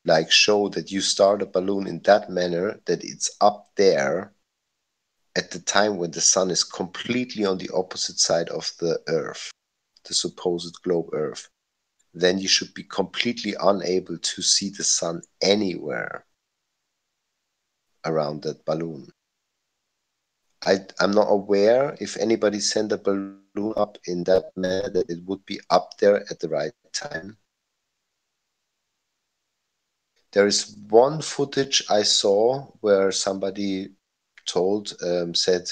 like show that you start a balloon in that manner, that it's up there at the time when the sun is completely on the opposite side of the Earth, the supposed globe Earth, then you should be completely unable to see the sun anywhere around that balloon. I'm not aware if anybody sent a balloon up in that manner that it would be up there at the right time. There is one footage I saw where somebody said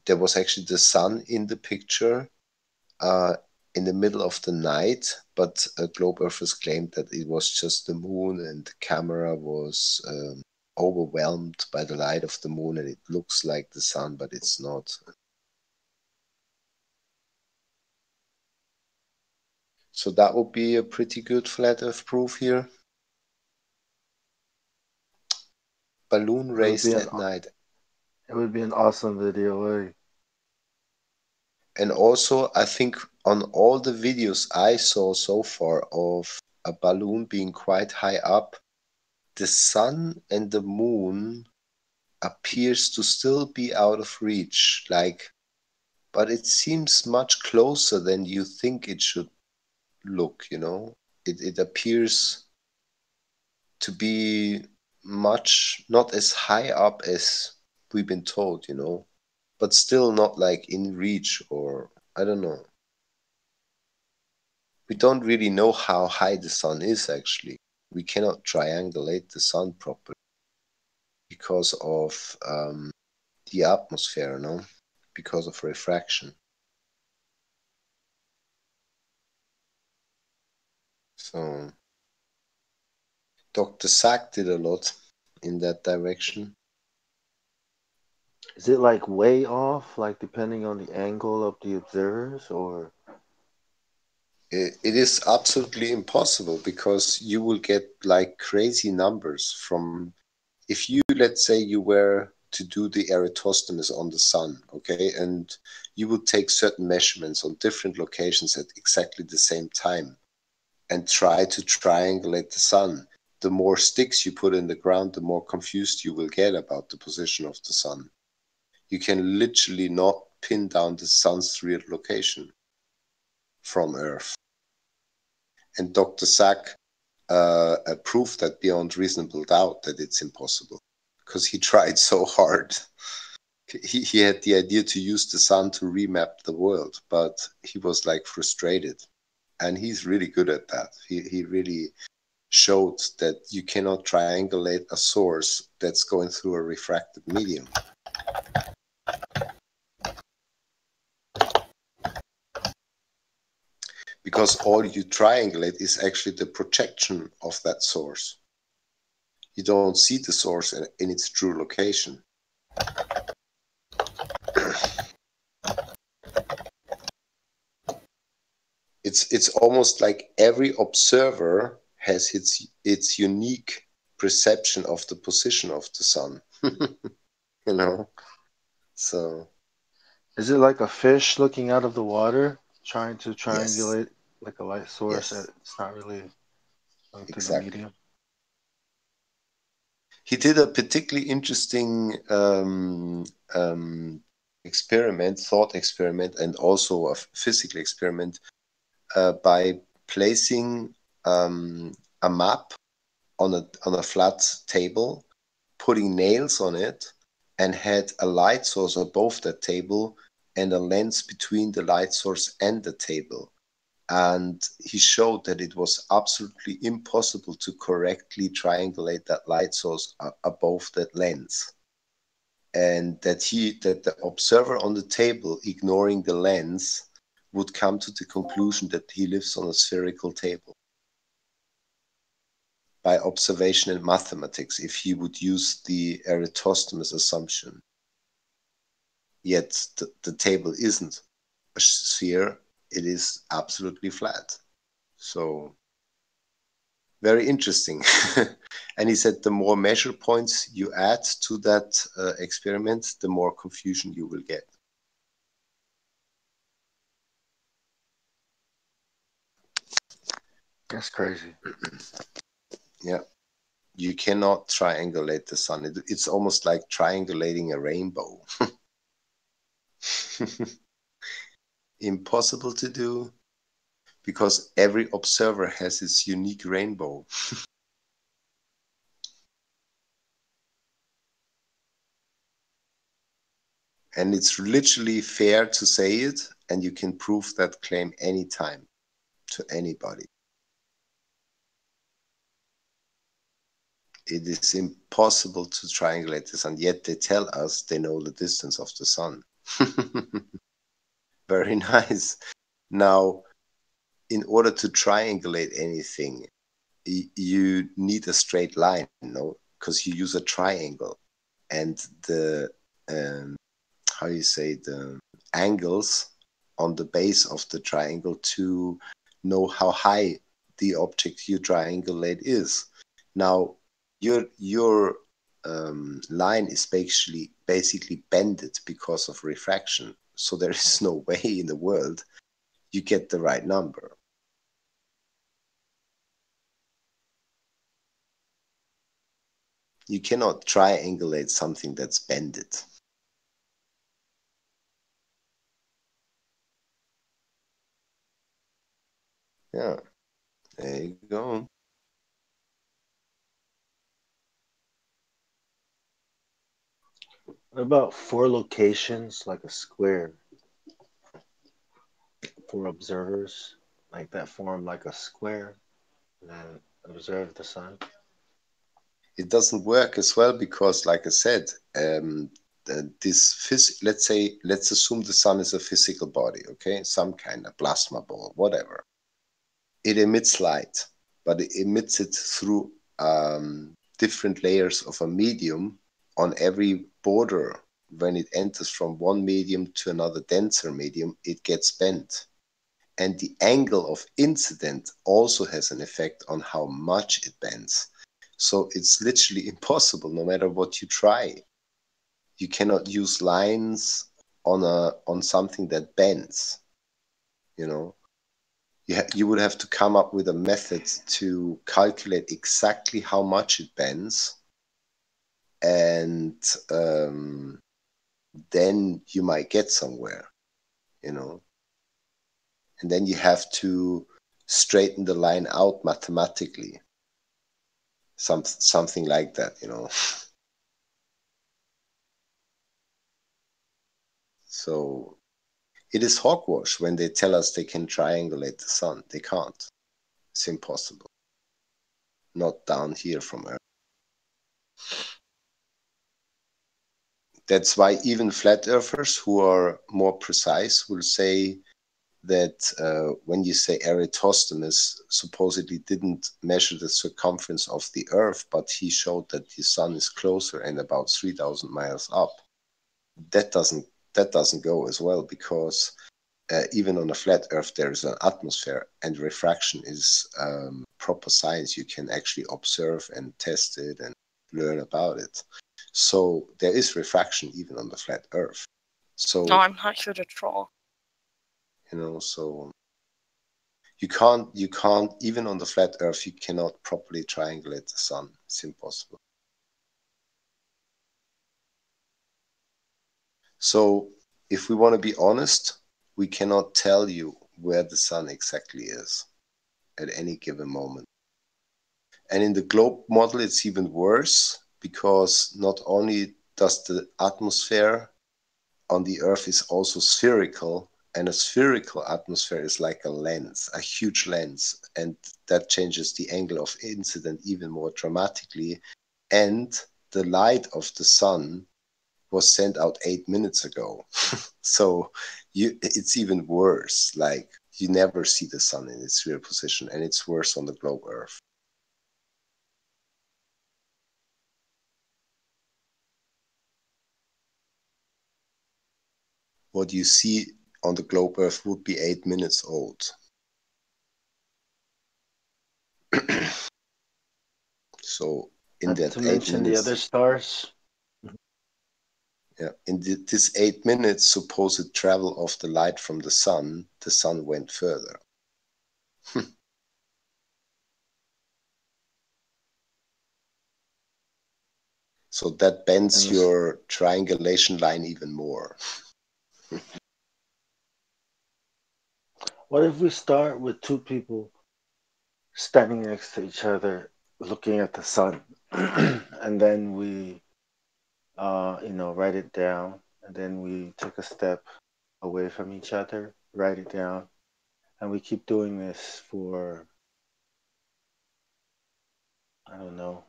there was actually the sun in the picture in the middle of the night, but Globe Earthers claimed that it was just the moon and the camera was overwhelmed by the light of the moon and it looks like the sun, but it's not. So that would be a pretty good flat Earth proof here. Balloon race at night. It would be an awesome video, eh? And also, I think on all the videos I saw so far of a balloon being quite high up, the sun and the moon appears to still be out of reach, but it seems much closer than you think it should look, you know? It appears to be not as high up as we've been told, you know? But still not like in reach, or I don't know. We don't really know how high the sun is actually. We cannot triangulate the sun properly because of the atmosphere, no? Because of refraction. So Dr. Sack did a lot in that direction. Is it like way off, like depending on the angle of the observers, or? It is absolutely impossible because you will get like crazy numbers from, if you, let's say you were to do the Eratosthenes on the sun, okay, and you would take certain measurements on different locations at exactly the same time and try to triangulate the sun. The more sticks you put in the ground, the more confused you will get about the position of the sun. You can literally not pin down the sun's real location from Earth. And Dr. Sack proved that beyond reasonable doubt that it's impossible because he tried so hard. He had the idea to use the sun to remap the world, but he was like frustrated. And he's really good at that. He really showed that you cannot triangulate a source that's going through a refracted medium. Because all you triangulate is actually the projection of that source. You don't see the source in its true location. It's almost like every observer has its unique perception of the position of the sun. You know? So Is it like a fish looking out of the water, trying to triangulate like a light source that it's not really going through the medium? He did a particularly interesting thought experiment, and also a physical experiment by placing a map on a flat table, putting nails on it, and had a light source above that table and a lens between the light source and the table. And he showed that it was absolutely impossible to correctly triangulate that light source above that lens. And that the observer on the table, ignoring the lens, would come to the conclusion that he lives on a spherical table by observation and mathematics, if he would use the Eratosthenes assumption. Yet the table isn't a sphere, it is absolutely flat. So very interesting. And he said the more measure points you add to that experiment, the more confusion you will get. That's crazy. Yeah. You cannot triangulate the sun. It's almost like triangulating a rainbow. Impossible to do because every observer has its unique rainbow. And it's literally fair to say it, and you can prove that claim anytime to anybody. it is impossible to triangulate the sun, yet they tell us they know the distance of the sun. Very nice. Now, in order to triangulate anything, you need a straight line, no? Because you use a triangle, and the how you say, the angles on the base of the triangle to know how high the object you triangulate is. Now, your line is basically bended because of refraction. So there is no way in the world you get the right number. You cannot triangulate something that's bended. Yeah, there you go. What about 4 locations, like a square, 4 observers, like that form like a square, and then observe the sun? It doesn't work as well because, like I said, let's assume the sun is a physical body, okay, some kind of plasma ball, whatever. It emits light, but it emits it through different layers of a medium on every border. When it enters from one medium to another denser medium, it gets bent. And the angle of incident also has an effect on how much it bends. So it's literally impossible, no matter what you try. You cannot use lines on something that bends. You know, you would have to come up with a method to calculate exactly how much it bends, and then you might get somewhere. You know, and then you have to straighten the line out mathematically. Something like that, you know. So it is hogwash when they tell us they can triangulate the sun. They can't. It's impossible. Not down here from Earth. That's why even flat earthers who are more precise will say that when you say Eratosthenes supposedly didn't measure the circumference of the Earth, but he showed that the sun is closer and about 3,000 miles up. That doesn't go as well, because even on a flat Earth there is an atmosphere, and refraction is proper science. You can actually observe and test it and learn about it. So there is refraction even on the flat Earth. So No, I'm not here to troll. You know, so you can't even on the flat Earth you cannot properly triangulate the sun. It's impossible. So if we want to be honest, we cannot tell you where the sun exactly is at any given moment. And in the globe model, it's even worse, because not only does the atmosphere on the Earth is also spherical, and a spherical atmosphere is like a lens, a huge lens, and that changes the angle of incident even more dramatically. And the light of the sun was sent out 8 minutes ago. So it's even worse. Like, you never see the sun in its real position, and it's worse on the globe Earth. What you see on the globe Earth would be 8 minutes old. So in Not that to 8 mention the minutes, other stars. yeah, in this 8 minutes supposed travel of the light from the sun went further. So that bends your triangulation line even more. What if we start with 2 people standing next to each other, looking at the sun, and then we, write it down, and then we take a step away from each other, write it down, and we keep doing this for, I don't know,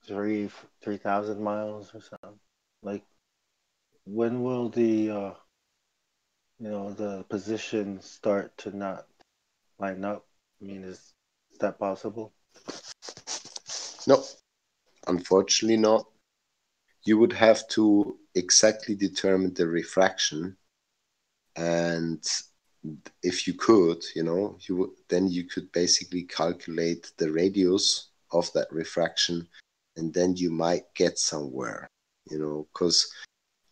3,000 miles or something. Like, when will the the positions start to not line up? I mean, is that possible? No, unfortunately not. You would have to exactly determine the refraction, and if you could, then you could basically calculate the radius of that refraction, and then you might get somewhere, because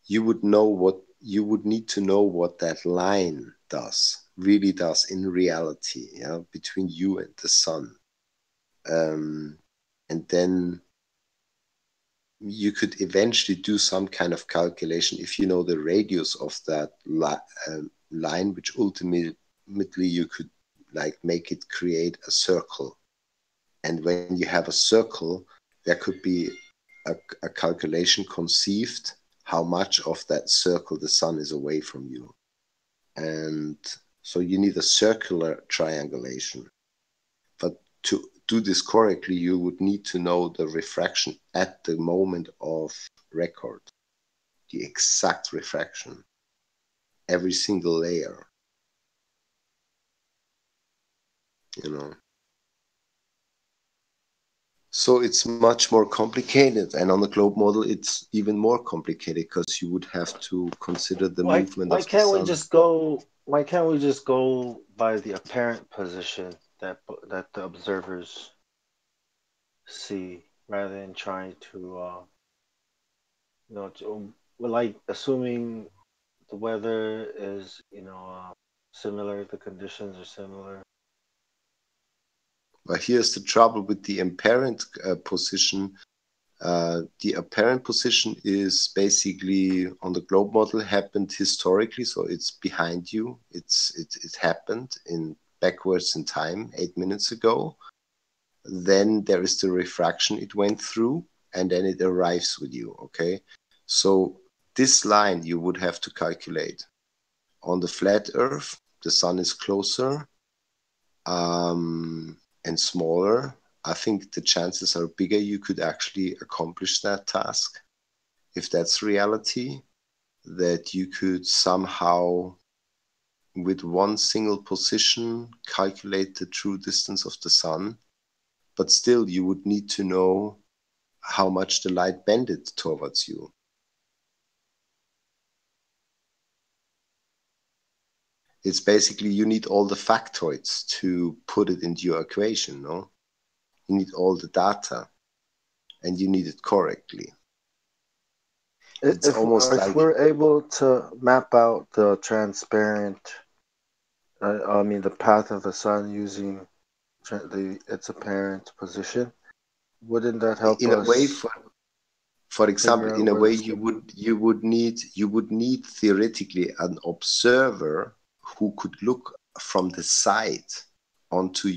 you would need to know what that line really does in reality, between you and the sun. And then you could eventually do some kind of calculation if you know the radius of that line, which ultimately you could make it create a circle. And when you have a circle, there could be a calculation conceived how much of that circle the sun is away from you. And so you need a circular triangulation. But to do this correctly, you would need to know the refraction at the moment of record, the exact refraction, every single layer, So it's much more complicated, and on the globe model, it's even more complicated because you would have to consider the movement Why of the can't we sun. just go? Why can't we just go by the apparent position that the observers see, rather than trying to, like assuming the weather is, similar, the conditions are similar. But here's the trouble with the apparent position. The apparent position is basically on the globe model happened historically, so it's behind you. It happened backwards in time 8 minutes ago. Then there is the refraction it went through, and then it arrives with you. Okay, so this line you would have to calculate. On the flat Earth, the sun is closer and smaller. I think the chances are bigger you could actually accomplish that task. If that's reality, that you could somehow, with one single position, calculate the true distance of the sun. But still, you would need to know how much the light bended towards you. It's basically, you need all the factoids to put it into your equation, no? You need all the data, and you need it correctly. It's almost If like we're able to map out the transparent, the path of the sun using its apparent position, wouldn't that help in a way, us? For example, figure out in a where way, it's you would need theoretically an observer who could look from the side onto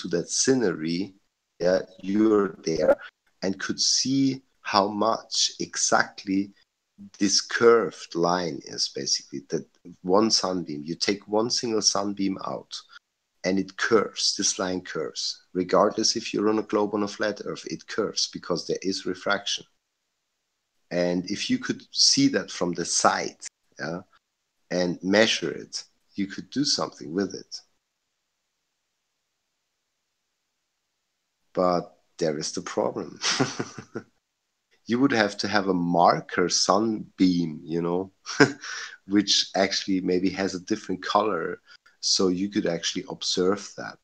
that scenery. Yeah, you're there, and could see how much exactly this curved line is. Basically, that one sunbeam. You take one single sunbeam out, and it curves. This line curves, regardless if you're on a globe on a flat Earth. It curves because there is refraction. And if you could see that from the side, yeah, and measure it, you could do something with it. But there is the problem. You would have to have a marker sunbeam, which actually maybe has a different color, so you could actually observe that.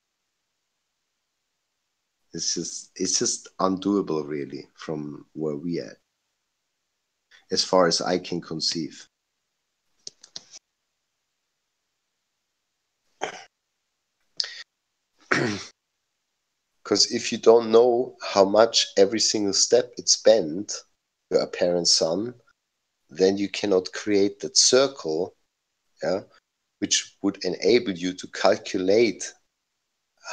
It's just undoable, really, from where we at, as far as I can conceive. Because if you don't know how much every single step it's bent, your apparent sun, then you cannot create that circle, yeah, which would enable you to calculate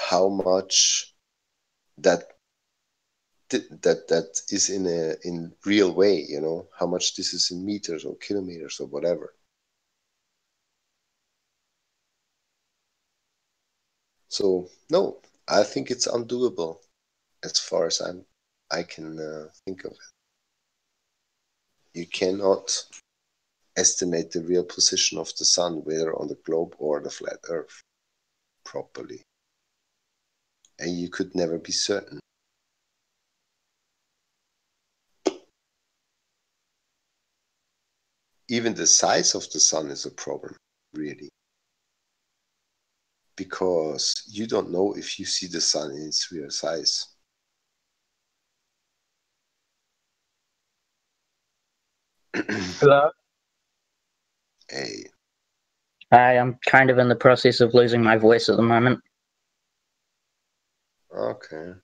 how much that is in real way, how much this is in meters or kilometers or whatever. So no, I think it's undoable as far as I can think of it. You cannot estimate the real position of the sun, whether on the globe or the flat Earth, properly. And you could never be certain. Even the size of the sun is a problem, really. Because you don't know if you see the sun in its real size. Hello. Hey. Hi, I'm kind of in the process of losing my voice at the moment. Okay.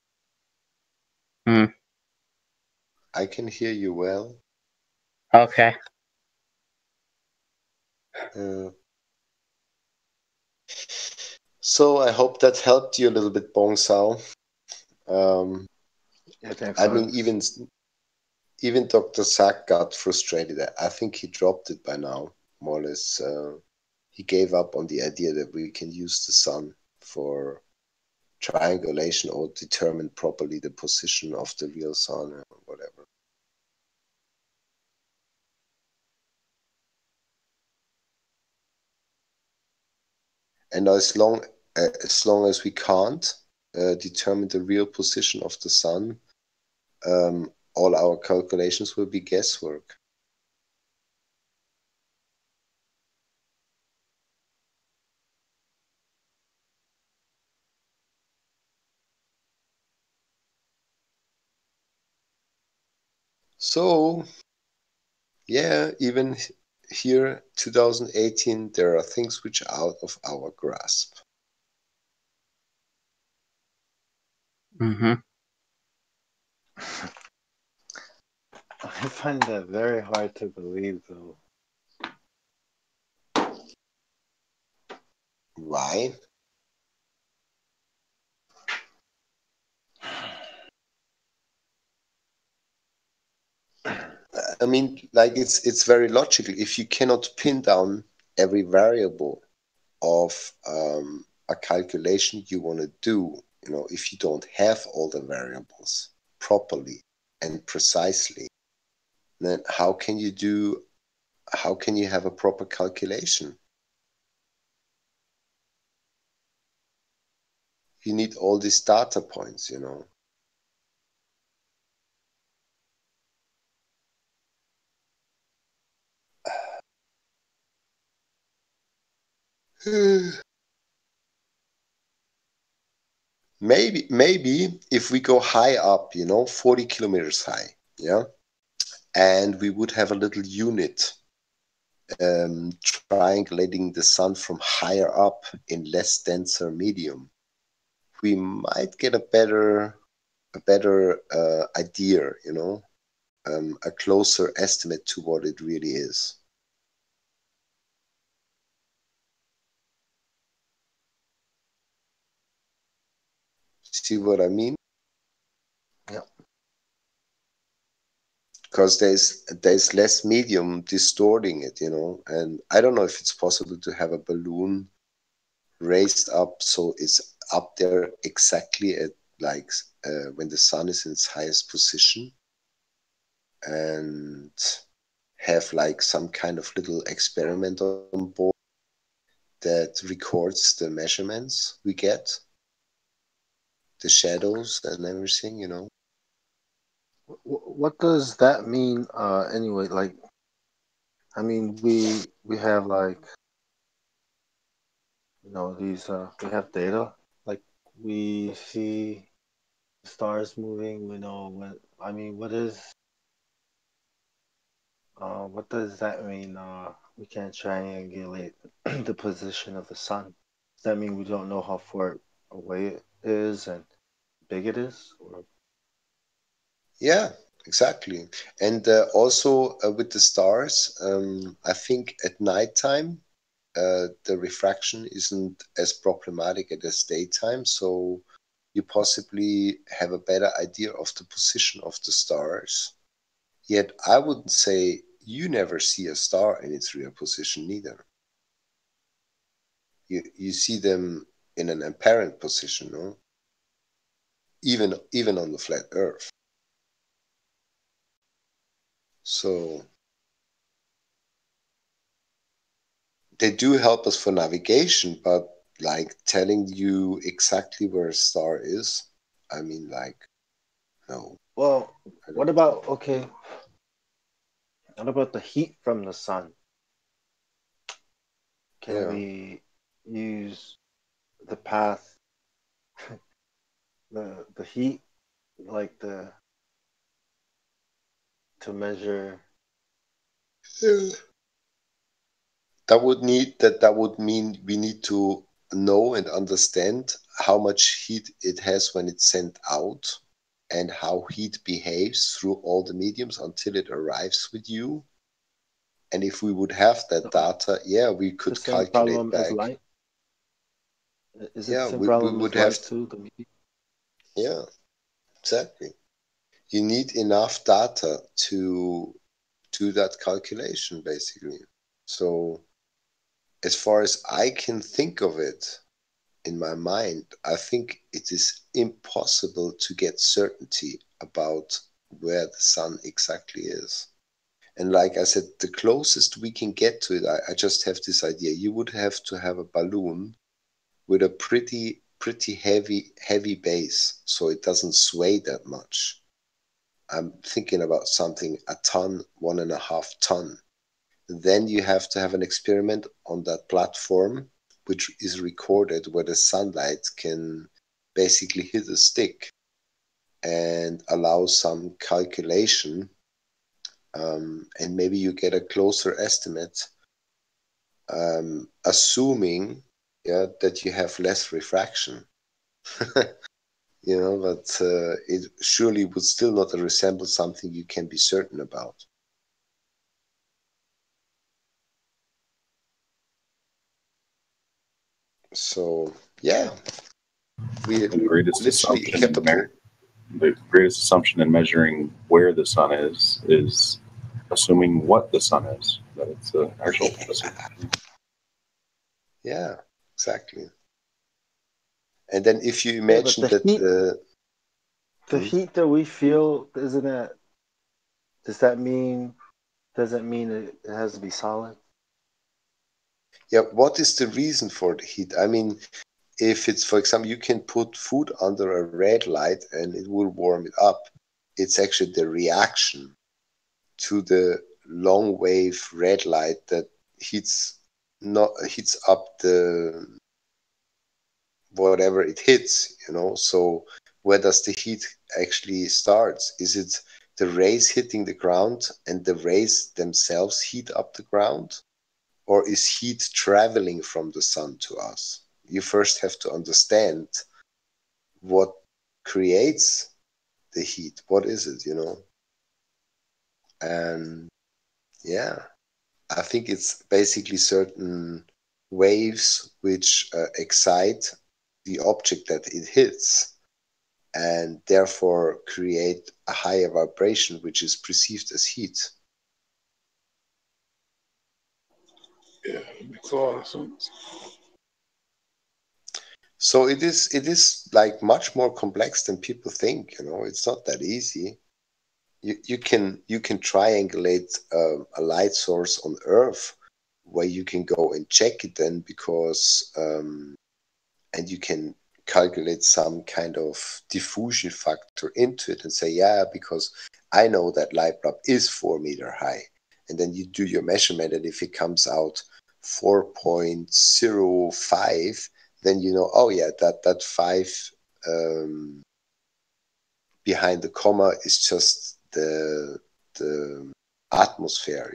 Hmm. I can hear you well. Okay. So I hope that helped you a little bit, Bong Sao. Yeah, thanks, I mean, Lawrence. even Dr. Sack got frustrated. I think he dropped it by now, more or less. He gave up on the idea that we can use the sun for triangulation or determine properly the position of the real sun or whatever. And as long as we can't determine the real position of the sun, all our calculations will be guesswork. So, yeah, even here, 2018, there are things which are out of our grasp. Mm-hmm. I find that very hard to believe, though. Why? I mean, like it's very logical. If you cannot pin down every variable of a calculation you want to do, if you don't have all the variables properly and precisely, then how can you have a proper calculation? You need all these data points, Maybe if we go high up, 40 kilometers high, yeah, and we would have a little unit triangulating the sun from higher up in less denser medium, we might get a better idea, a closer estimate to what it really is. See what I mean? Yeah. Because there's less medium distorting it, and I don't know if it's possible to have a balloon raised up so it's up there exactly at like when the sun is in its highest position, and have like some kind of little experiment on board that records the measurements we get, the shadows and everything, What does that mean, anyway? Like, I mean, we have like, these we have data. Like, we see stars moving. We know when. I mean, what does that mean? We can't triangulate the position of the sun. Does that mean we don't know how far away it is and big it is? Or Yeah, exactly. And also with the stars, I think at nighttime the refraction isn't as problematic as daytime, so you possibly have a better idea of the position of the stars. Yet I wouldn't say you never see a star in its real position neither. You see them in an apparent position, no? Even on the flat Earth. So they do help us for navigation, but like telling you exactly where a star is, I mean, like, no. Well, what about what about the heat from the sun? Can we use the path, the heat, like to measure? That would mean we need to know and understand how much heat it has when it's sent out and how heat behaves through all the mediums until it arrives with you. And if we would have that data, we could the same calculate problem back. as light? Is it Yeah, the same we problem would as have light too? The medium? Yeah, exactly. You need enough data to do that calculation, basically. So as far as I can think of it in my mind, I think it is impossible to get certainty about where the sun exactly is. And like I said, the closest we can get to it, I just have this idea. You would have to have a balloon with a pretty heavy base so it doesn't sway that much. I'm thinking about something a ton, 1.5 ton. Then you have to have an experiment on that platform, which is recorded where the sunlight can basically hit a stick and allow some calculation. And maybe you get a closer estimate, assuming that you have less refraction. But it surely would still not resemble something you can be certain about. So we the greatest literally assumption the greatest assumption in measuring where the sun is assuming what the sun is, that it's the actual opposite. Yeah, exactly. And then if you Yeah, but imagine that the heat that we feel, does that mean it has to be solid? Yeah, what is the reason for the heat? I mean, if it's, for example, you can put food under a red light and it will warm it up. It's actually the reaction to the long wave red light that heats up the whatever it hits, So where does the heat actually starts? Is it the rays hitting the ground and the rays themselves heat up the ground? Or is heat traveling from the sun to us? You first have to understand what creates the heat. What is it, And I think it's basically certain waves which excite the object that it hits and therefore create a higher vibration which is perceived as heat. Yeah, makes a lot of sense. So it is like much more complex than people think. It's not that easy. You can triangulate a light source on Earth where you can go and check it then because and you can calculate some kind of diffusion factor into it and say, because I know that light bulb is 4 meter high. And then you do your measurement, and if it comes out 4.05, then that 5 behind the comma is just the atmosphere,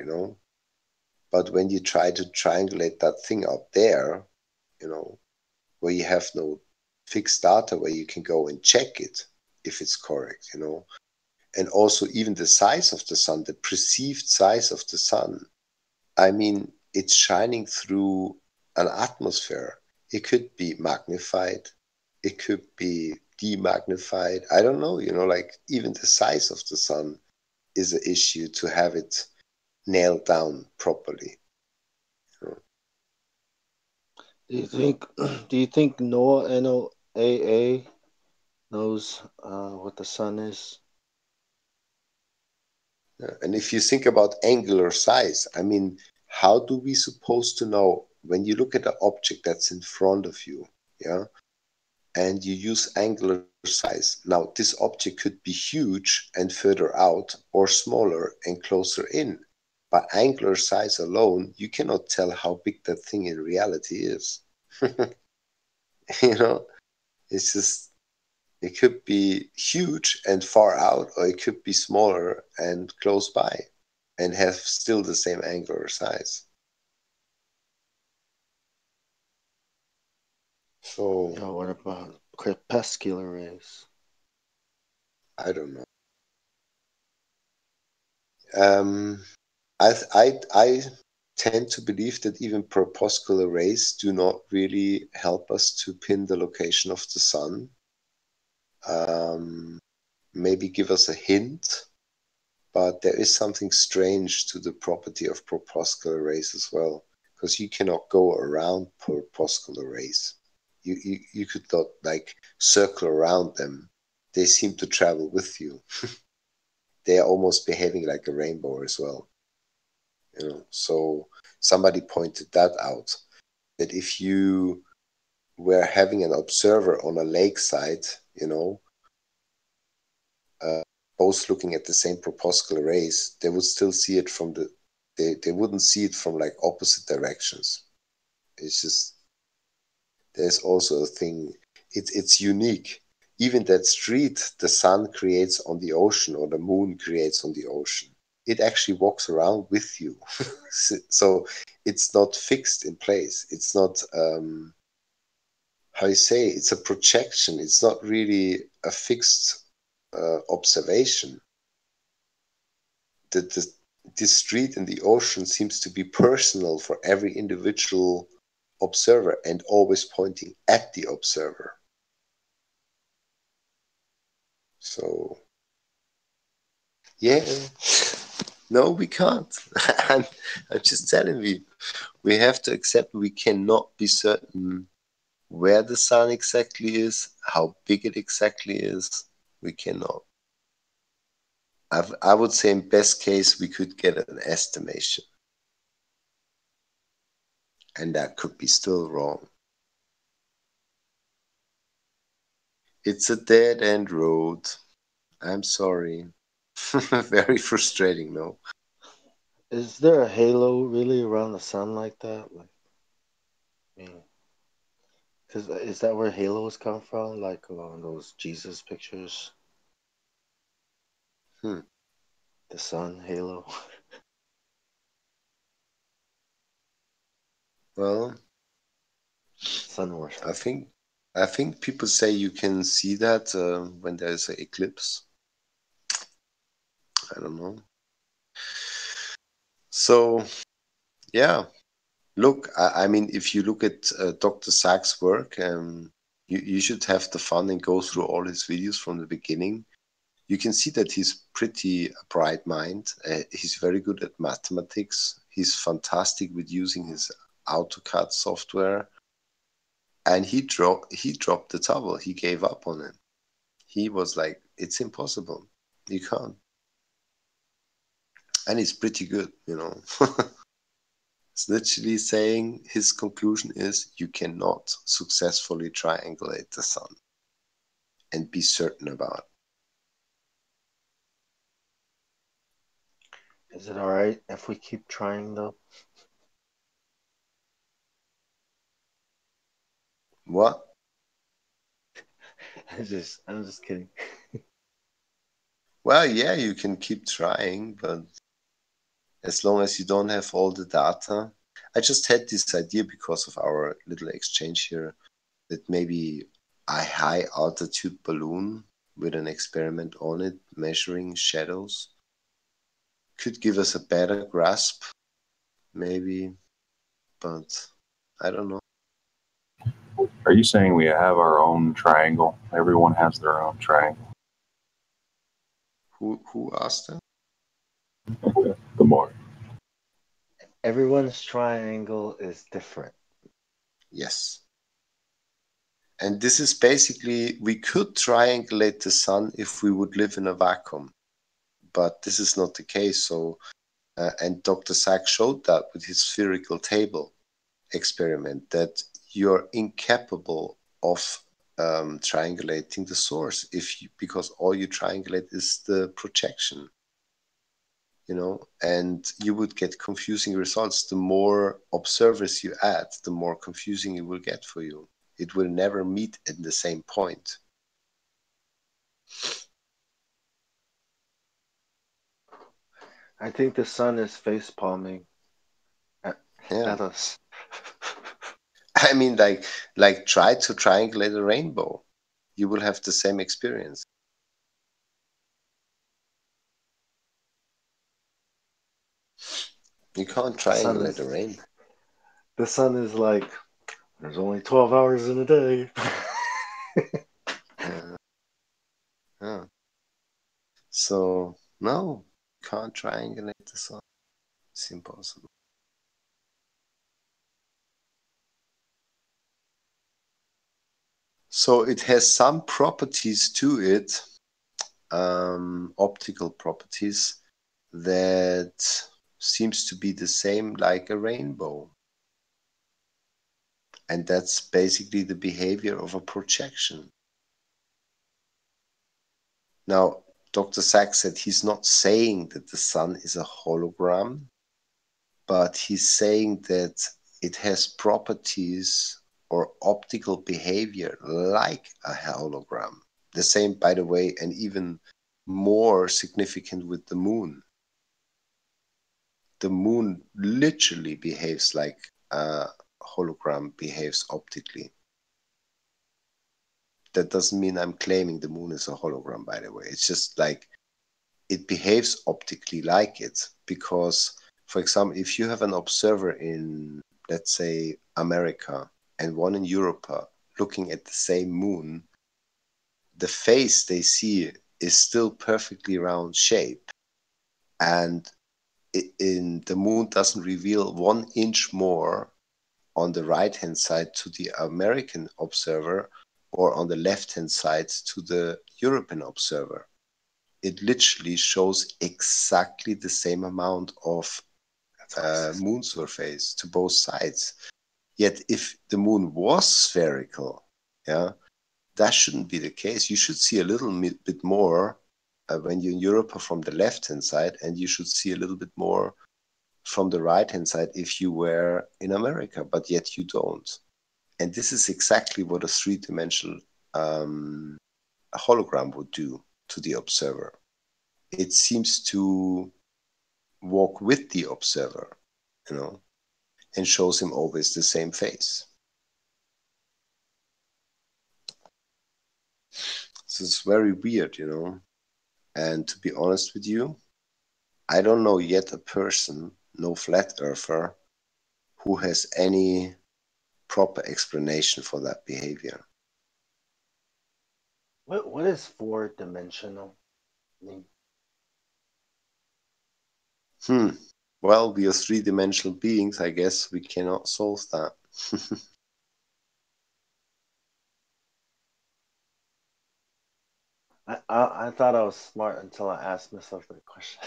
But when you try to triangulate that thing up there, where you have no fixed data where you can go and check it if it's correct, and also even the size of the sun, the perceived size of the sun. I mean, it's shining through an atmosphere. It could be magnified, it could be demagnified. I don't know, like even the size of the sun is an issue to have it nailed down properly. Do you think NOAA knows what the sun is? And if you think about angular size, I mean, how do we supposed to know when you look at an object that's in front of you, yeah, and you use angular size? Now, this object could be huge and further out, or smaller and closer in. By angular size alone, you cannot tell how big that thing in reality is. You know, it's just, it could be huge and far out, or it could be smaller and close by and have still the same angular size. So, Yeah, what about crepuscular rays? I don't know. I tend to believe that even corpuscular rays do not really help us to pin the location of the sun. Maybe give us a hint, but there is something strange to the property of corpuscular rays as well, because you cannot go around corpuscular rays. You could not like circle around them. They seem to travel with you. They are almost behaving like a rainbow as well. You know, so somebody pointed that out, that if you were having an observer on a lakeside, you know, both looking at the same corpuscular rays, they would still see it from they wouldn't see it from like opposite directions. It's just, there's also a thing, it's unique. Even that street the sun creates on the ocean or the moon creates on the ocean, it actually walks around with you. So it's not fixed in place. It's not, how you say, it's a projection. It's not really a fixed observation. This street in the ocean seems to be personal for every individual observer and always pointing at the observer. So, yeah, no, we can't. I'm just telling you, we have to accept we cannot be certain where the sun exactly is, how big it exactly is. We cannot. I would say in best case, we could get an estimation. And that could be still wrong. It's a dead end road. I'm sorry. Very frustrating, no? Is there a halo really around the sun like that? Like, I mean, cause is that where halos come from? Like on those Jesus pictures? Hmm. The sun halo. Well, sun worship. I think people say you can see that when there's an eclipse. I don't know. So, yeah. Look, I mean, if you look at Dr. Sachs' work, you should have the fun and go through all his videos from the beginning. You can see that he's pretty bright mind. He's very good at mathematics. He's fantastic with using his AutoCAD software. And he dropped the towel. He gave up on it. He was like, it's impossible. You can't. And he's pretty good, you know. It's literally saying his conclusion is you cannot successfully triangulate the sun and be certain about it. Is it alright if we keep trying though? What? I'm just kidding. Well, yeah, you can keep trying, but as long as you don't have all the data. I just had this idea because of our little exchange here that maybe a high altitude balloon with an experiment on it measuring shadows could give us a better grasp, maybe, but I don't know. Are you saying we have our own triangle? Everyone has their own triangle. Who asked that? The more. Everyone's triangle is different. Yes. And this is basically, we could triangulate the sun if we would live in a vacuum. but this is not the case. So, and Dr. Sachs showed that with his spherical table experiment, that you're incapable of triangulating the source because all you triangulate is the projection. And you would get confusing results. The more observers you add, the more confusing it will get for you. It will never meet at the same point. I think the sun is face palming at us. I mean, like try to triangulate a rainbow. You will have the same experience. You can't triangulate a rainbow. The sun is like, there's only 12 hours in a day. So, no, you can't triangulate the sun. It's impossible. So it has some properties to it, optical properties, that seems to be the same like a rainbow. And that's basically the behavior of a projection. Now, Dr. Sachs said he's not saying that the sun is a hologram, but he's saying that it has properties or optical behavior like a hologram. The same, by the way, and even more significant with the moon. The moon literally behaves like a hologram behaves optically. That doesn't mean I'm claiming the moon is a hologram, by the way. It's just like it behaves optically like it because, for example, if you have an observer in, let's say, America and one in Europe looking at the same moon, the face they see is still perfectly round shape. And the moon doesn't reveal 1 inch more on the right-hand side to the American observer or on the left-hand side to the European observer. It literally shows exactly the same amount of moon surface to both sides. Yet if the moon was spherical, that shouldn't be the case. You should see a little bit more when you're in Europe from the left-hand side, and you should see a little bit more from the right-hand side if you were in America, but yet you don't. And this is exactly what a three-dimensional hologram would do to the observer. It seems to walk with the observer, and shows him always the same face. So it's very weird, And to be honest with you, I don't know yet a person, no flat earther, who has any proper explanation for that behavior. What is four-dimensional mean? Well, we are three-dimensional beings. I guess we cannot solve that. I thought I was smart until I asked myself that question.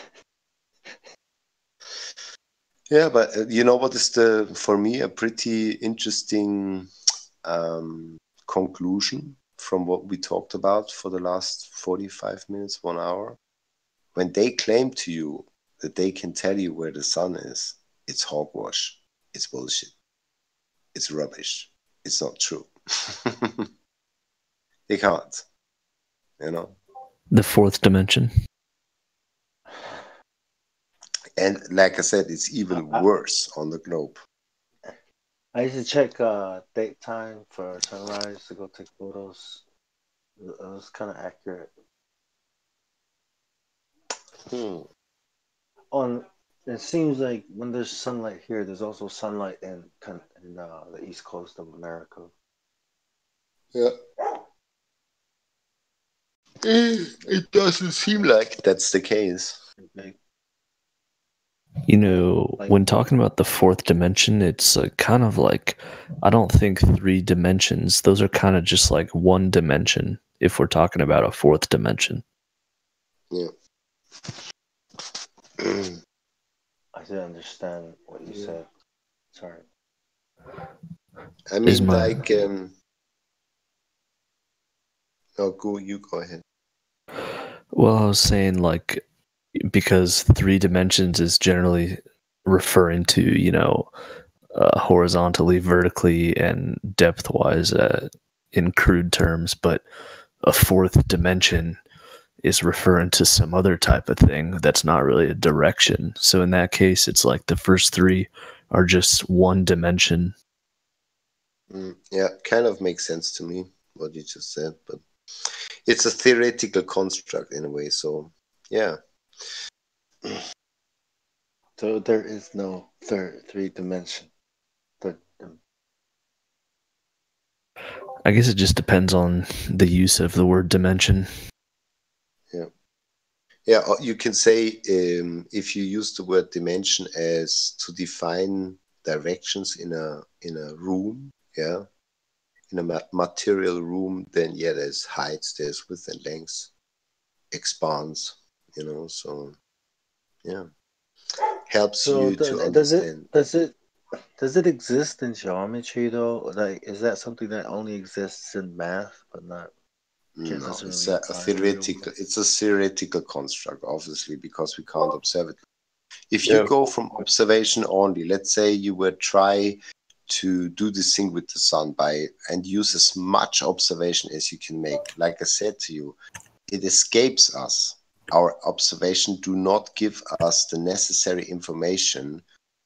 Yeah, but you know what is for me, a pretty interesting conclusion from what we talked about for the last 45 minutes, 1 hour? When they claim to you that they can tell you where the sun is, it's hogwash. It's bullshit. It's rubbish. It's not true. They can't. The fourth dimension. And like I said, it's even worse on the globe. I used to check date time for sunrise to go take photos. It was kind of accurate. It seems like when there's sunlight here, there's also sunlight in the east coast of America. Yeah. It doesn't seem like that's the case. When talking about the fourth dimension, it's kind of like, I don't think 3 dimensions. Those are kind of just like 1 dimension if we're talking about a fourth dimension. Yeah. I didn't understand what you said. Sorry. I mean, like, no, you go ahead. Well, I was saying, like, because 3 dimensions is generally referring to, horizontally, vertically, and depth-wise in crude terms, but a 4th dimension is referring to some other type of thing that's not really a direction. So in that case, it's like the first 3 are just 1 dimension. Yeah, kind of makes sense to me, what you just said, but it's a theoretical construct in a way, so yeah. So there is no 3 dimension. I guess it just depends on the use of the word dimension. Yeah, you can say if you use the word dimension as to define directions in a room, yeah, in a material room, then yeah, there's heights, there's width and length, expanse, so yeah, helps you to understand. Does it exist in geometry though? Like, is that something that only exists in math, but not? No, it's a theoretical. It's a theoretical construct, obviously, because we can't observe it. If you go from observation only, let's say you were try to do this thing with the sun and use as much observation as you can make. Like I said to you, it escapes us. Our observation do not give us the necessary information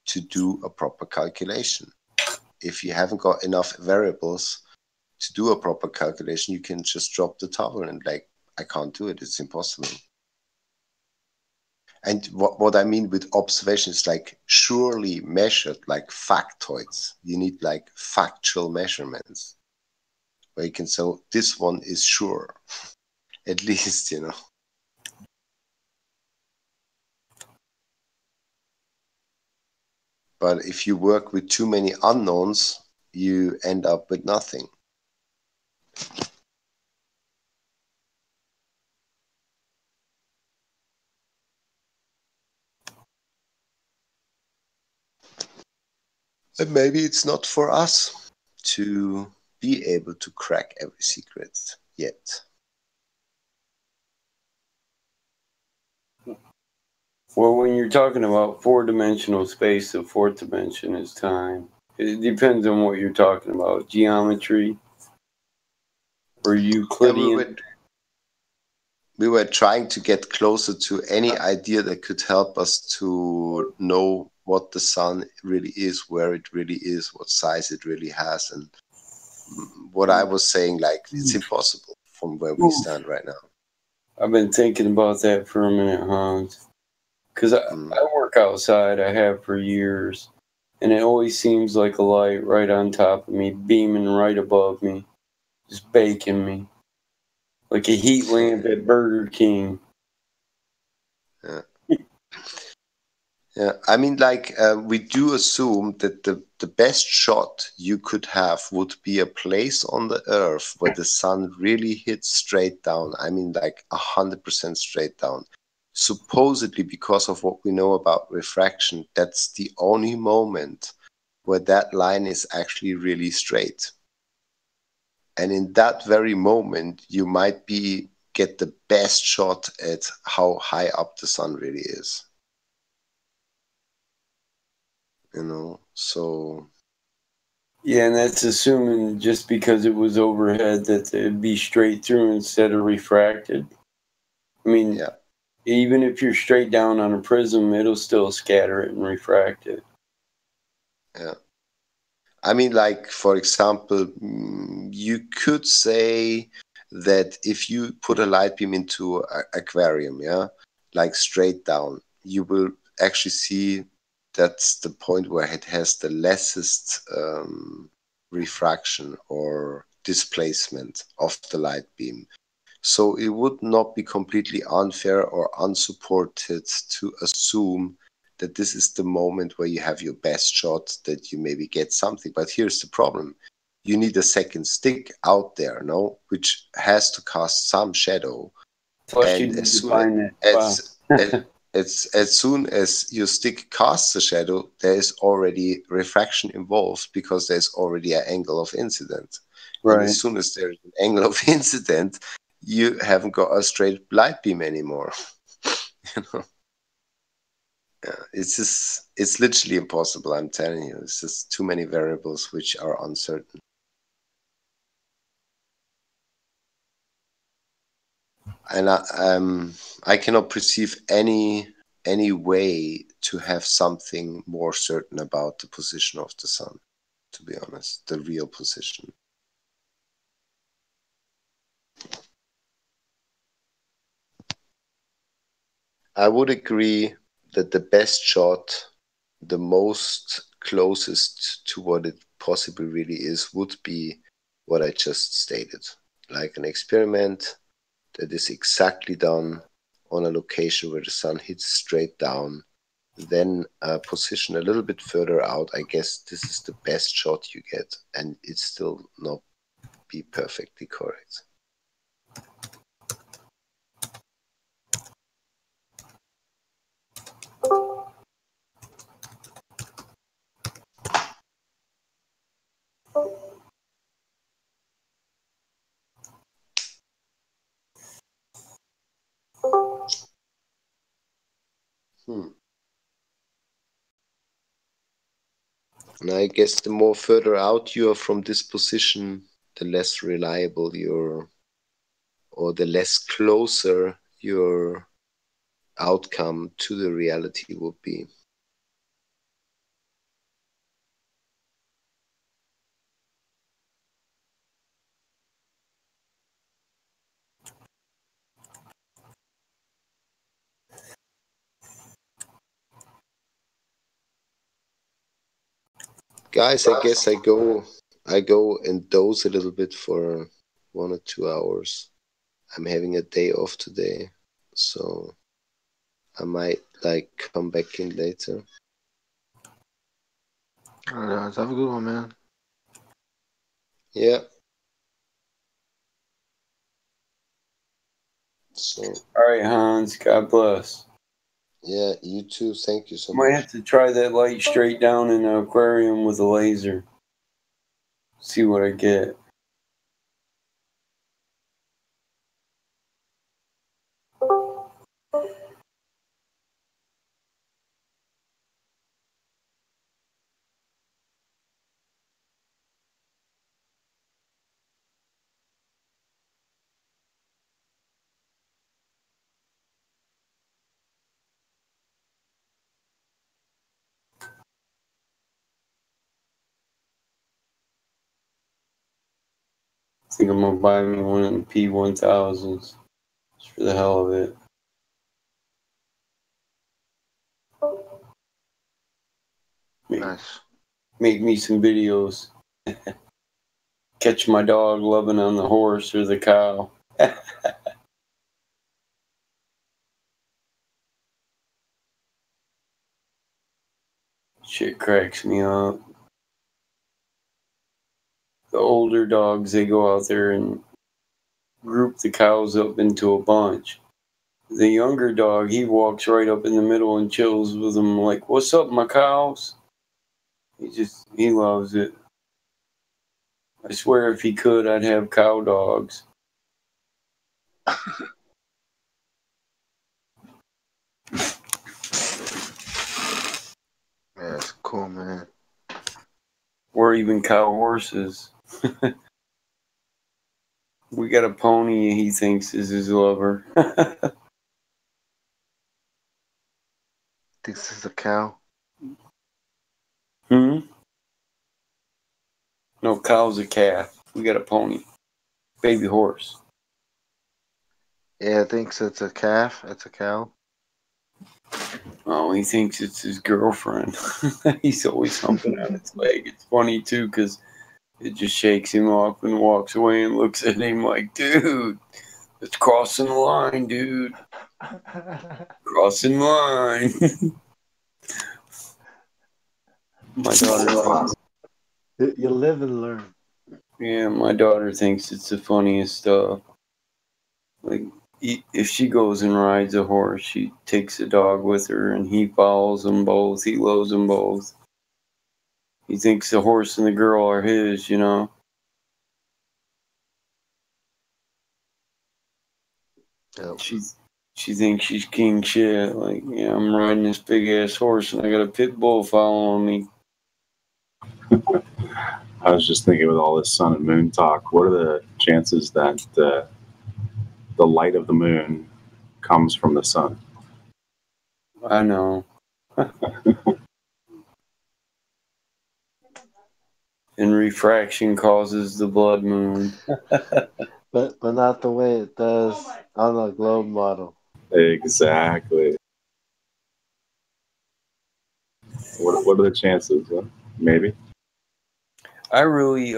to do a proper calculation. If you haven't got enough variables to do a proper calculation, you can just drop the towel and I can't do it. It's impossible. And what I mean with observation is like surely measured, like factoids. You need like factual measurements where you can say this one is sure, at least, But if you work with too many unknowns, you end up with nothing. And maybe it's not for us to be able to crack every secret yet. Well, when you're talking about 4-dimensional space, the 4th dimension is time. It depends on what you're talking about. Geometry or Euclidean. Yeah, we were trying to get closer to any idea that could help us to know what the sun really is, where it really is, what size it really has. And what I was saying, like, it's impossible from where we stand right now. I've been thinking about that for a minute, Hans. Because I work outside, I have for years, and it always seems like a light right on top of me, beaming right above me, just baking me. Like a heat lamp at Burger King. Yeah, I mean, like, we do assume that the best shot you could have would be a place on the earth where the sun really hits straight down. I mean, like 100% straight down. Supposedly, because of what we know about refraction, that's the only moment where that line is actually really straight. And in that very moment, you might get the best shot at how high up the sun really is. So. Yeah, and that's assuming just because it was overhead that it'd be straight through instead of refracted. I mean, even if you're straight down on a prism, it'll still scatter it and refract it. Yeah. I mean, like, for example, you could say that if you put a light beam into an aquarium, like straight down, you will actually see that's the point where it has the lessest refraction or displacement of the light beam. So it would not be completely unfair or unsupported to assume that this is the moment where you have your best shot, that you maybe get something. But here's the problem. You need a second stick out there, which has to cast some shadow. Plus and you as need to soon find as, It's as soon as your stick casts a shadow, there is already refraction involved because there's already an angle of incident. Right. And as soon as there's an angle of incident, you haven't got a straight light beam anymore. You know? Yeah, it's literally impossible. I'm telling you, it's just too many variables which are uncertain. And I cannot perceive any way to have something more certain about the position of the sun, to be honest, the real position. I would agree that the best shot, the most closest to what it possibly really is, would be what I just stated, like an experiment that is exactly done on a location where the sun hits straight down, then position a little bit further out. I guess this is the best shot you get, and it's still not be perfectly correct. And I guess the more further out you are from this position, the less reliable or the less closer your outcome to the reality would be. Guys, I guess I go and doze a little bit for 1 or 2 hours. I'm having a day off today, so I might come back in later. All right, guys, have a good one, man. Yeah. So. All right, Hans. God bless. Yeah, you too. Thank you so Might much. have to try that light straight down in an aquarium with a laser. See what I get. I think I'm gonna buy me one of the P1000s just for the hell of it. Nice. Make me some videos. Catch my dog loving on the horse or the cow. Shit cracks me up. The older dogs, they go out there and group the cows up into a bunch. The younger dog, he walks right up in the middle and chills with them like, "What's up, my cows?" He loves it. I swear if he could, I'd have cow dogs. Yeah, it's cool, man. Or even cow horses. We got a pony he thinks is his lover. Thinks this is a cow? No, cow's a calf. We got a pony. Baby horse. Yeah, thinks it's a calf. It's a cow. Oh, he thinks it's his girlfriend. He's always humping on its leg. It's funny, too, because it just shakes him off and walks away and looks at him like, "Dude, it's crossing the line, dude. Crossing the line." My daughter. You live and learn. Yeah, my daughter thinks it's the funniest stuff. Like, if she goes and rides a horse, she takes a dog with her, and he follows them both. He loves them both. He thinks the horse and the girl are his, you know. Yep. She thinks she's king shit. Like, yeah, I'm riding this big ass horse, and I got a pit bull following me. I was just thinking with all this sun and moon talk, what are the chances that the light of the moon comes from the sun? I know. And refraction causes the blood moon. But not the way it does on the globe model. Exactly. What are the chances? Maybe. I really,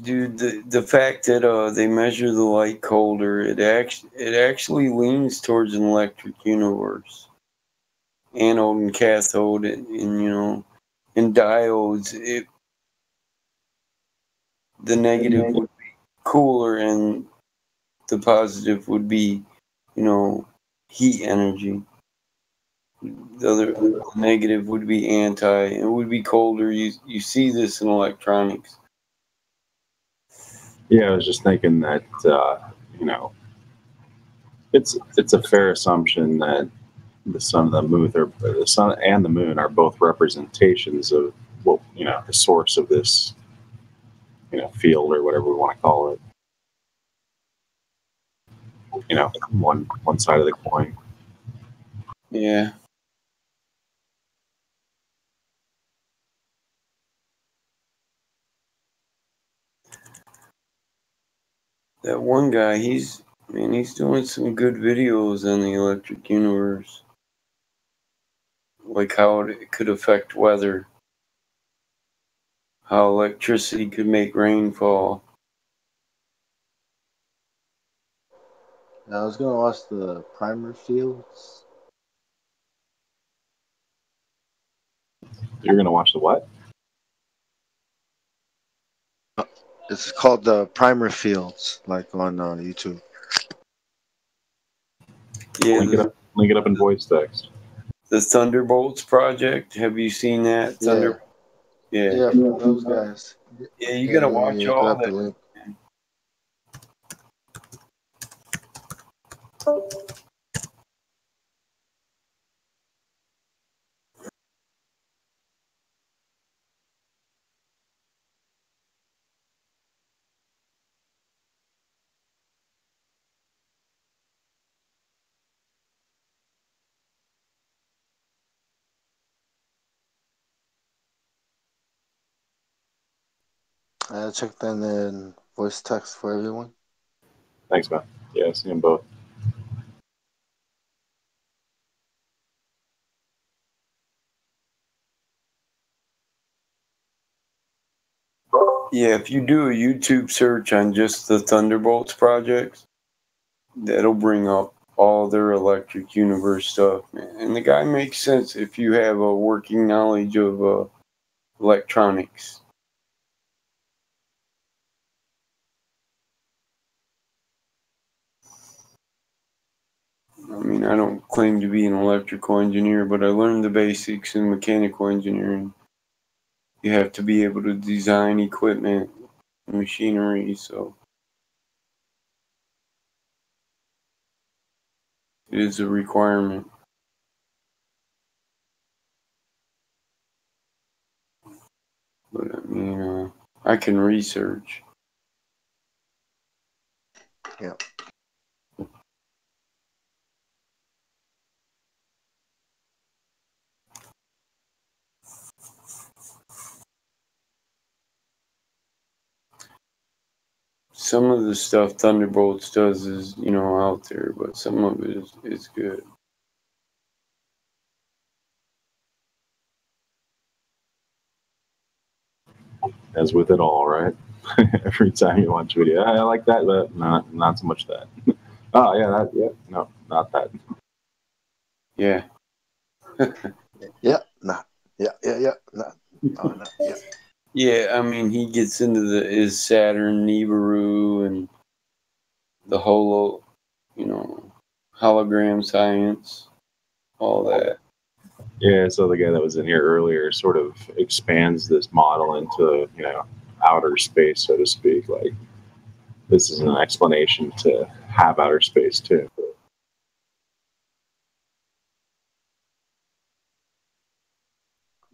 dude, the fact that they measure the light colder, it actually leans towards an electric universe. Anode and cathode, and you know, and diodes. The negative would be cooler, and the positive would be, you know, heat energy. The negative would be anti. It would be colder. You see this in electronics. Yeah, I was just thinking that you know, it's a fair assumption that the sun and the moon are both representations of what, you know, the source of this, you know, field or whatever we want to call it. You know, one side of the coin. Yeah. That one guy, he's doing some good videos on the electric universe. Like how it could affect weather. How electricity could make rain fall. Now, I was gonna watch the primer fields. You're gonna watch the what? It's called the primer fields, like on YouTube. Yeah, link it up in voice text. The Thunderbolts project. Have you seen that? Yeah. Yeah, from those guys. Yeah, you gotta watch all grab the that. link. I checked that in voice text for everyone. Thanks, man. Yeah, I see them both. Yeah, if you do a YouTube search on just the Thunderbolts projects, that'll bring up all their electric universe stuff, man. And the guy makes sense if you have a working knowledge of electronics. I mean, I don't claim to be an electrical engineer, but I learned the basics in mechanical engineering. You have to be able to design equipment, machinery, so it is a requirement. But I mean, I can research. Yeah. Some of the stuff Thunderbolts does is, you know, out there, but some of it is good. As with it all, right? Every time you watch a video, I like that, but not so much that. Oh yeah, no, not that. Yeah. Yeah, not. Yeah, not. Oh, no, yeah. Yeah, I mean, he gets into his Saturn, Nibiru, and the Holo, you know, hologram science, all that. Yeah, so the guy that was in here earlier sort of expands this model into, outer space, so to speak. Like, this is an explanation to have outer space, too.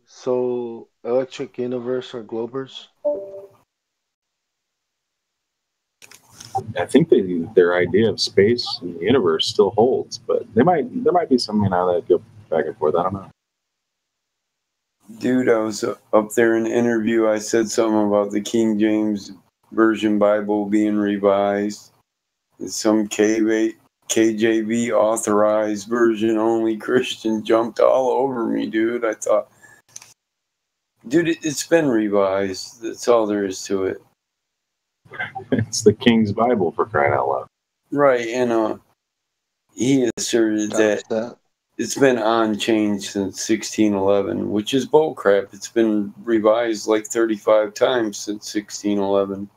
So, electric universe or globers? I think their idea of space and the universe still holds, but there might be some, that go back and forth. I don't know. Dude, I was up there in an interview. I said something about the King James Version Bible being revised. Some KJV authorized version only Christian jumped all over me, dude. I thought, dude, it's been revised. That's all there is to it. It's the King's Bible, for crying out loud. Right, and he asserted that it's been unchanged since 1611, which is bullcrap. It's been revised like 35 times since 1611.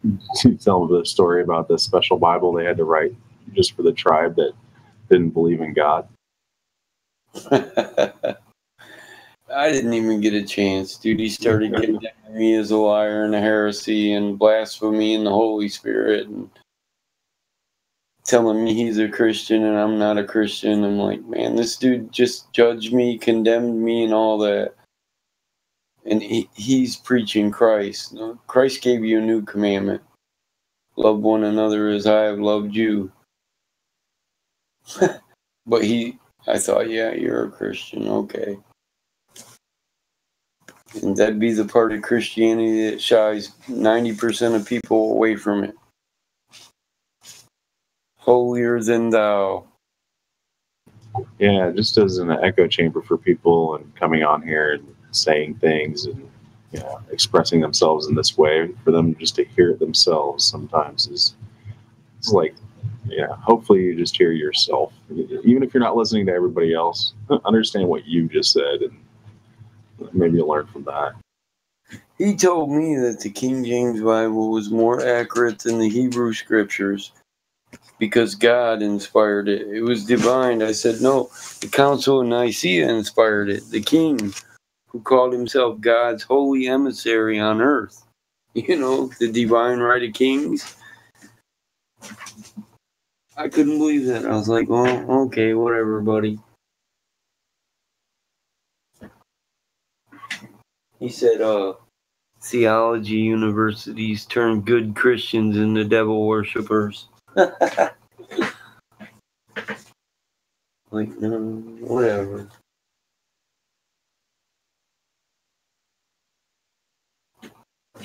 You tell them the story about the special Bible they had to write just for the tribe that didn't believe in God. I didn't even get a chance, dude. He started getting me as a liar and a heresy and blasphemy and the Holy Spirit and telling me he's a Christian and I'm not a Christian. I'm like, man, this dude just judged me, condemned me, and all that. And he's preaching Christ. No, Christ gave you a new commandment. Love one another as I have loved you. But I thought, yeah, you're a Christian. Okay. And that'd be the part of Christianity that shies 90% of people away from it. Holier than thou. Yeah, just as an echo chamber for people and coming on here and saying things and expressing themselves in this way, for them just to hear it themselves sometimes it's like, hopefully you just hear yourself. Even if you're not listening to everybody else, understand what you just said and maybe you'll learn from that. He told me that the King James Bible was more accurate than the Hebrew scriptures because God inspired it. It was divine. I said, no, the Council of Nicaea inspired it. The king who called himself God's holy emissary on earth. The divine right of kings. I couldn't believe that. I was like, well, okay, whatever, buddy. He said, theology universities turn good Christians into devil worshippers. Like, no, whatever.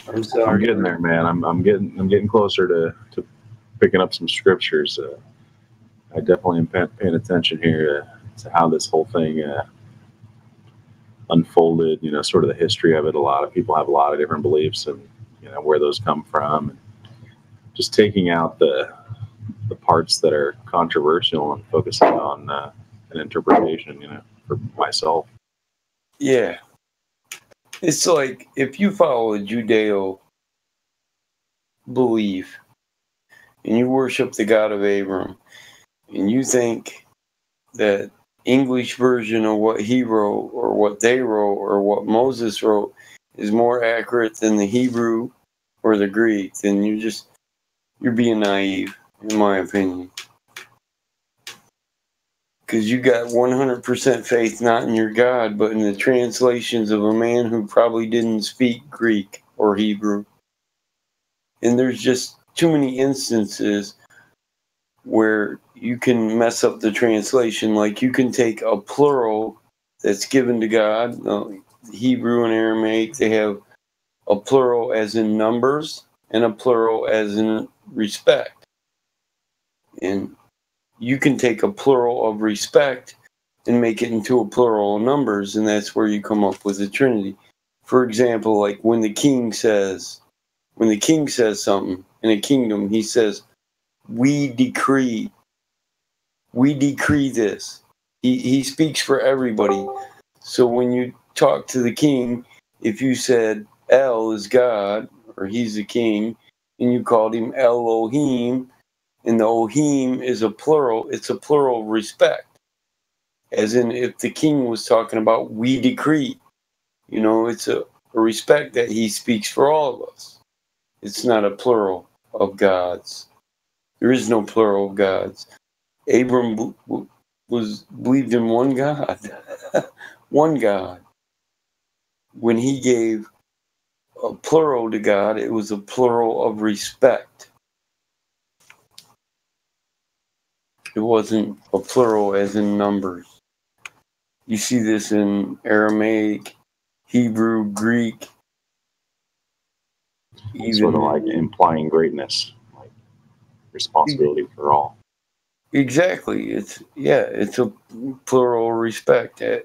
I'm sorry. I'm getting there, man. I'm getting closer to picking up some scriptures. I definitely am paying attention here to how this whole thing unfolded. Sort of the history of it. A lot of people have a lot of different beliefs, and where those come from. And just taking out the parts that are controversial and focusing on an interpretation. For myself. Yeah. It's like if you follow a Judeo belief and you worship the God of Abram and you think that English version of what he wrote or what they wrote or what Moses wrote is more accurate than the Hebrew or the Greek, then you're being naive, in my opinion. Because you got 100% faith not in your God, but in the translations of a man who probably didn't speak Greek or Hebrew. And there's just too many instances where you can mess up the translation. Like you can take a plural that's given to God. Hebrew and Aramaic, they have a plural as in numbers and a plural as in respect. And you can take a plural of respect and make it into a plural of numbers, and that's where you come up with the Trinity. For example, like when the king says something in a kingdom, he says, we decree this. He speaks for everybody. So when you talk to the king, if you said El is God, or he's the king, and you called him Elohim, And the Ohim is a plural. It's a plural respect. As in, if the king was talking about we decree, it's a respect that he speaks for all of us. It's not a plural of gods. There is no plural of gods. Abram believed in one God. One God. When he gave a plural to God, it was a plural of respect. It wasn't a plural as in numbers. You see this in Aramaic, Hebrew, Greek. Sort of like implying greatness, like responsibility for all. Exactly. It's a plural respect. The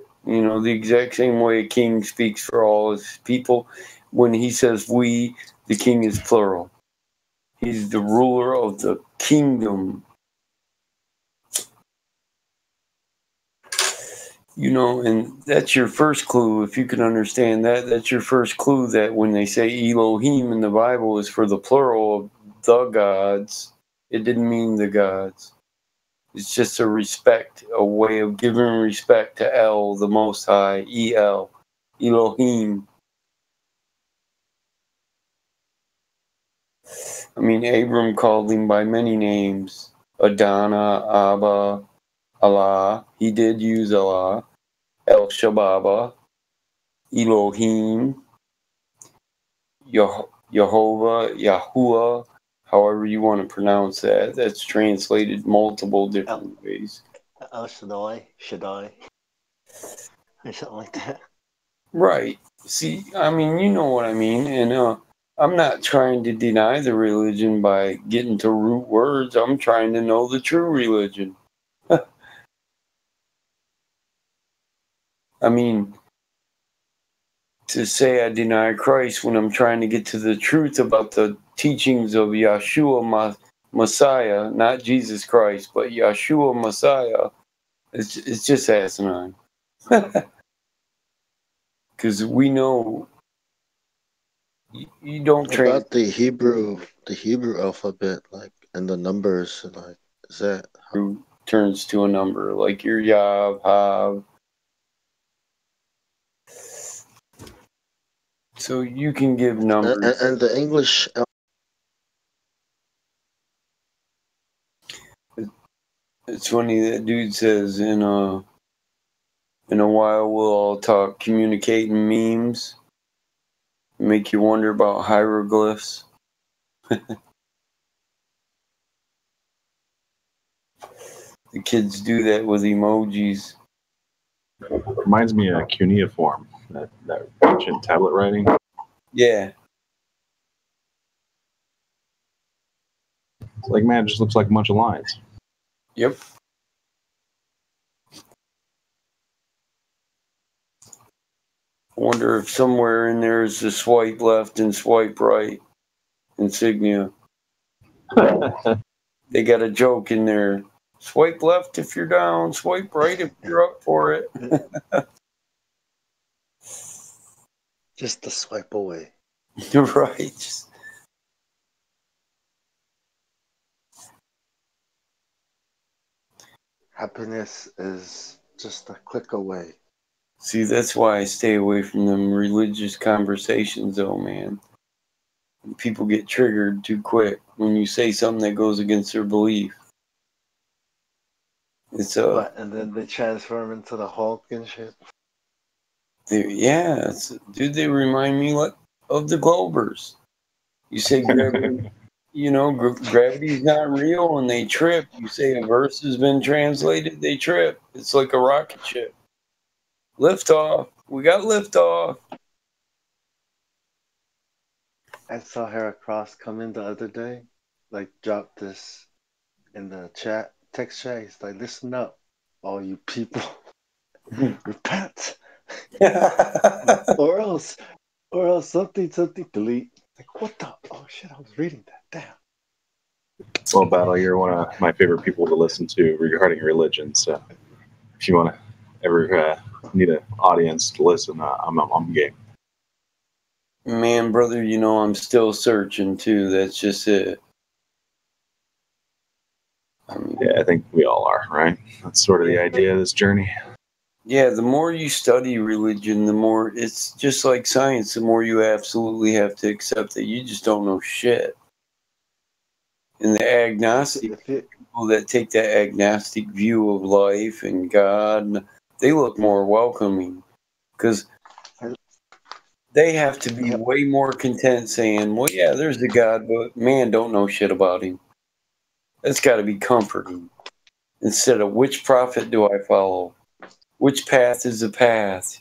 exact same way a king speaks for all his people. When he says we, the king is plural. He's the ruler of the kingdom. And that's your first clue. If you can understand that, that's your first clue that when they say Elohim in the Bible is for the plural of the gods, it didn't mean the gods. It's just a respect, a way of giving respect to El, the Most High, El, Elohim. I mean, Abram called him by many names. Adana, Abba, Allah. He did use Allah. El Shababa, Elohim, Jehovah, Yahuwah, however you want to pronounce that. That's translated multiple different ways. El Shaddai, or something like that. Right. See, I mean, you know what I mean. And I'm not trying to deny the religion by getting to root words. I'm trying to know the true religion. I mean, to say I deny Christ when I'm trying to get to the truth about the teachings of Yeshua Messiah, not Jesus Christ, but Yeshua Messiah, it's just asinine. Because we know you don't train. About the Hebrew alphabet, like, and the numbers, like, is that how turns to a number, like your Yav, Hav. So you can give numbers. And the English. It's funny that dude says in a while we'll all talk communicating memes. Make you wonder about hieroglyphs. The kids do that with emojis. Reminds me of cuneiform, that ancient tablet writing. Yeah. It's like, man, it just looks like a bunch of lines. Yep. I wonder if somewhere in there is the swipe left and swipe right insignia. They got a joke in there. Swipe left if you're down, swipe right if you're up for it. Just the swipe away. You're right. Happiness is just a click away. See, that's why I stay away from them religious conversations, though, man. People get triggered too quick when you say something that goes against their belief. It's and then they transform into the Hulk and shit. Yeah, dude, they remind me of the Globers. You say gravity, gravity's not real, and they trip. You say a verse has been translated, they trip. It's like a rocket ship. Lift off. We got lift off. I saw Heracross come in the other day, like, drop this in the text chat. He's like, listen up, all you people. Repent. or else something, delete. Like, what the? Oh, shit, I was reading that. Damn. Well, Battle, you're one of my favorite people to listen to regarding religion. So if you want to ever need an audience to listen, I'm game. Man, brother, I'm still searching, too. That's just it. Yeah, I think we all are, right? That's sort of the idea of this journey. Yeah, the more you study religion, the more it's just like science, the more you absolutely have to accept that you just don't know shit. And the agnostic people that take that agnostic view of life and God, they look more welcoming because they have to be way more content saying, well, yeah, there's a God, but man, don't know shit about him. That's got to be comforting. Instead of which prophet do I follow? Which path is the path?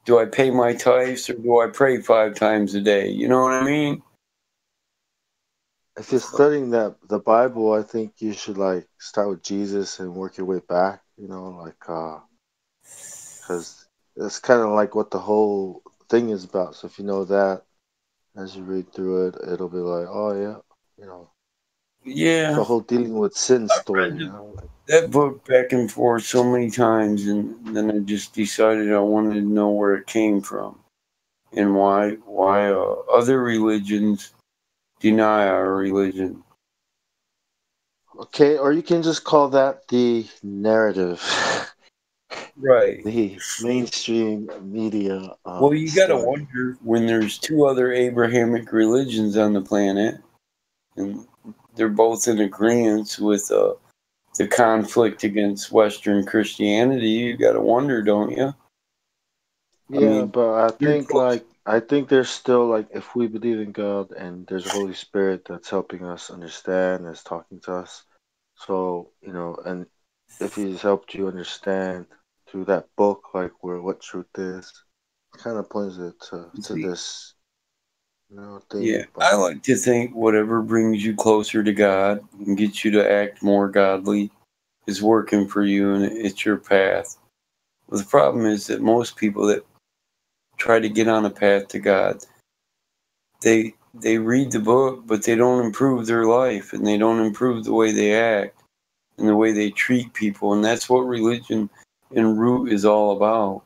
Do I pay my tithes or do I pray 5 times a day? You know what I mean? If you're studying the Bible, I think you should like start with Jesus and work your way back. You know, like because that's kind of like what the whole thing is about. So if you know that, as you read through it, it'll be like, oh yeah, you know, Yeah. the whole dealing with sin story. You know, like, That book back and forth so many times, and then I just decided I wanted to know where it came from and why other religions deny our religion. okay, or you can just call that the narrative. Right. The mainstream media. Well, you got to story. wonder when there's 2 other Abrahamic religions on the planet, and they're both in agreement with the conflict against Western Christianity. You got to wonder, don't you? Yeah, but I think there's still like if we believe in God and there's a Holy Spirit that's helping us understand, that's talking to us. So, you know, and if he's helped you understand through that book, like where what truth is, kind of points it to this, you know, thing. Yeah, I like to think whatever brings you closer to God and gets you to act more godly is working for you and it's your path. Well, the problem is that most people that try to get on a path to God, they read the book, but they don't improve their life and they don't improve the way they act and the way they treat people. And that's what religion in root is all about.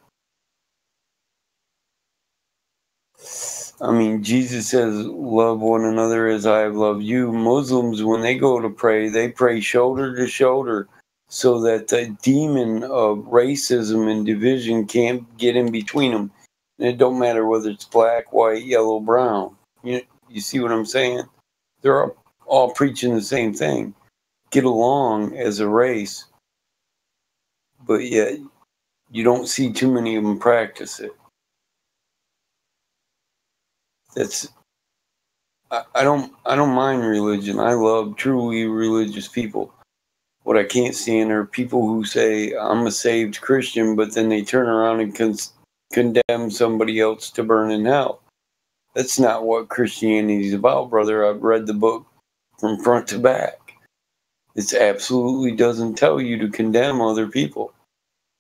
I mean, Jesus says, love one another as I have loved you. Muslims, when they go to pray, they pray shoulder to shoulder so that the demon of racism and division can't get in between them. And it don't matter whether it's black, white, yellow, brown. You see what I'm saying? They're all preaching the same thing. Get along as a race. But yet, you don't see too many of them practice it. I don't mind religion. I love truly religious people. What I can't stand are people who say I'm a saved Christian, but then they turn around and condemn somebody else to burn in hell. That's not what Christianity is about, brother. I've read the book from front to back. It absolutely doesn't tell you to condemn other people.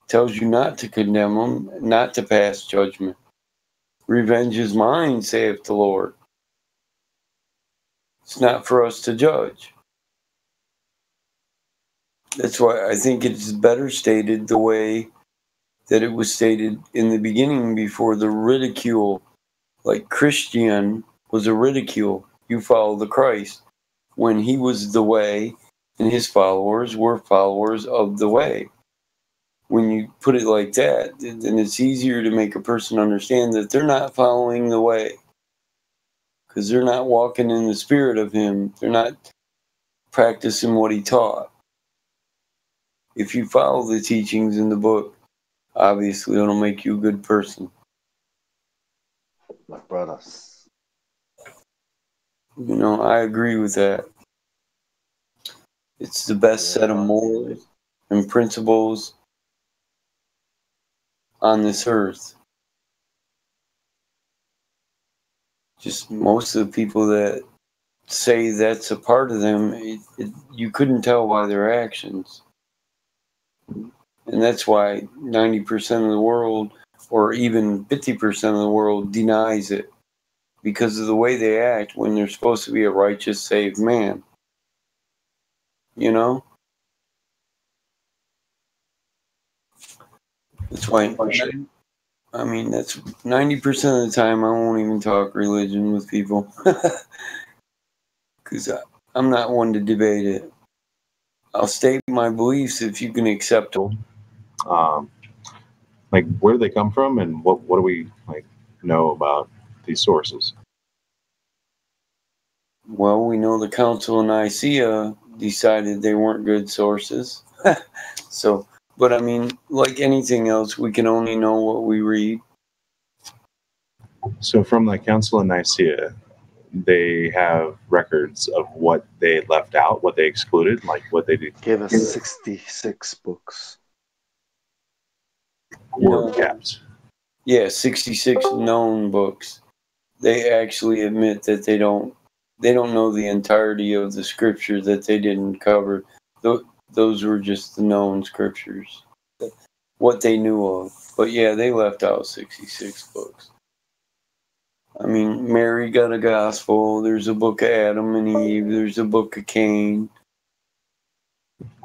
It tells you not to condemn them, not to pass judgment. Revenge is mine, saith the Lord. It's not for us to judge. That's why I think it's better stated the way that it was stated in the beginning before the ridicule. Like Christian was a ridicule. You follow the Christ. When he was the way and his followers were followers of the way. When you put it like that, then it's easier to make a person understand that they're not following the way. Because they're not walking in the spirit of him. They're not practicing what he taught. If you follow the teachings in the book, obviously it'll make you a good person. My brothers. You know, I agree with that. It's the best set of morals and principles on this earth. Just most of the people that say that's a part of them, you couldn't tell by their actions. And that's why 90% of the world, or even 50% of the world, denies it. Because of the way they act when they're supposed to be a righteous, saved man. You know? That's why, I mean, that's 90% of the time I won't even talk religion with people. Because I'm not one to debate it. I'll state my beliefs if you can accept them. Like, where do they come from, and what do we like know about these sources? Well, we know the Council of Nicaea decided they weren't good sources. So, but I mean, like anything else, we can only know what we read. So, from the Council of Nicaea, they have records of what they left out, what they excluded, like what they did. Gave us 66 books. Were kept. Yeah, 66 known books. They actually admit that they don't know the entirety of the scripture that they didn't cover. Those were just the known scriptures, what they knew of. But yeah, they left out 66 books. I mean, Mary got a gospel. There's a book of Adam and Eve. There's a book of Cain.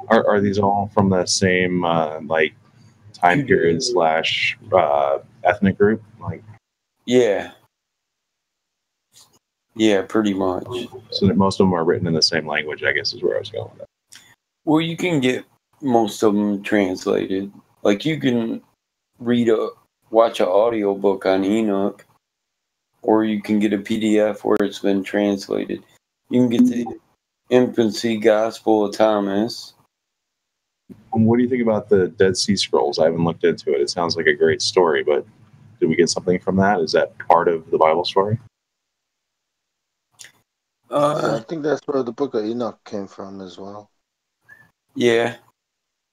Are these all from the same like time period / ethnic group? Like, yeah, pretty much. So that most of them are written in the same language, I guess, is where I was going with that. Well, you can get most of them translated. Like you can watch an audio book on Enoch, or you can get a PDF where it's been translated. You can get the Infancy Gospel of Thomas. What do you think about the Dead Sea Scrolls? I haven't looked into it. It sounds like a great story, but did we get something from that? Is that part of the Bible story? Yeah, I think that's where the book of Enoch came from as well. Yeah,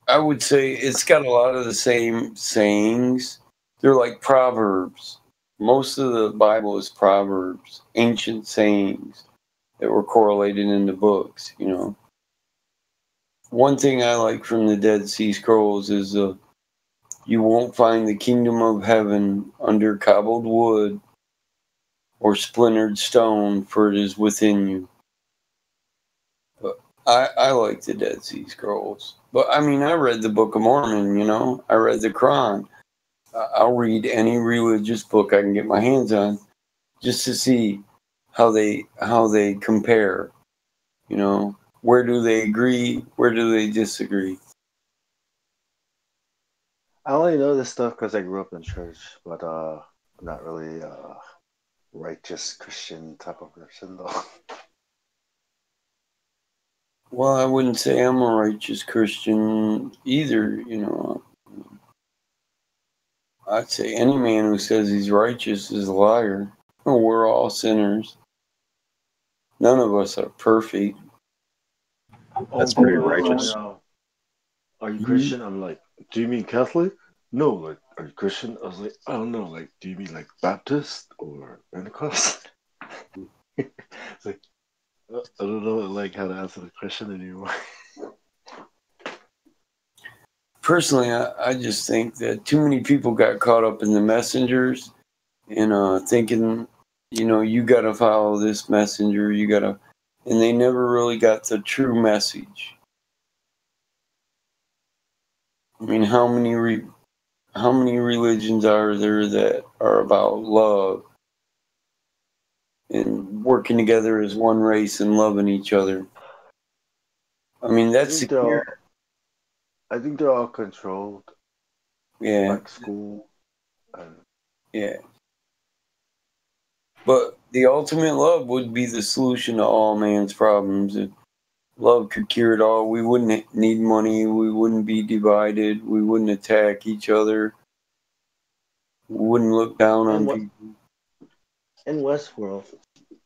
I would say it's got a lot of the same sayings. They're like proverbs. Most of the Bible is proverbs, ancient sayings that were correlated in the books, you know. One thing I like from the Dead Sea Scrolls is you won't find the kingdom of heaven under cobbled wood or splintered stone, for it is within you. But I like the Dead Sea Scrolls. But I mean, I read the Book of Mormon, you know. I read the Quran. I'll read any religious book I can get my hands on just to see how they compare, you know. Where do they agree? Where do they disagree? I only know this stuff because I grew up in church, but I'm not really a righteous Christian type of person, though. Well, I wouldn't say I'm a righteous Christian either, you know. I'd say any man who says he's righteous is a liar. We're all sinners. None of us are perfect. That's pretty righteous. Are you Christian? I'm like, do you mean Catholic? No, like, are you Christian? I was like, I don't know. Like, do you mean like Baptist or Pentecost? It's like, I don't know like how to answer the question anymore. Personally, I just think that too many people got caught up in the messengers and thinking, you know, you got to follow this messenger, and they never really got the true message. I mean, how many religions are there that are about love and working together as one race and loving each other? I mean, that's I think they're all controlled. Yeah. Like school. Yeah. But the ultimate love would be the solution to all man's problems. If love could cure it all, we wouldn't need money, we wouldn't be divided, we wouldn't attack each other, we wouldn't look down on people. In Westworld,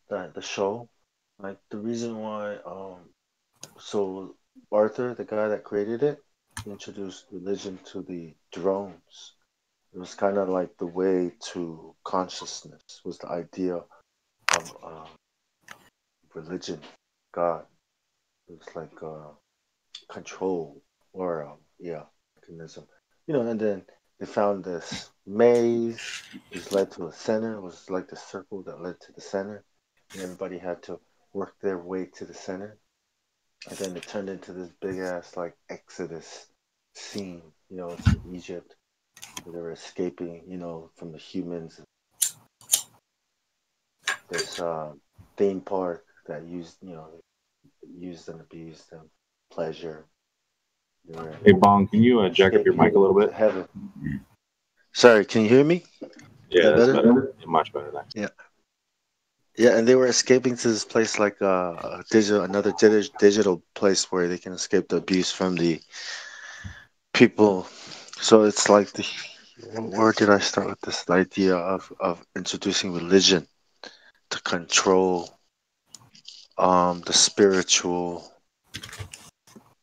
the show, like the reason why so Arthur, the guy that created it, introduced religion to the drones. It was kind of like the way to consciousness, was the idea of religion, God. It was like control or mechanism, you know. And then they found this maze, which led to a center. It was like the circle that led to the center, and everybody had to work their way to the center. And then it turned into this big ass like Exodus scene. You know, it's in Egypt. Where they were escaping, you know, from the humans. This theme park that used and abused them, pleasure. Hey, Bong, can you jack up your mic a little bit? Heaven. Sorry, can you hear me? Yeah, that's better? better. Much better. Thanks. Yeah. Yeah, and they were escaping to this place like another digital place where they can escape the abuse from the people. So it's like where did I start with this idea of introducing religion to control the spiritual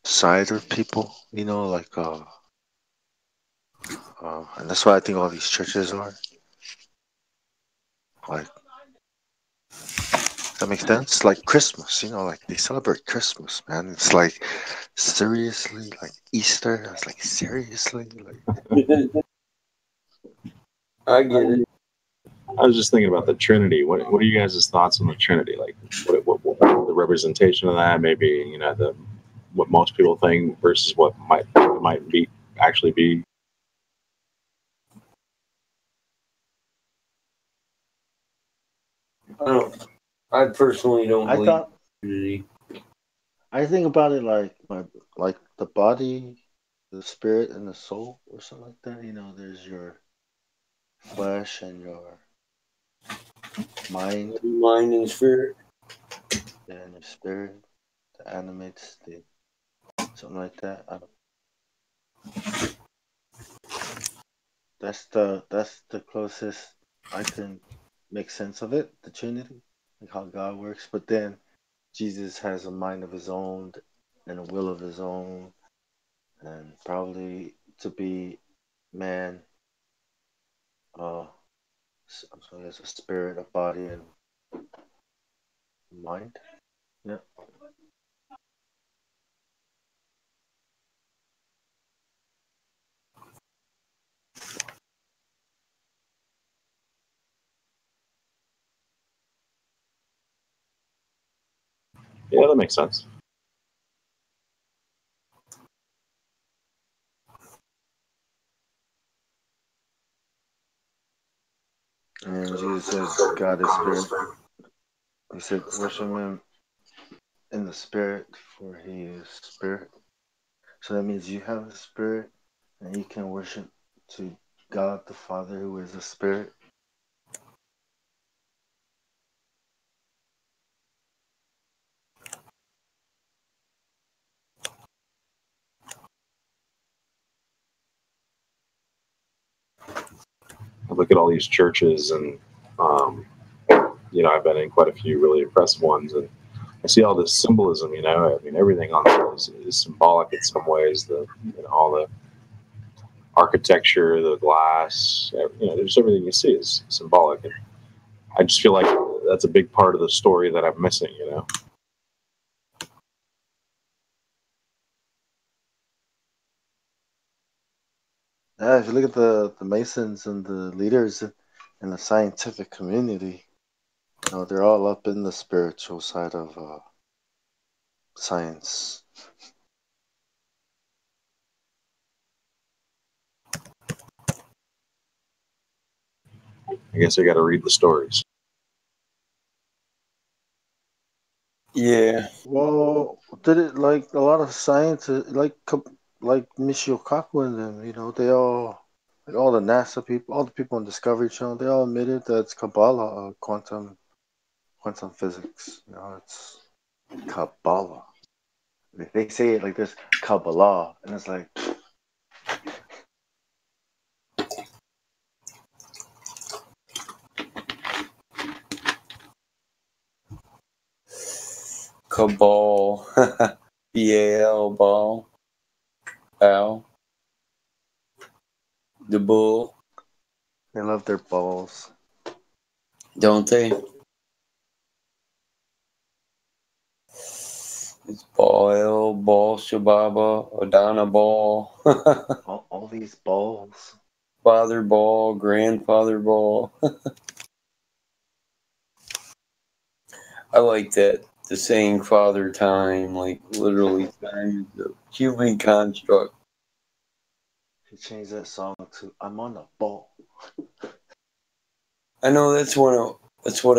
side of people, like and that's why I think all these churches are like, that makes sense. Like Christmas, like they celebrate Christmas, man. It's like seriously, like Easter. I was like, seriously, like I get it. I was just thinking about the Trinity. What are you guys' thoughts on the Trinity? Like, what the representation of that? Maybe what most people think versus what might be actually be. I personally don't I believe thought in Trinity. I think about it like the body, the spirit, and the soul, or something like that. There's your flesh and your mind, Mind and spirit. and your spirit that animates something like that. That's the closest I can make sense of it, the Trinity, like how God works. But then Jesus has a mind of his own and a will of his own, and probably to be man, so he has a spirit, a body, and mind. Yeah. Yeah, that makes sense. And Jesus says God is spirit. He said, worship him in the spirit, for he is spirit. So that means you have a spirit, and you can worship to God the Father, who is a spirit. I look at all these churches, and I've been in quite a few really impressive ones, and I see all this symbolism. I mean, everything on there is symbolic in some ways. All the architecture, the glass, just everything you see is symbolic, and I just feel like that's a big part of the story that I'm missing. Yeah, if you look at the Masons and the leaders in the scientific community, they're all up in the spiritual side of science. I guess I got to read the stories. Yeah. Well, did it like a lot of scientists, like Michio Kaku and them? They all, like all the NASA people, all the people on Discovery Channel, they all admitted that it's Kabbalah, quantum physics. It's Kabbalah. They say it like this, Kabbalah, and it's like. Cabal. BAL ball. Al. The bull. They love their balls. Don't they? It's Ball, Ball, Shababa, Odana Ball. all these balls. Father Ball, Grandfather Ball. I like that. The saying Father Time, like literally time is a human construct. He changed that song to I'm on a ball. I know that's what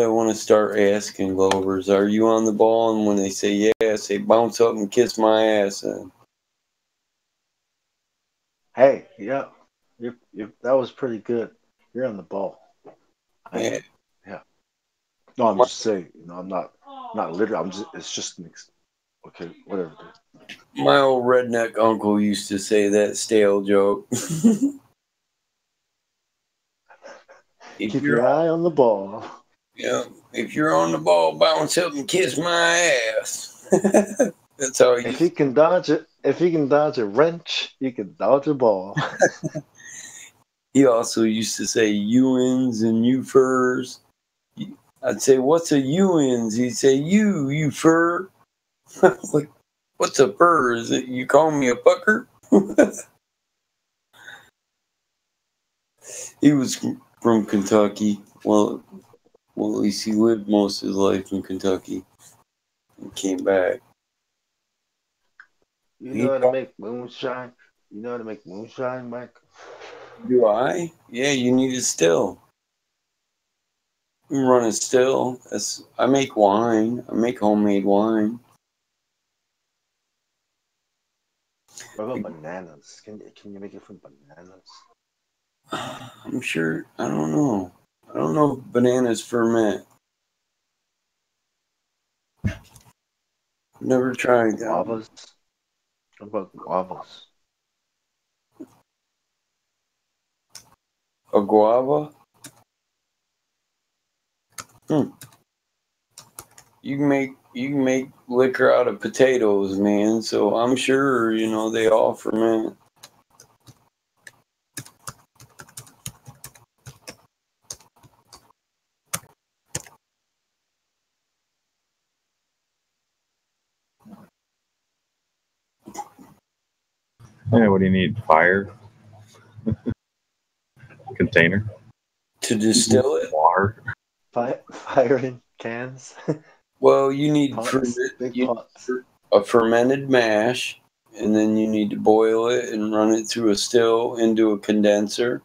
I want to start asking Glovers. Are you on the ball? And when they say yeah, I say bounce up and kiss my ass. And Hey, yeah, that was pretty good. You're on the ball. Yeah. Yeah. No, I'm just saying. I'm not literally. I'm just. It's just okay. Whatever. Dude. My old redneck uncle used to say that stale joke. Keep your eye on the ball. Yeah, if you're on the ball, bounce up and kiss my ass. That's how he. If he can dodge it, if he can dodge a wrench, he can dodge a ball. He also used to say Ewins and you furs. I'd say, "What's a Ewins?" He'd say, "You fur." Like, what's a fur? Is it you call me a fucker? He was from Kentucky. Well, at least he lived most of his life in Kentucky and came back. You know how to make moonshine? You know how to make moonshine, Mike? Do I? Yeah, you need a still. You can run a still. I make wine. I make homemade wine. What about bananas? Can you make it from bananas? I'm sure. I don't know. I don't know if bananas ferment. Never tried that. Guavas? What about guavas? A guava? You can make liquor out of potatoes, man. So I'm sure they all ferment. Yeah, what do you need? Fire? Container? To distill it? Water? Fire in cans? Well, you need Big pots. a fermented mash, and then you need to boil it and run it through a still into a condenser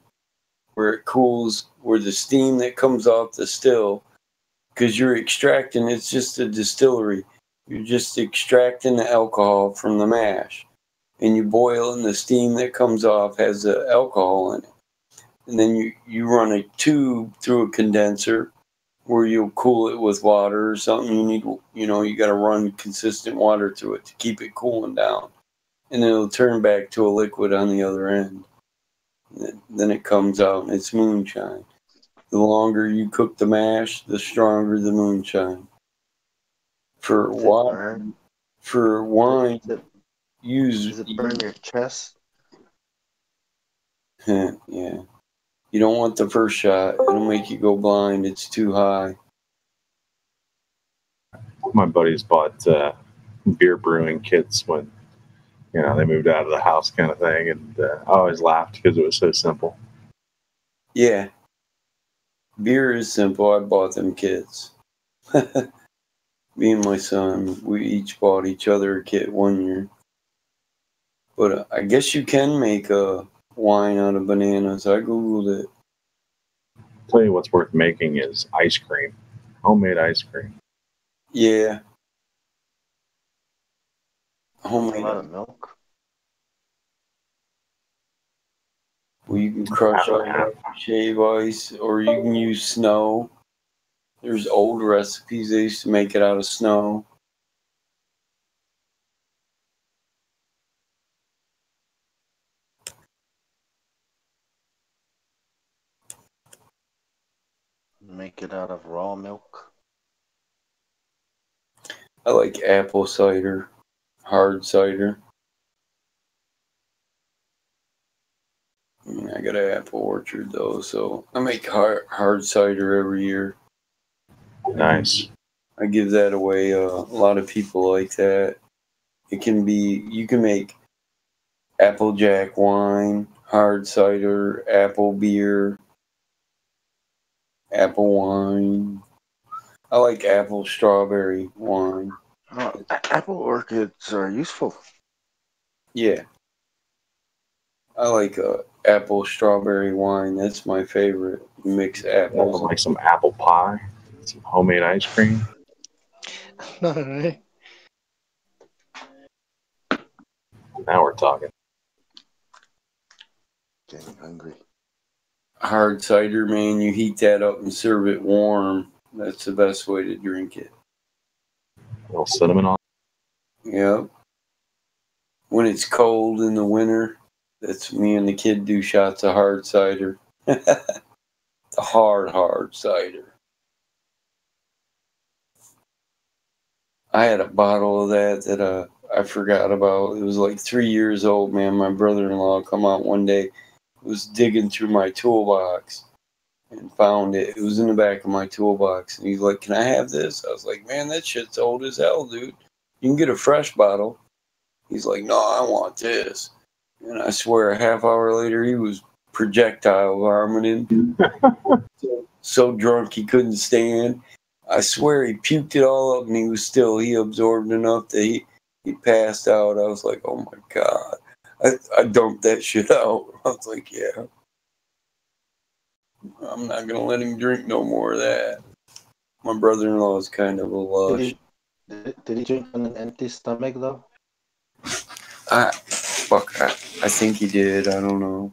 where it cools, where the steam that comes off the still, because you're extracting, it's just a distillery. You're just extracting the alcohol from the mash, and you boil, and the steam that comes off has the alcohol in it. And then you run a tube through a condenser where you'll cool it with water or something. You got to run consistent water through it to keep it cooling down. And then it'll turn back to a liquid on the other end. Then it comes out and it's moonshine. The longer you cook the mash, the stronger the moonshine. For wine, use. Does it burn your chest? Yeah. You don't want the first shot. It'll make you go blind. It's too high. My buddies bought beer brewing kits when they moved out of the house, kind of thing, and I always laughed because it was so simple. Yeah, beer is simple. I bought them kits. Me and my son, we each bought each other a kit one year. But I guess you can make a wine out of bananas. I googled it. I'll tell you what's worth making is ice cream, homemade ice cream. Yeah. Homemade. A lot of milk. Well, you can crush ice, shave ice, or you can use snow. There's old recipes they used to make it out of snow. Make it out of raw milk. I like apple cider, hard cider. I got an apple orchard though, so I make hard cider every year. Nice. I give that away. A lot of people like that. You can make Applejack wine, hard cider, apple beer, apple wine. I like apple strawberry wine. Apple orchids are useful. Yeah. I like apple strawberry wine. That's my favorite. Mix apples. Like some apple pie, some homemade ice cream. All right. Now we're talking. Getting hungry. Hard cider, man, you heat that up and serve it warm. That's the best way to drink it. A little cinnamon on. Yep. When it's cold in the winter, that's me and the kid do shots of hard cider. The hard cider. I had a bottle of that I forgot about. It was like 3 years old, man. My brother-in-law come out one day, was digging through my toolbox and found it. It was in the back of my toolbox. And he's like, "Can I have this?" I was like, "Man, that shit's old as hell, dude. You can get a fresh bottle." He's like, "No, I want this." And I swear a half hour later, he was projectile vomiting. So drunk he couldn't stand. I swear he puked it all up and he absorbed enough that he passed out. I was like, oh my God. I dumped that shit out. I was like, yeah. I'm not going to let him drink no more of that. My brother-in-law is kind of a lush. Did he drink on an empty stomach, though? I think he did. I don't know.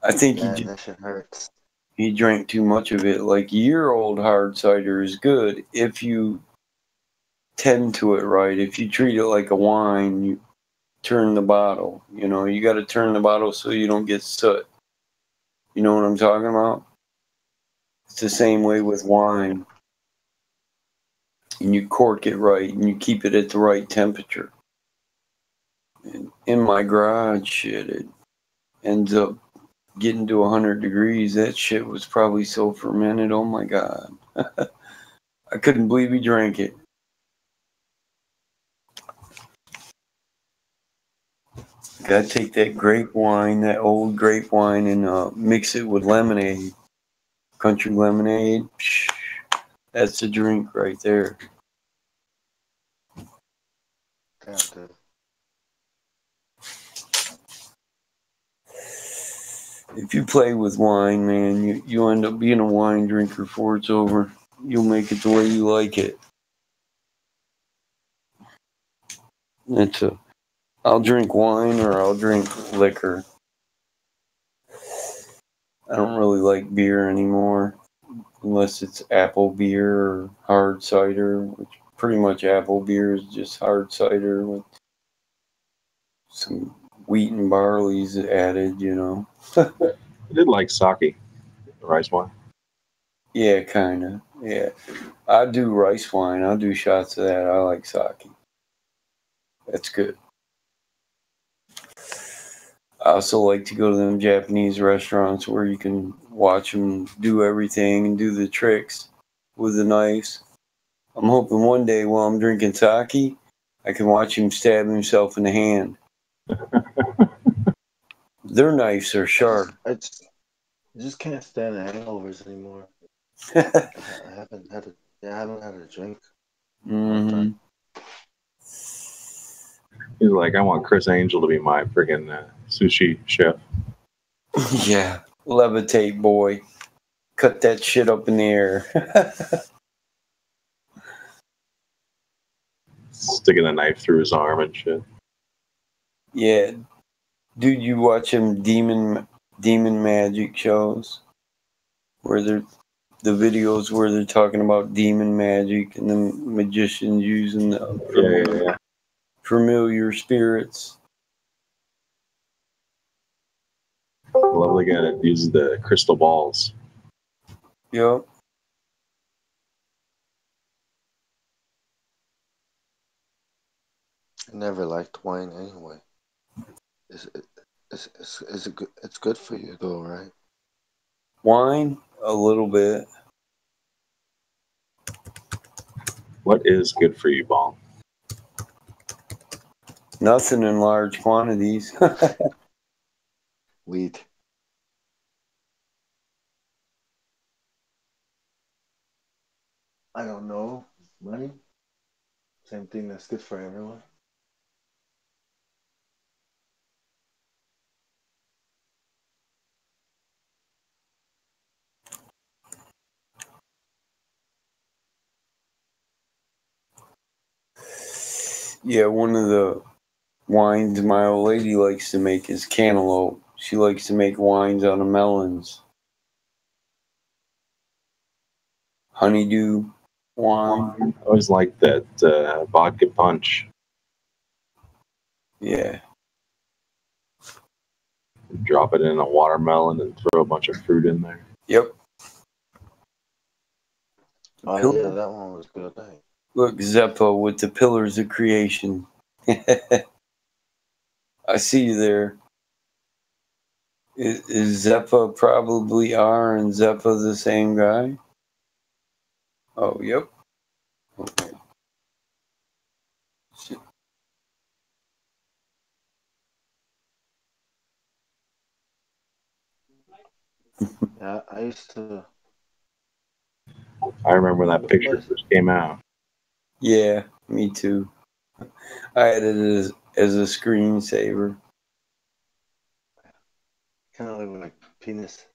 I think that shit hurts. He drank too much of it. Like, year-old hard cider is good if you tend to it right. If you treat it like a wine, you turn the bottle. You know, you got to turn the bottle so you don't get soot. You know what I'm talking about? It's the same way with wine. And you cork it right, and you keep it at the right temperature. And in my garage, shit, it ends up getting to 100 degrees. That shit was probably so fermented. Oh my God. I couldn't believe he drank it. Gotta take that grape wine, that old grape wine, and mix it with lemonade. Country lemonade. Psh, that's a drink right there. Damn, dude. If you play with wine, man, you end up being a wine drinker before it's over. You'll make it the way you like it. I'll drink wine or I'll drink liquor. I don't really like beer anymore, unless it's apple beer or hard cider, which pretty much apple beer is just hard cider with some wheat and barley's added, you know. I did like sake, rice wine. Yeah, kind of. Yeah. I do rice wine. I'll do shots of that. I like sake. That's good. I also like to go to them Japanese restaurants where you can watch them do everything and do the tricks with the knives. I'm hoping one day while I'm drinking sake, I can watch him stab himself in the hand. Their knives are sharp. I just can't stand hangovers anymore. I haven't had a drink. Mm-hmm. He's like, I want Chris Angel to be my friggin' sushi chef. Yeah, levitate, boy. Cut that shit up in the air. Sticking a knife through his arm and shit. Yeah, dude, you watch them demon magic shows where they're the videos where they're talking about demon magic and the magicians using the familiar spirits. I love the guy that uses the crystal balls. Yep. I never liked wine anyway. Is it good? It's good for you though, right? Wine, a little bit. What is good for you, Ball? Nothing in large quantities. Weed. I don't know. Money? Same thing that's good for everyone. Yeah, one of the wines my old lady likes to make is cantaloupe. She likes to make wines out of melons. Honeydew wine. I always like that vodka punch. Yeah. Drop it in a watermelon and throw a bunch of fruit in there. Yep. Oh yeah, that one was good. Look, Zeppo with the pillars of creation. I see you there. Is Zeppa probably R and Zeppa the same guy? Oh, yep. Okay. Yeah, I used to. I remember when that picture first came out. Yeah, me too. I had it as a screensaver. Kind of look like penis.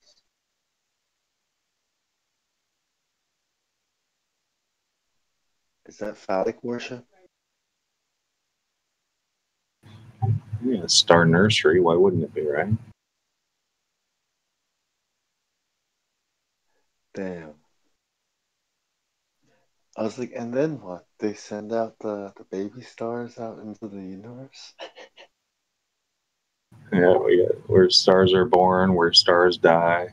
Is that phallic worship? Yeah, Star Nursery. Why wouldn't it be, right? Damn. I was like, and then what? They send out the baby stars out into the universe? Yeah, where stars are born, where stars die.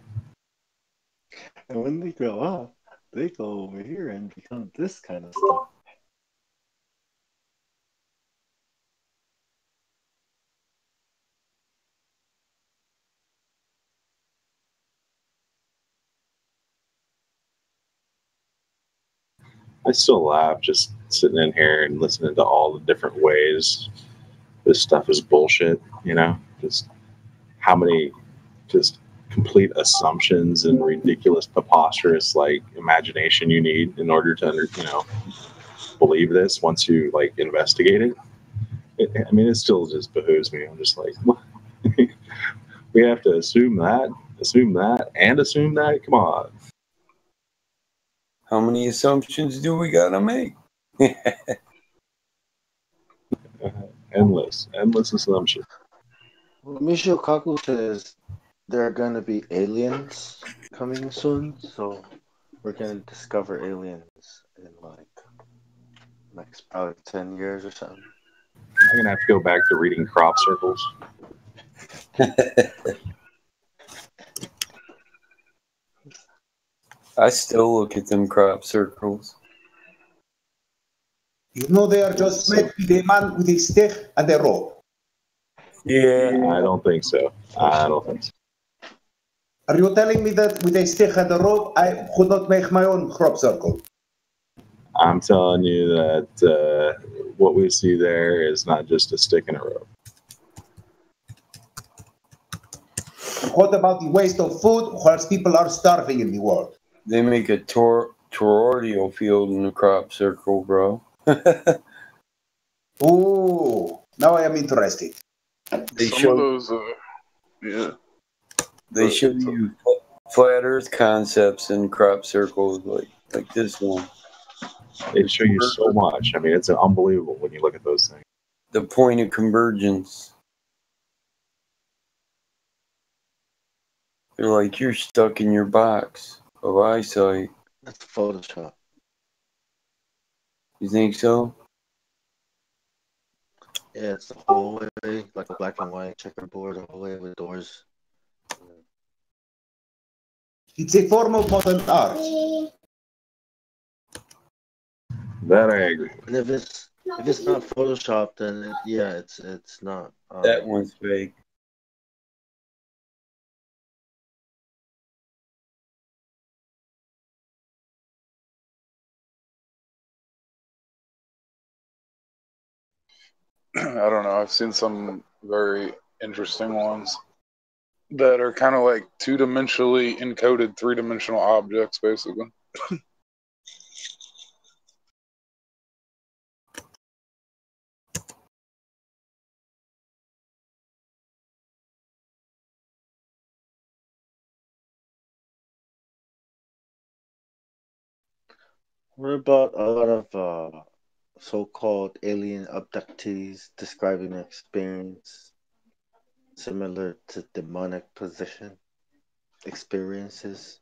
And when they grow up, they go over here and become this kind of stuff. I still laugh just sitting in here and listening to all the different ways this stuff is bullshit, you know? Just how many just complete assumptions and ridiculous, preposterous, like, imagination you need in order to, believe this once you, like, investigate it. I mean, it still just behooves me. I'm just like, we have to assume that, and assume that? Come on. How many assumptions do we gotta make? Endless assumption. Well, Michio Kaku says there are going to be aliens coming soon, so we're going to discover aliens in like next probably 10 years or something. I'm gonna have to go back to reading crop circles. I still look at them crop circles. You know, they are just made with a man with a stick and a rope. Yeah. I don't think so. Are you telling me that with a stick and a rope, I could not make my own crop circle? I'm telling you that what we see there is not just a stick and a rope. What about the waste of food whilst people are starving in the world? They make a toroidal field in the crop circle, bro. Ooh, now I am interested. They Some show of those, yeah. They show you flat Earth concepts in crop circles, like this one. They show you so much. I mean, it's unbelievable when you look at those things. The point of convergence. They're like, you're stuck in your box of eyesight. That's Photoshop. You think so? Yeah, it's the hallway, like a black and white checkerboard hallway with doors. It's a form of modern art. That I agree. And if it's not Photoshop, then it's not. That one's fake. I don't know. I've seen some very interesting ones that are kind of like two-dimensionally encoded three-dimensional objects, basically. What about a lot of so-called alien abductees describing an experience similar to demonic possession experiences.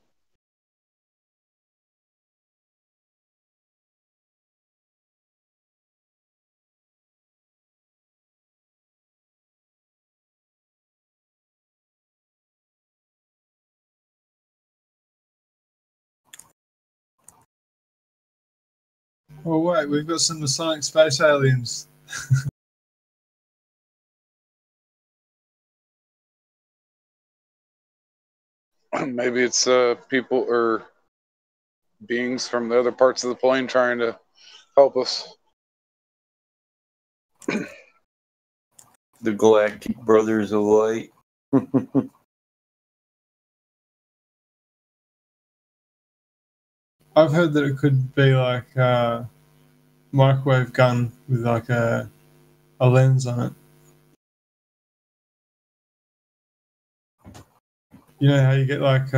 Oh wait, we've got some Masonic space aliens. Maybe it's people or beings from the other parts of the plane trying to help us. The Galactic Brothers of Light. I've heard that it could be like a microwave gun with like a lens on it. You know how you get like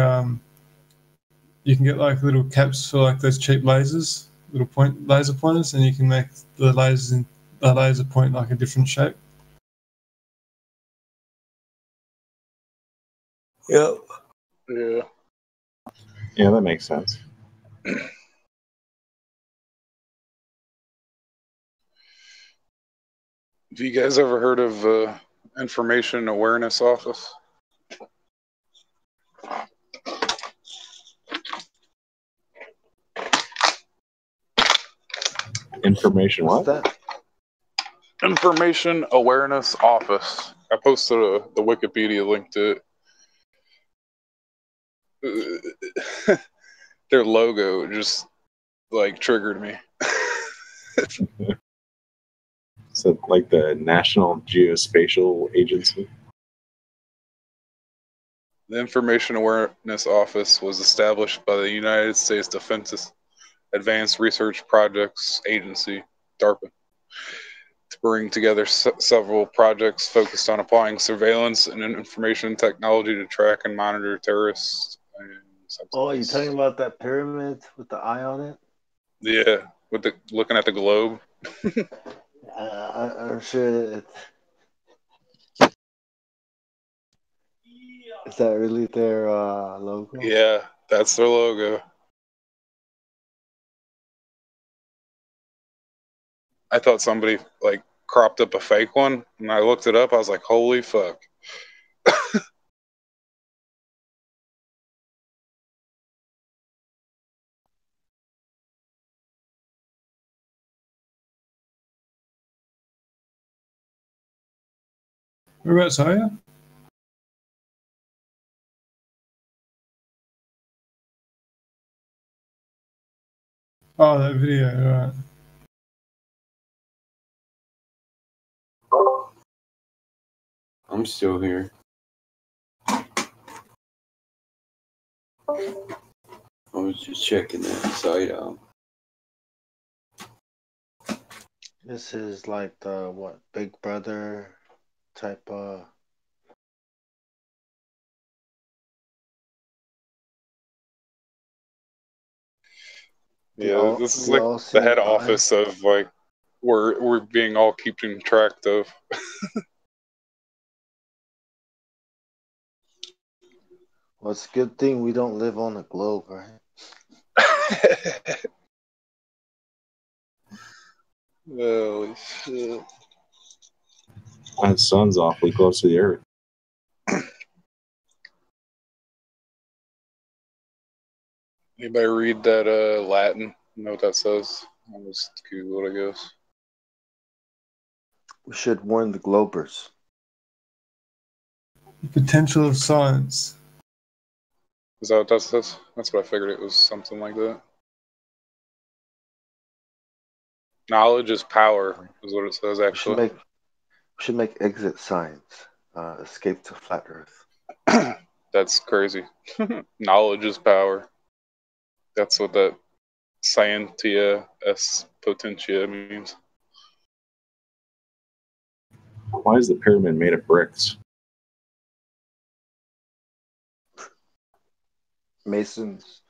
you can get like little caps for like those cheap lasers, little laser pointers, and you can make the laser point like a different shape. Yep. Yeah. Yeah, that makes sense. Have you guys ever heard of Information Awareness Office? Information what? What's that? Information Awareness Office. I posted the Wikipedia link to it. Their logo just like triggered me. So, like the National Geospatial Agency? The Information Awareness Office was established by the United States Defense Advanced Research Projects Agency, DARPA, to bring together several projects focused on applying surveillance and information technology to track and monitor terrorists. Oh, you're talking about that pyramid with the eye on it? Yeah, with the looking at the globe. I'm sure is that really their logo? Yeah, that's their logo. I thought somebody like cropped up a fake one, and I looked it up. I was like, "Holy fuck!" Whereabouts are you? Oh, that video, right. I'm still here. I was just checking that site out. This is like the what Big Brother type Yeah, this is do you like all the see head an eye? office of like we're being all keeping track of. Well, it's a good thing we don't live on a globe, right? Holy shit! The sun's awfully close to the Earth. Anybody read that Latin? You know what that says? I'll just Google it, I guess. We should warn the globers. The potential of science. Is that what that says? That's what I figured it was, something like that. Knowledge is power, is what it says, actually. We should make exit signs. Escape to flat Earth. That's crazy. Knowledge is power. That's what that scientia es potentia means. Why is the pyramid made of bricks? Masons.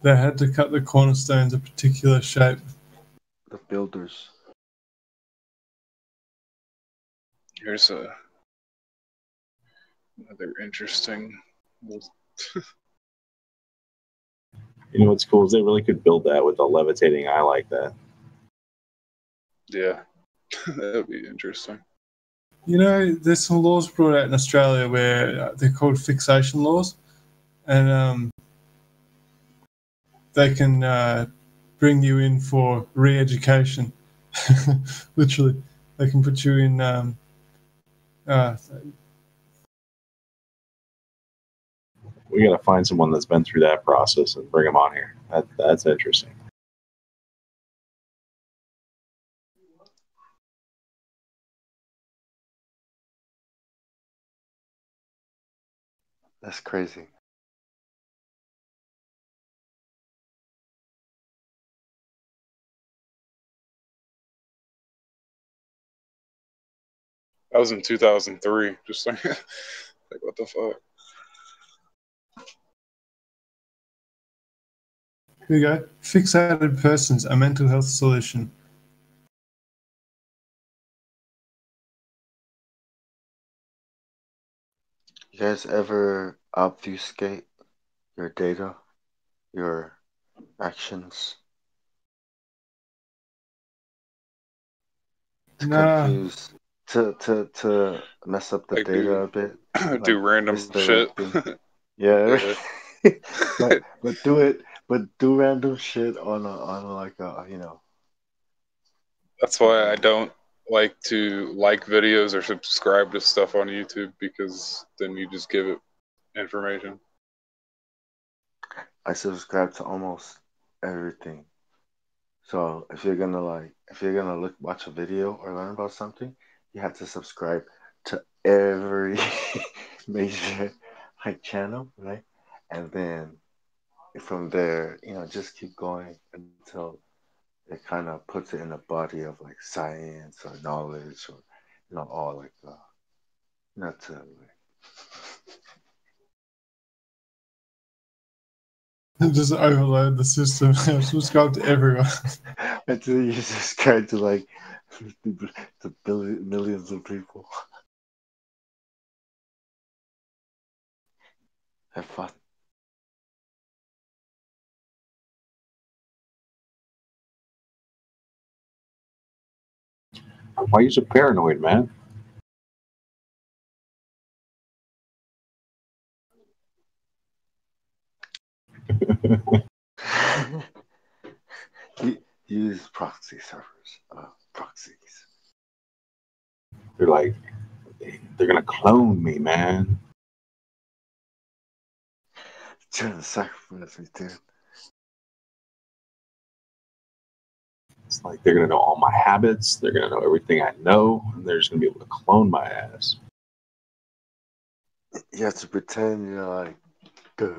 they had to cut the cornerstones a particular shape. The builders. Here's another interesting. You know what's cool is they really could build that with a levitating eye like that. Yeah, that would be interesting. You know, there's some laws brought out in Australia where they're called fixation laws, and they can bring you in for re-education. Literally, they can put you in. We got to find someone that's been through that process and bring them on here. That's interesting. That's crazy. That was in 2003. Just like, like what the fuck? Here we go. Fixated persons, a mental health solution. You guys ever obfuscate your data, your actions? To confuse, to mess up the Like data a bit. do random shit. Yeah. but do random shit on like a That's why I don't like to like videos or subscribe to stuff on YouTube, because then you just give it information. I subscribe to almost everything. So if you're gonna watch a video or learn about something, you have to subscribe to every major channel, right? And then from there, just keep going until it kind of puts it in a body of like science or knowledge, or all like not to Just overload the system. Subscribe to everyone. until you subscribe to like to millions of people. Have fun. Why are you so paranoid, man? Use proxy servers. Proxies. They're like, they're gonna clone me, man. Trying to sacrifice me, dude. It's like they're gonna know all my habits. They're gonna know everything I know, and they're just gonna be able to clone my ass. You have to pretend you're like, duh.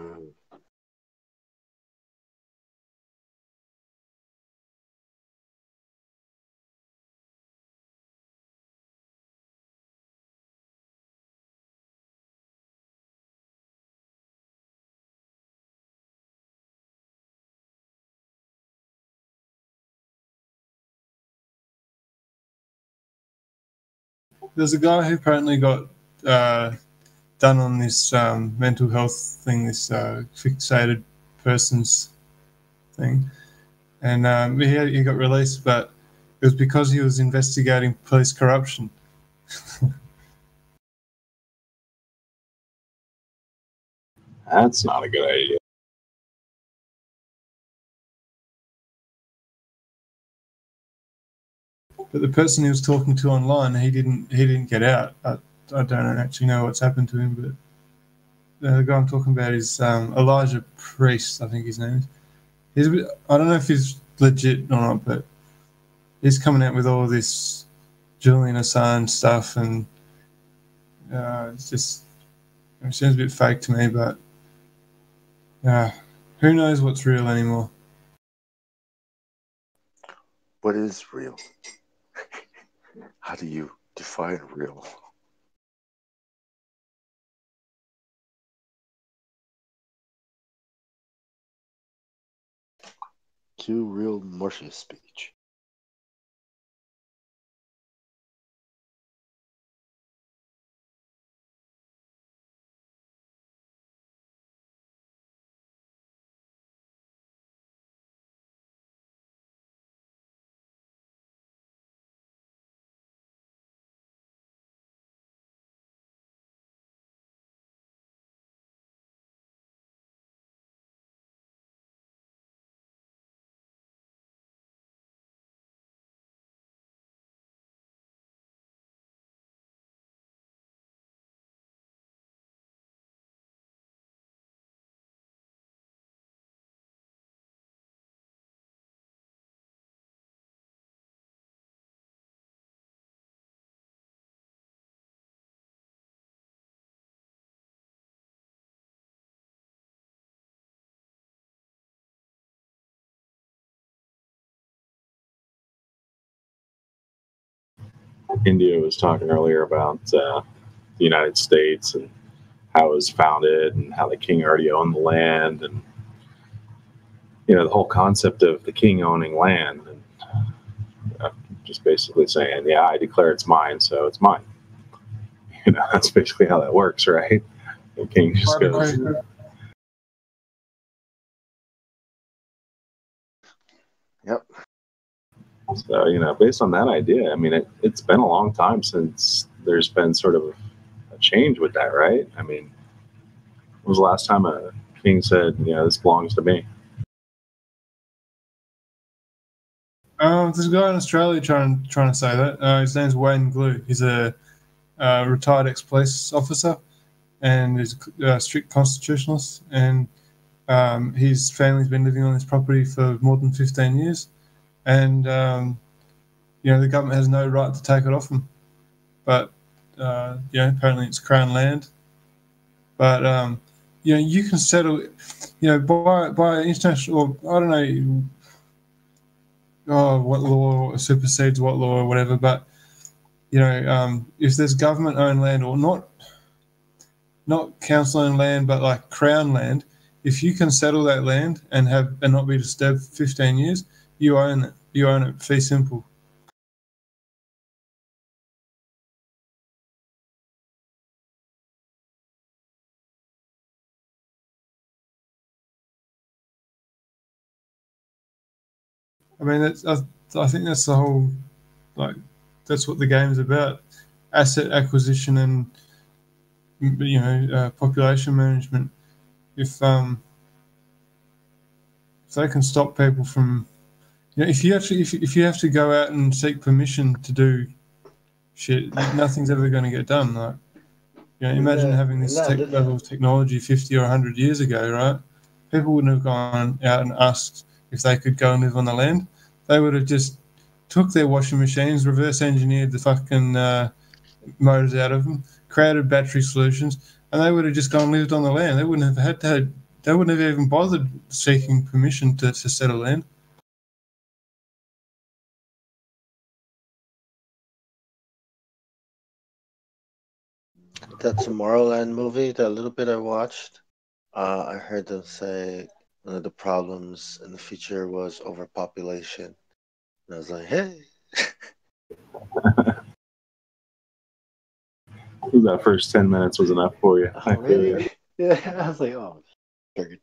There's a guy who apparently got done on this mental health thing, this fixated persons thing, and he got released, but it was because he was investigating police corruption. That's not a good idea. But the person he was talking to online, he didn't get out. I don't actually know what's happened to him, but the guy I'm talking about is Elijah Priest, I think his name is. I don't know if he's legit or not, but he's coming out with all this Julian Assange stuff, and it seems a bit fake to me, but who knows what's real anymore? What is real? How do you define real? Cue real Morse speech. India was talking earlier about the United States and how it was founded and how the king already owned the land, and the whole concept of the king owning land, and just basically saying, yeah, I declare it's mine, so it's mine. That's basically how that works, right? The king just goes. Yep. So, based on that idea, I mean, it's been a long time since there's been sort of a change with that, right? I mean, when was the last time a king said, this belongs to me? There's a guy in Australia trying to say that. His name's Wayne Glue. He's a retired ex-police officer, and he's a strict constitutionalist. And his family's been living on this property for more than 15 years, and the government has no right to take it off them. But apparently it's Crown land. But you can settle, by international, or I don't know. What law supersedes what law or whatever, but if there's government-owned land, or not council-owned land, but like Crown land, if you can settle that land and not be disturbed for 15 years, you own it. You own it. Fee simple. I mean, I think that's the whole, that's what the game's about: asset acquisition and population management. If they can stop people from, if you have to go out and seek permission to do shit, nothing's ever going to get done. Like, imagine having this level of technology 50 or 100 years ago, right? People wouldn't have gone out and asked if they could go and live on the land. They would have just took their washing machines, reverse engineered the fucking motors out of them, created battery solutions, and they would have just gone and lived on the land. They wouldn't have they wouldn't have even bothered seeking permission to settle land. That Tomorrowland movie, that little bit I watched, I heard them say one of the problems in the future was overpopulation. And I was like, hey. That first 10 minutes was enough for you. Oh, really? Yeah, I was like, oh, like,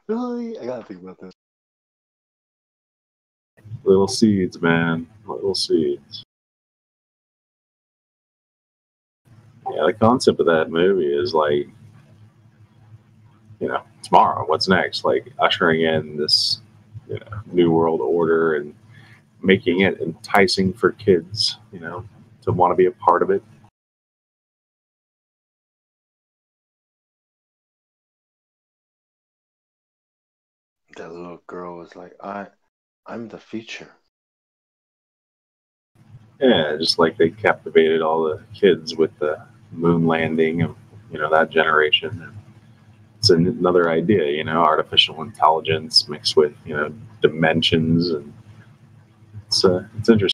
really? I gotta think about this. Little seeds, man. Little seeds. Yeah, the concept of that movie is like, tomorrow, what's next? Like ushering in this, new world order and making it enticing for kids, to want to be a part of it. That little girl was like, I'm the future. Yeah, just like they captivated all the kids with the moon landing of, that generation. It's another idea, artificial intelligence mixed with, dimensions, and it's interesting.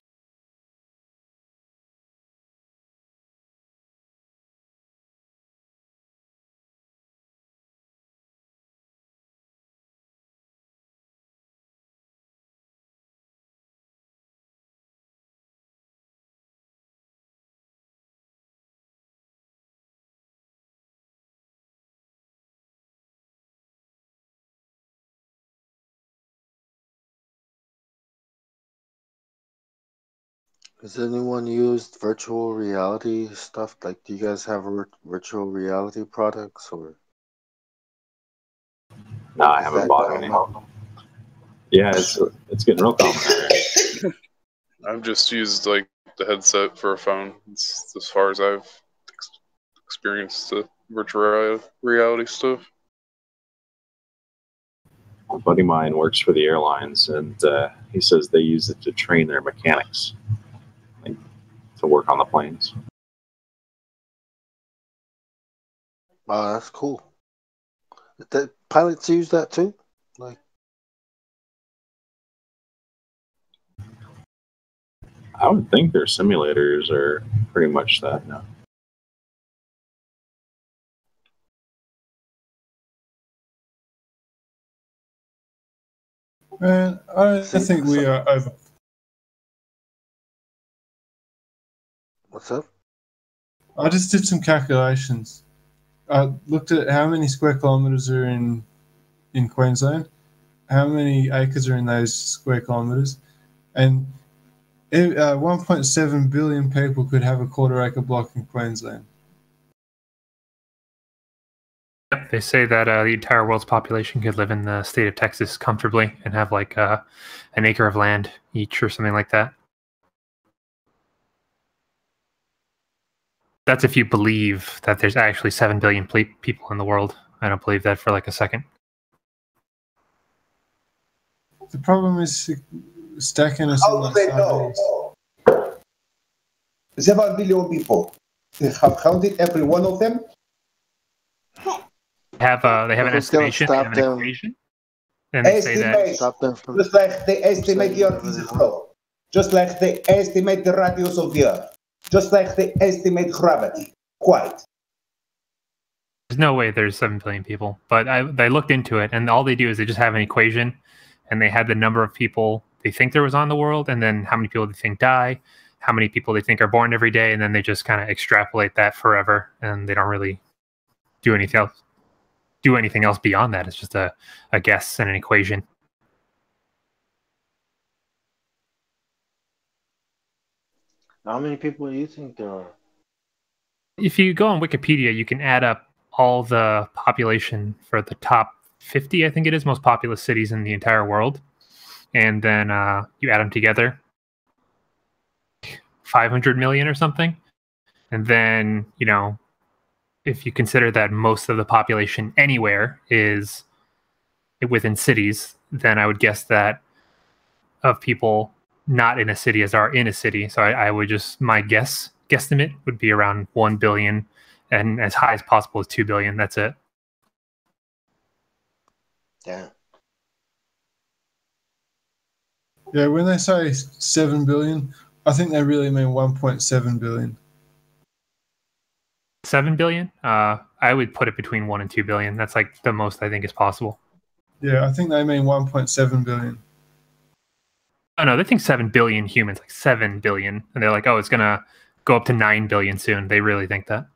Has anyone used virtual reality stuff? Like, do you guys have virtual reality products, or No, I is haven't that bought any. common? Yeah, it's getting real common. I've just used like the headset for a phone. It's as far as I've experienced the virtual reality stuff. A buddy of mine works for the airlines, and he says they use it to train their mechanics, like, to work on the planes. Oh, that's cool. The pilots use that too. Like, I would think their simulators are pretty much that now. Man, I think we are over. what's up? I just did some calculations. I looked at how many square kilometers are in Queensland, how many acres are in those square kilometers, and 1.7 billion people could have a quarter-acre block in Queensland. Yep, they say that the entire world's population could live in the state of Texas comfortably and have like an acre of land each or something like that. That's if you believe that there's actually 7 billion people in the world. I don't believe that for like a second. The problem is stacking us in How do they know? 7 billion people. They have counted every one of them. They have an estimation, they have an equation, and they say that Just like they estimate the Earth's flow, just like they estimate the radius of the Earth, just like they estimate gravity. Quite. there's no way there's 7 billion people. But I looked into it, and all they do is they just have an equation, and they had the number of people they think there was on the world, and then how many people they think die, how many people they think are born every day, and then they just kind of extrapolate that forever, and they don't really do anything else beyond that. It's just a guess and an equation. How many people do you think there are? If you go on Wikipedia, you can add up all the population for the top 50, I think it is, most populous cities in the entire world. And then you add them together, 500 million or something. And then, if you consider that most of the population anywhere is within cities, then I would guess that of people not in a city as are in a city. So I would just, my guesstimate would be around 1 billion, and as high as possible is 2 billion. That's it. Yeah. Yeah, when they say 7 billion, I think they really mean 1.7 billion. 7 billion? I would put it between 1 and 2 billion. That's like the most I think is possible. Yeah, I think they mean 1.7 billion. Oh no, they think 7 billion humans, like 7 billion. And they're like, oh, it's going to go up to 9 billion soon. They really think that.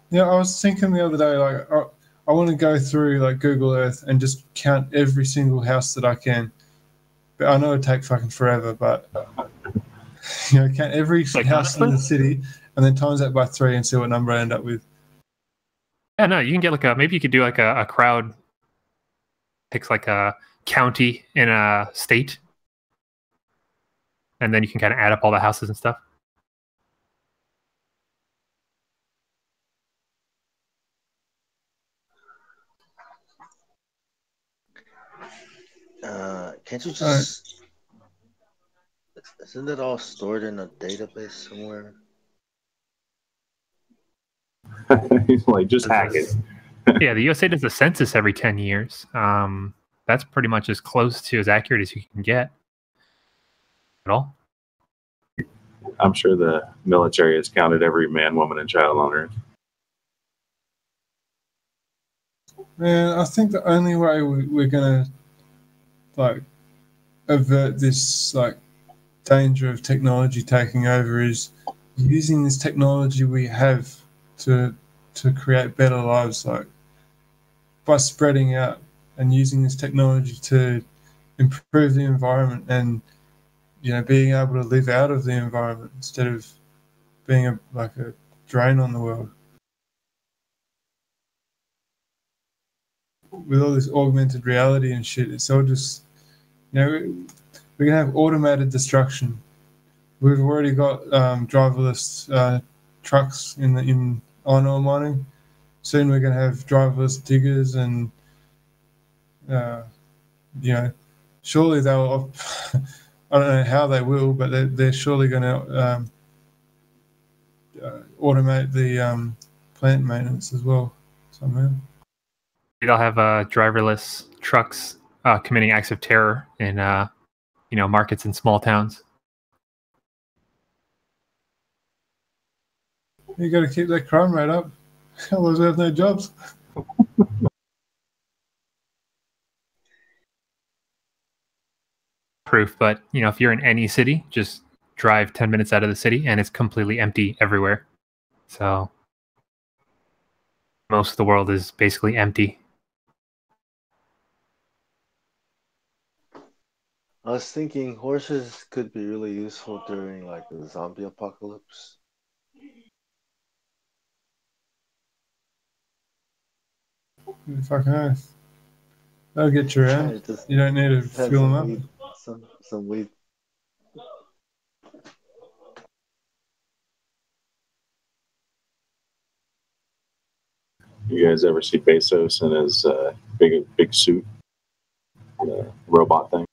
Yeah, I was thinking the other day, like, I want to go through like Google Earth and just count every single house that I can. But I know it'd take fucking forever, but count every house in the city and then times that by 3 and see what number I end up with. Yeah, no, you can get maybe you could do like a crowd picks like a county in a state, and then you can kind of add up all the houses and stuff. Can't you just? Isn't it all stored in a database somewhere? Like, just hack it. Yeah, the USA does the census every 10 years. That's pretty much as close to as accurate as you can get. At all. I'm sure the military has counted every man, woman, and child on Earth. Man, I think the only way we're gonna avert this danger of technology taking over is using this technology we have to create better lives, by spreading out and using this technology to improve the environment and, being able to live out of the environment instead of being like a drain on the world. With all this augmented reality and shit, it's all just, we're gonna have automated destruction. We've already got driverless trucks in iron ore mining. Soon we're gonna have driverless diggers, and surely they'll. I don't know how they will, but they're surely going to automate the plant maintenance as well somehow. They'll have driverless trucks committing acts of terror in markets in small towns. You got to keep that crime rate up, otherwise we have no jobs. Proof, but if you're in any city, just drive 10 minutes out of the city and it's completely empty everywhere. So most of the world is basically empty. I was thinking horses could be really useful during like the zombie apocalypse. Fucking nice. That'll get you around. You don't need to fuel them up. Weed, some weed. You guys ever see Bezos in his big suit, robot thing?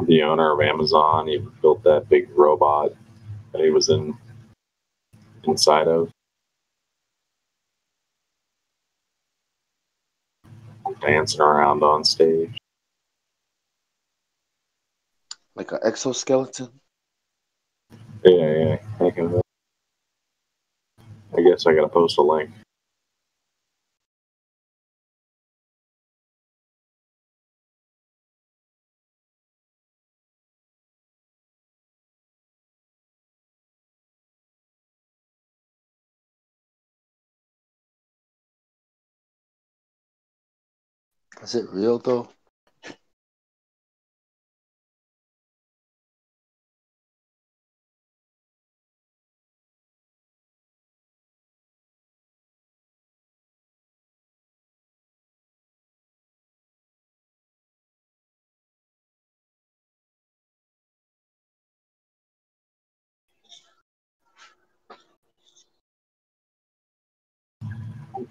The owner of Amazon, he built that big robot that he was inside of. Dancing around on stage. Like an exoskeleton? Yeah. I guess I gotta post a link. Is it real though?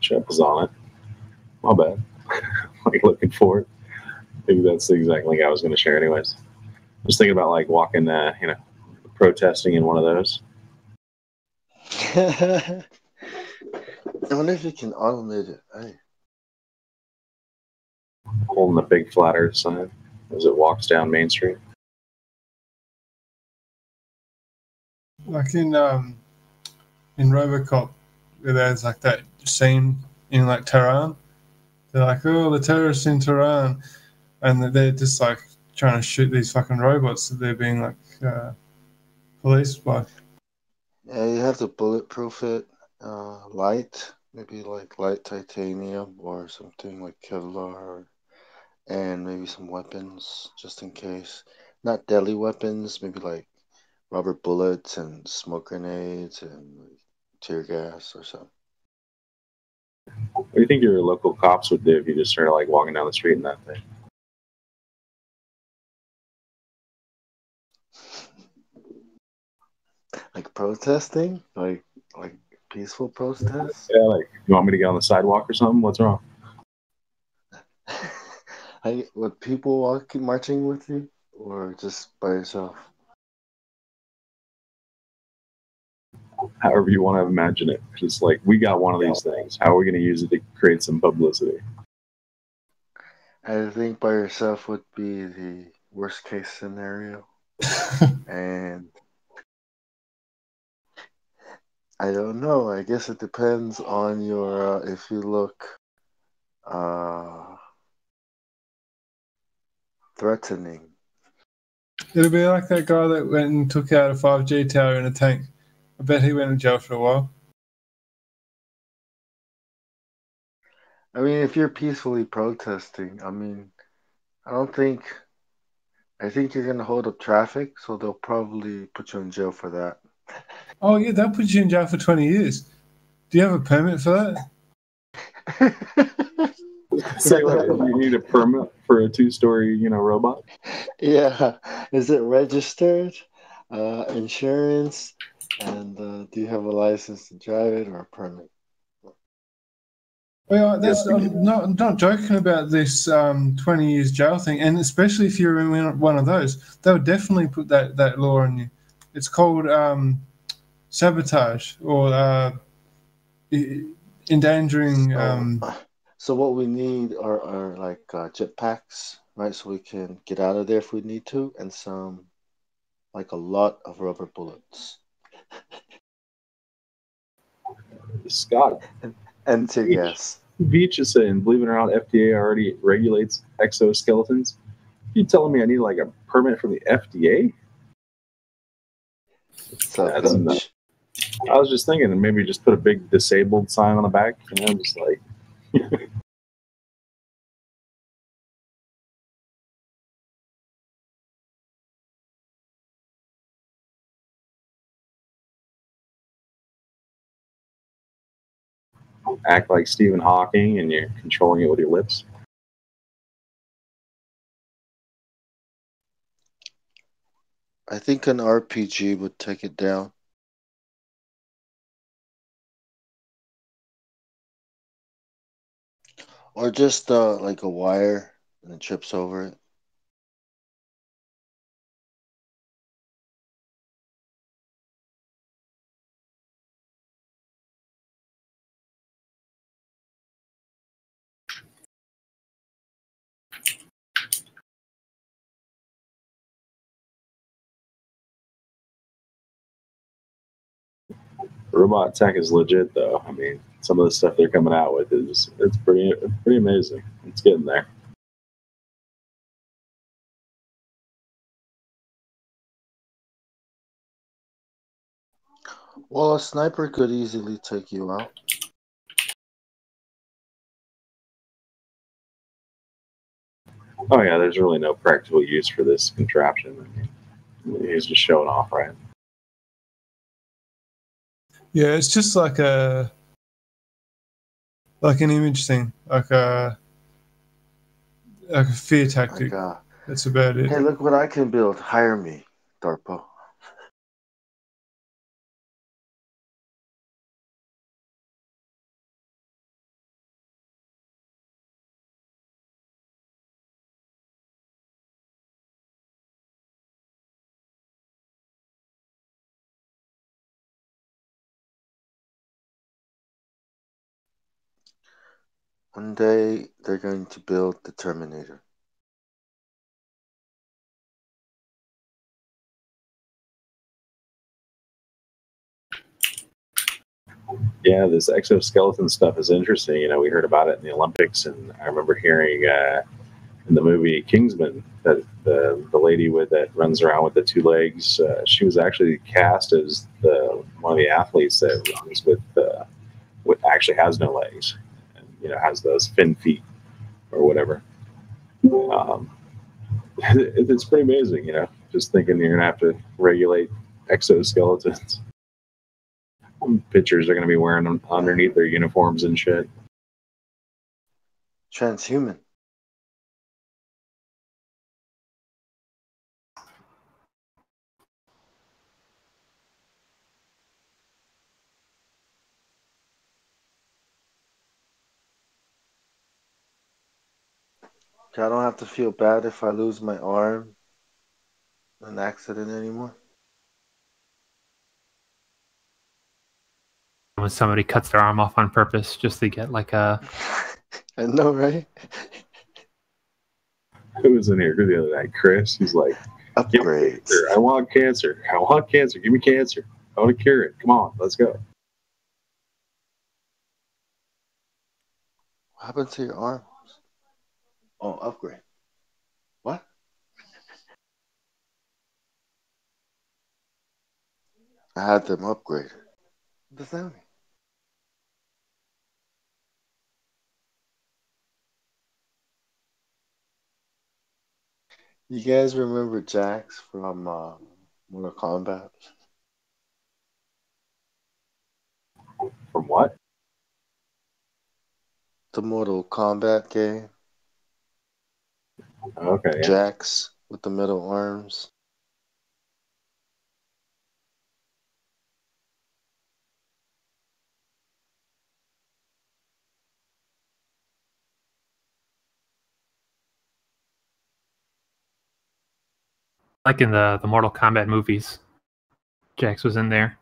Chef is on it. My bad. Like looking for it. Maybe that's the exact link I was going to share, anyways. Just thinking about like walking, protesting in one of those. I wonder if you can automate it. Hey. Holding the big Flat Earth sign as it walks down Main Street. Like in RoboCop, where there's like that scene in like Tehran. They're like, oh, the terrorists in Tehran, and they're just like trying to shoot these fucking robots that they're being like policed by. Yeah, you have to bulletproof it. Light, maybe like light titanium or something like Kevlar, and maybe some weapons just in case. Not deadly weapons, maybe like rubber bullets and smoke grenades and like, tear gas or something. What do you think your local cops would do if you just started like walking down the street in that thing? Like protesting? Like peaceful protests? Yeah, like you want me to get on the sidewalk or something? What's wrong? Would people marching with you or just by yourself? However you want to imagine it. Just like we got one of these things. How are we going to use it to create some publicity? I think by yourself would be the worst case scenario. And I don't know. I guess it depends on your, if you look threatening. It'll be like that guy that went and took out a 5G tower in a tank. I bet he went to jail for a while. I mean, if you're peacefully protesting, I mean, I don't think. I think you're gonna hold up traffic, so they'll probably put you in jail for that. Oh yeah, they'll put you in jail for 20 years. Do you have a permit for that? Say what? You need a permit for a two-story, robot? Yeah. Is it registered? Insurance? And do you have a license to drive it or a permit? Well, I'm not joking about this 20 years jail thing, and especially if you're in one of those, they'll definitely put that law on you. It's called sabotage or endangering. So what we need are like jetpacks, right? So we can get out of there if we need to, and like a lot of rubber bullets. Scott. And tear gas. Beach is saying, believe it or not, FDA already regulates exoskeletons. You telling me I need like a permit from the FDA? That's nuts. I was just thinking, maybe just put a big disabled sign on the back, just like. Act like Stephen Hawking and you're controlling it with your lips. I think an RPG would take it down. Or just like a wire and it trips over it. Robot tech is legit, though. I mean, some of the stuff they're coming out with it's pretty amazing. It's getting there. Well, a sniper could easily take you out. Oh yeah, there's really no practical use for this contraption. I mean, he's just showing off, right? Yeah, it's just like an image thing, like a fear tactic. That's about it. Hey, look what I can build. Hire me, DARPA. One day they're going to build the Terminator. Yeah, this exoskeleton stuff is interesting. We heard about it in the Olympics, and I remember hearing in the movie Kingsman that the lady that runs around with the two legs, she was actually cast as one of the athletes that runs with actually has no legs, and has those fin feet or whatever. It's pretty amazing, just thinking you're gonna have to regulate exoskeletons. Pitchers are gonna be wearing them underneath their uniforms and shit. Transhuman. I don't have to feel bad if I lose my arm in an accident anymore. When somebody cuts their arm off on purpose just to get like a. I know, right? Who was in here the other night? Chris. He's like, upgrades. I want cancer. I want cancer. Give me cancer. I want to cure it. Come on, let's go. What happened to your arms? Oh, upgrade. What? I had them upgraded. What does that mean? You guys remember Jax from Mortal Kombat? From what? The Mortal Kombat game. Okay, yeah. Jax with the metal arms. Like in the Mortal Kombat movies, Jax was in there.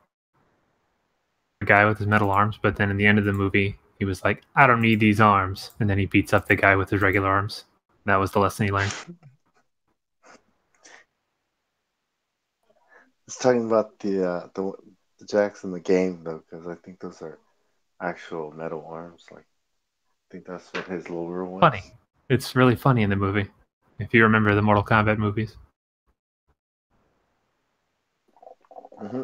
A guy with his metal arms, but then in the end of the movie, he was like, I don't need these arms. And then he beats up the guy with his regular arms. That was the lesson he learned. It's talking about the Jax in the game though, because I think those are actual metal arms. Like, I think that's what his lure was. Funny. It's really funny in the movie, if you remember the Mortal Kombat movies. Mm-hmm.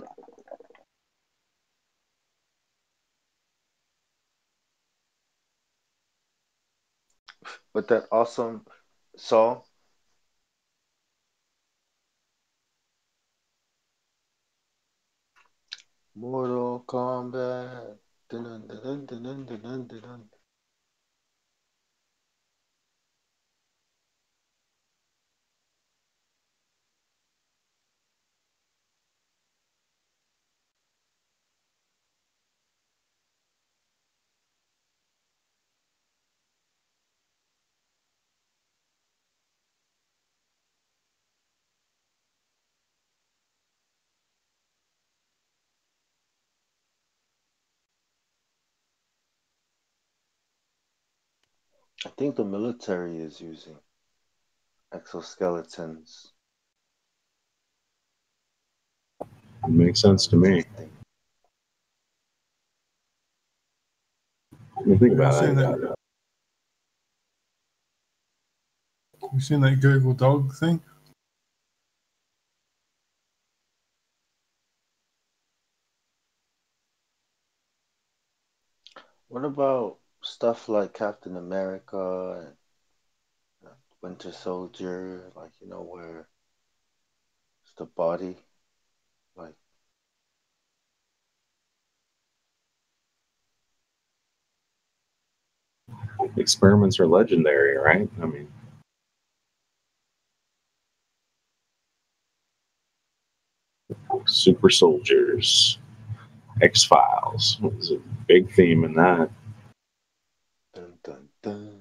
With that awesome song. Mortal Kombat. Dun, dun, dun, dun, dun, dun, dun, dun, dun. I think the military is using exoskeletons. It makes sense to me. You think about it. Have you seen that Google dog thing? What about stuff like Captain America and Winter Soldier, like, you know, where it's the body, like, Experiments are legendary, right? I mean, super soldiers, X-Files was a big theme in that. dun dun dun.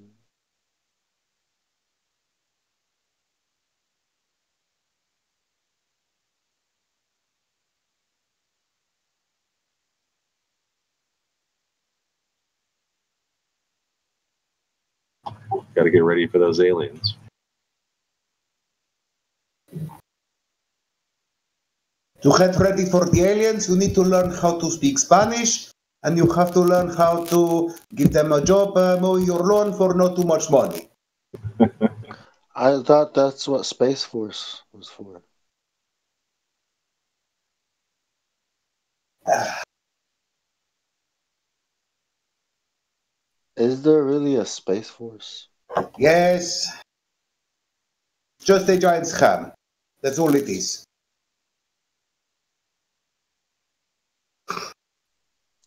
Got to get ready for those aliens. To get ready for the aliens, you need to learn how to speak Spanish, and you have to learn how to give them a job mowing your lawn for not too much money. I thought that's what Space Force was for. Is there really a Space Force? Yes. Just a giant scam. That's all it is.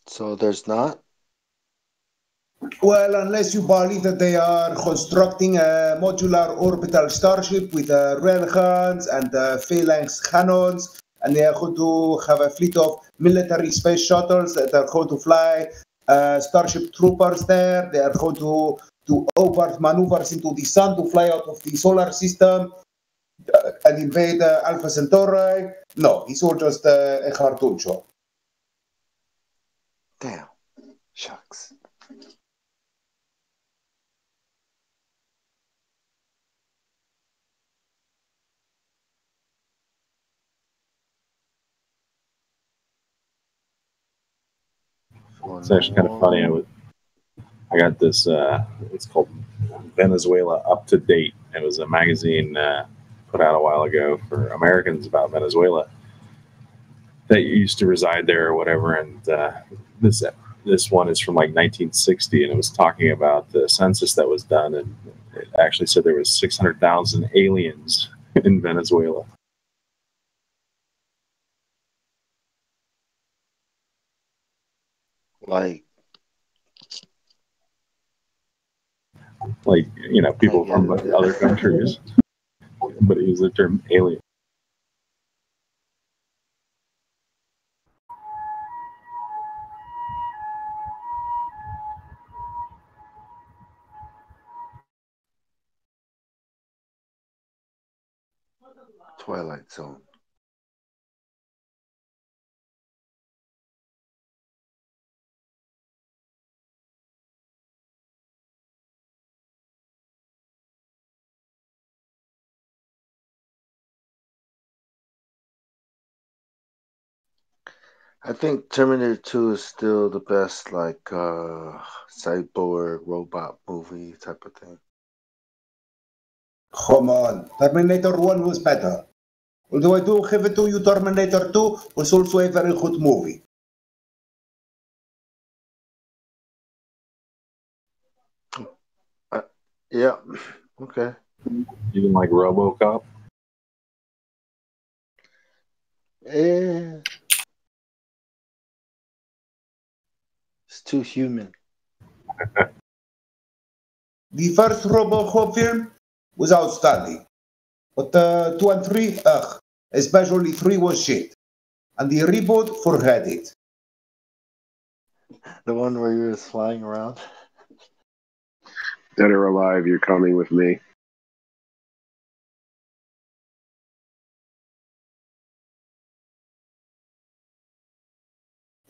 So there's not? Well, unless you believe that they are constructing a modular orbital starship with railguns and phalanx cannons, and they are going to have a fleet of military space shuttles that are going to fly starship troopers there. They are going to do overt maneuvers into the sun to fly out of the solar system and invade Alpha Centauri. No, it's all just a cartoon show. Damn. Shucks. It's actually kind of funny. I got this. It's called Venezuela Up to Date. It was a magazine put out a while ago for Americans about Venezuela that used to reside there or whatever. And this one is from like 1960, and it was talking about the census that was done, and it actually said there was 600,000 aliens in Venezuela. Like, people from other countries, but he used the term alien. Twilight Zone. I think Terminator 2 is still the best, like, cyborg robot movie type of thing. Come on, Terminator 1 was better. Although I do give it to you, Terminator 2 was also a very good movie. Yeah, okay. You didn't like RoboCop? Yeah. It's too human. The first RoboCop film was outstanding. But 2 and 3, especially 3 was shit. And the reboot, forget it. The one where you was flying around? Dead or alive, you're coming with me.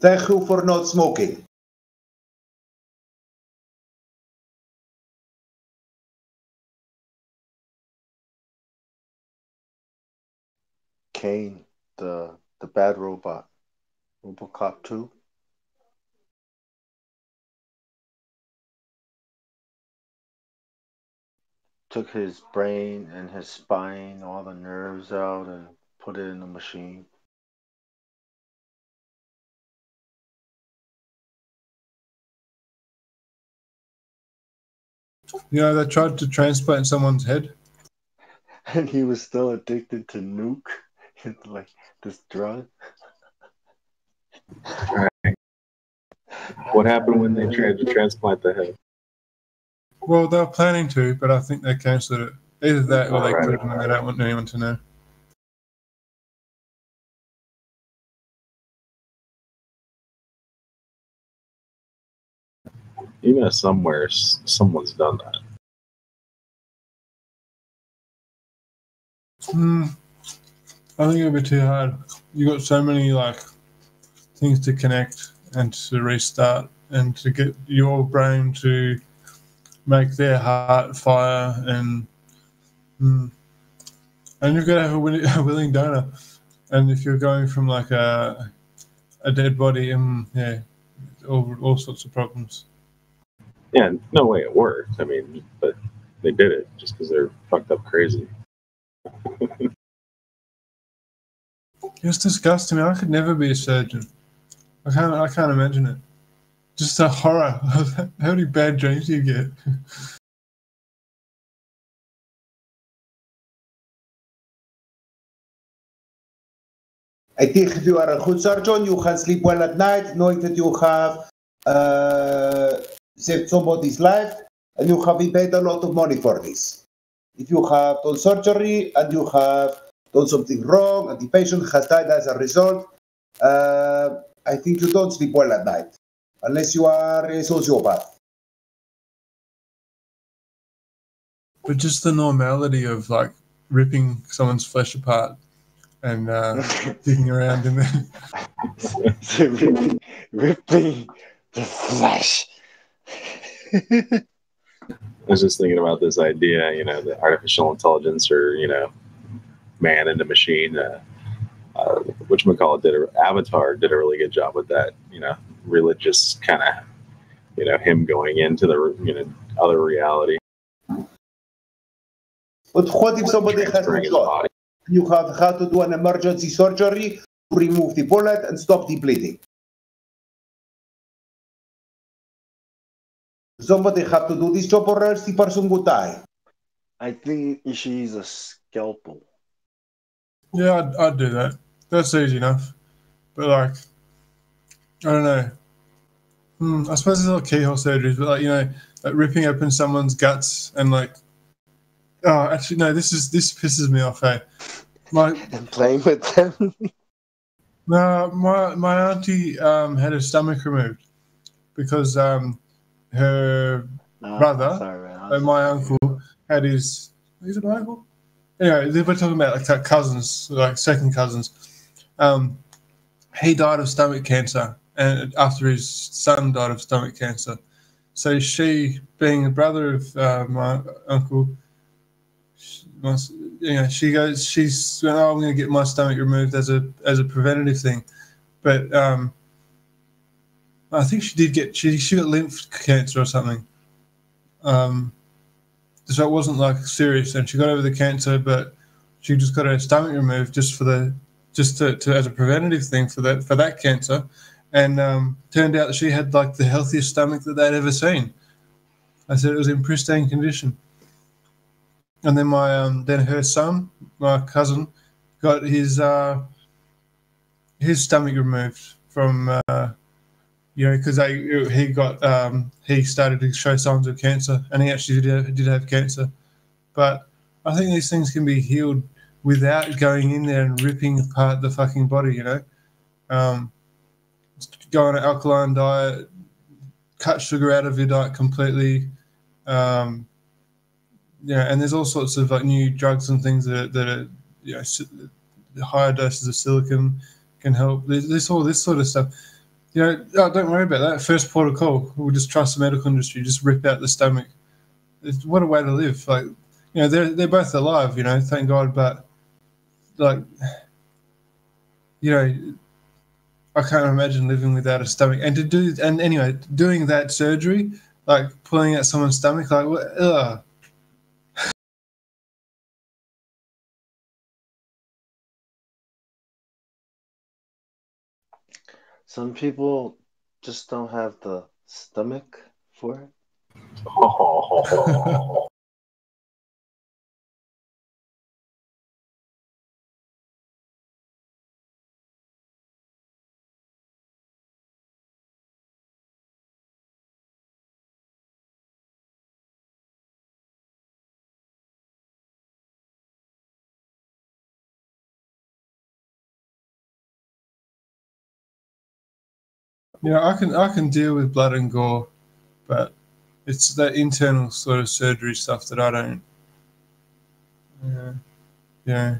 Thank you for not smoking. Kane, the bad robot. RoboCop 2. Took his brain and his spine, all the nerves out, and put it in the machine. They tried to transplant someone's head. And he was still addicted to nuke, like this drug. What happened when they tried to transplant the head? Well, they were planning to, but I think they cancelled it. Either that or they Right. couldn't and they don't want anyone to know. Even if somewhere someone's done that. I think it'll be too hard. You got so many things to connect and to restart and to get your brain to make their heart fire and you've got to have a willing donor. And if you're going from a dead body, all sorts of problems. Yeah, no way it worked. I mean, but they did it just because they're fucked up crazy. It's disgusting. I could never be a surgeon. I can't imagine it. Just a horror. How many bad dreams do you get? I think if you are a good surgeon, you can sleep well at night, knowing that you have saved somebody's life, and you have been paid a lot of money for this. If you have done surgery and you have done something wrong, and the patient has died as a result, I think you don't sleep well at night, unless you are a sociopath. But just the normality of ripping someone's flesh apart and digging around in there. ripping the flesh. I was just thinking about this idea, the artificial intelligence or, man in the machine. Avatar did a really good job with that, religious kind of, him going into the, other reality. But what if somebody has been shot? You have had to do an emergency surgery to remove the bullet and stop the bleeding. Somebody have to do this job or else the person would die. I think you should use a scalpel. Yeah, I'd do that. That's easy enough. But like, I don't know. I suppose there's a lot of keyhole surgeries, but like like ripping open someone's guts and like, oh, actually no, this pisses me off. Hey, and playing with them. No, my auntie had her stomach removed because her brother, my uncle, had his. Is it my uncle? Anyway, we're talking about like cousins, like second cousins. He died of stomach cancer, and after his son died of stomach cancer. So she, being a brother of my uncle, she's went, oh, I'm going to get my stomach removed as a preventative thing. But I think she did get she got lymph cancer or something. So it wasn't like serious, and she got over the cancer, but she just got her stomach removed just to as a preventative thing for that cancer, and turned out that she had like the healthiest stomach that they'd ever seen. I said it was in pristine condition. And then then her son, my cousin, got his stomach removed from because he started to show signs of cancer, and he actually did have cancer. But I think these things can be healed without going in there and ripping apart the fucking body. Go on an alkaline diet, cut sugar out of your diet completely. And there's all sorts of like new drugs and things that are higher doses of silicon can help. There's all this sort of stuff. Don't worry about that. First port of call, we'll just trust the medical industry. Just rip out the stomach. What a way to live! Like, they're both alive. Thank God. But like, I can't imagine living without a stomach. And anyway, doing that surgery, like pulling out someone's stomach, like what? Ugh. Some people just don't have the stomach for it. I can deal with blood and gore, but it's that internal sort of surgery stuff that I don't. Yeah,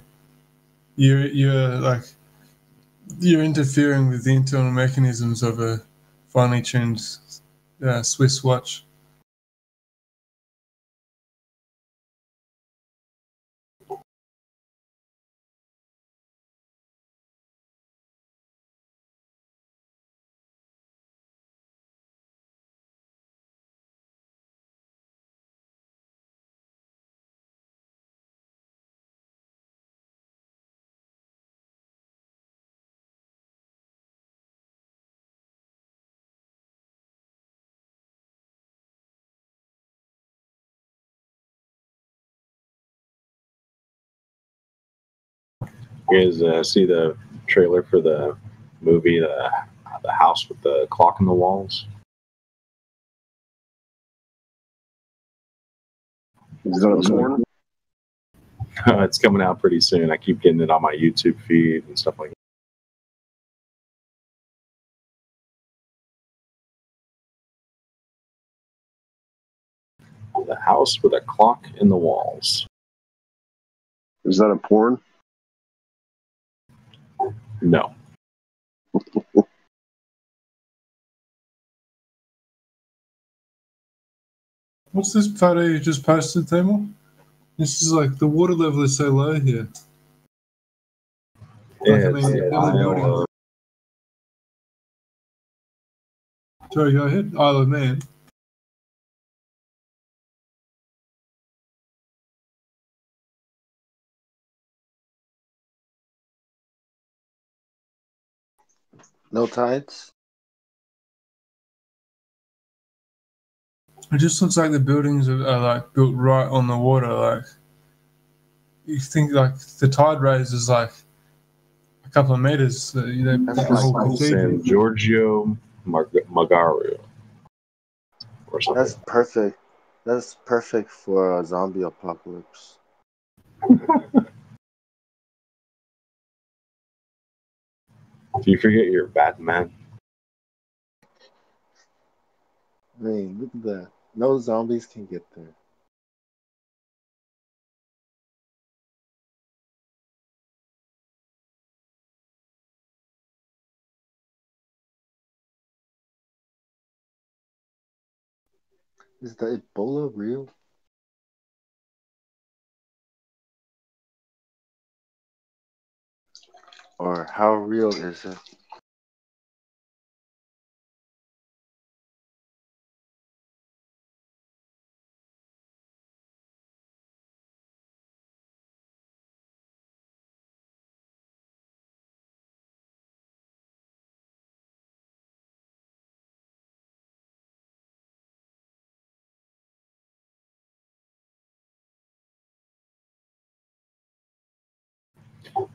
you're interfering with the internal mechanisms of a finely tuned Swiss watch. You guys see the trailer for the movie, the house with the clock in the walls? Is that a porn? It's coming out pretty soon. I keep getting it on my YouTube feed and stuff like that. The house with a clock in the walls. Is that a porn? No. What's this photo you just posted, Thermal? This is like the water level is so low here. Yeah, Sorry, go ahead. Isle of Man. No tides? It just looks like the buildings are like built right on the water, like you think like the tide raise is like a couple of meters. That's The whole like cathedral. San Giorgio Magario or something. That's perfect. That's perfect for a zombie apocalypse. Do you forget you're Batman? I mean, look at that. No zombies can get there. Is the Ebola real? Or how real is it?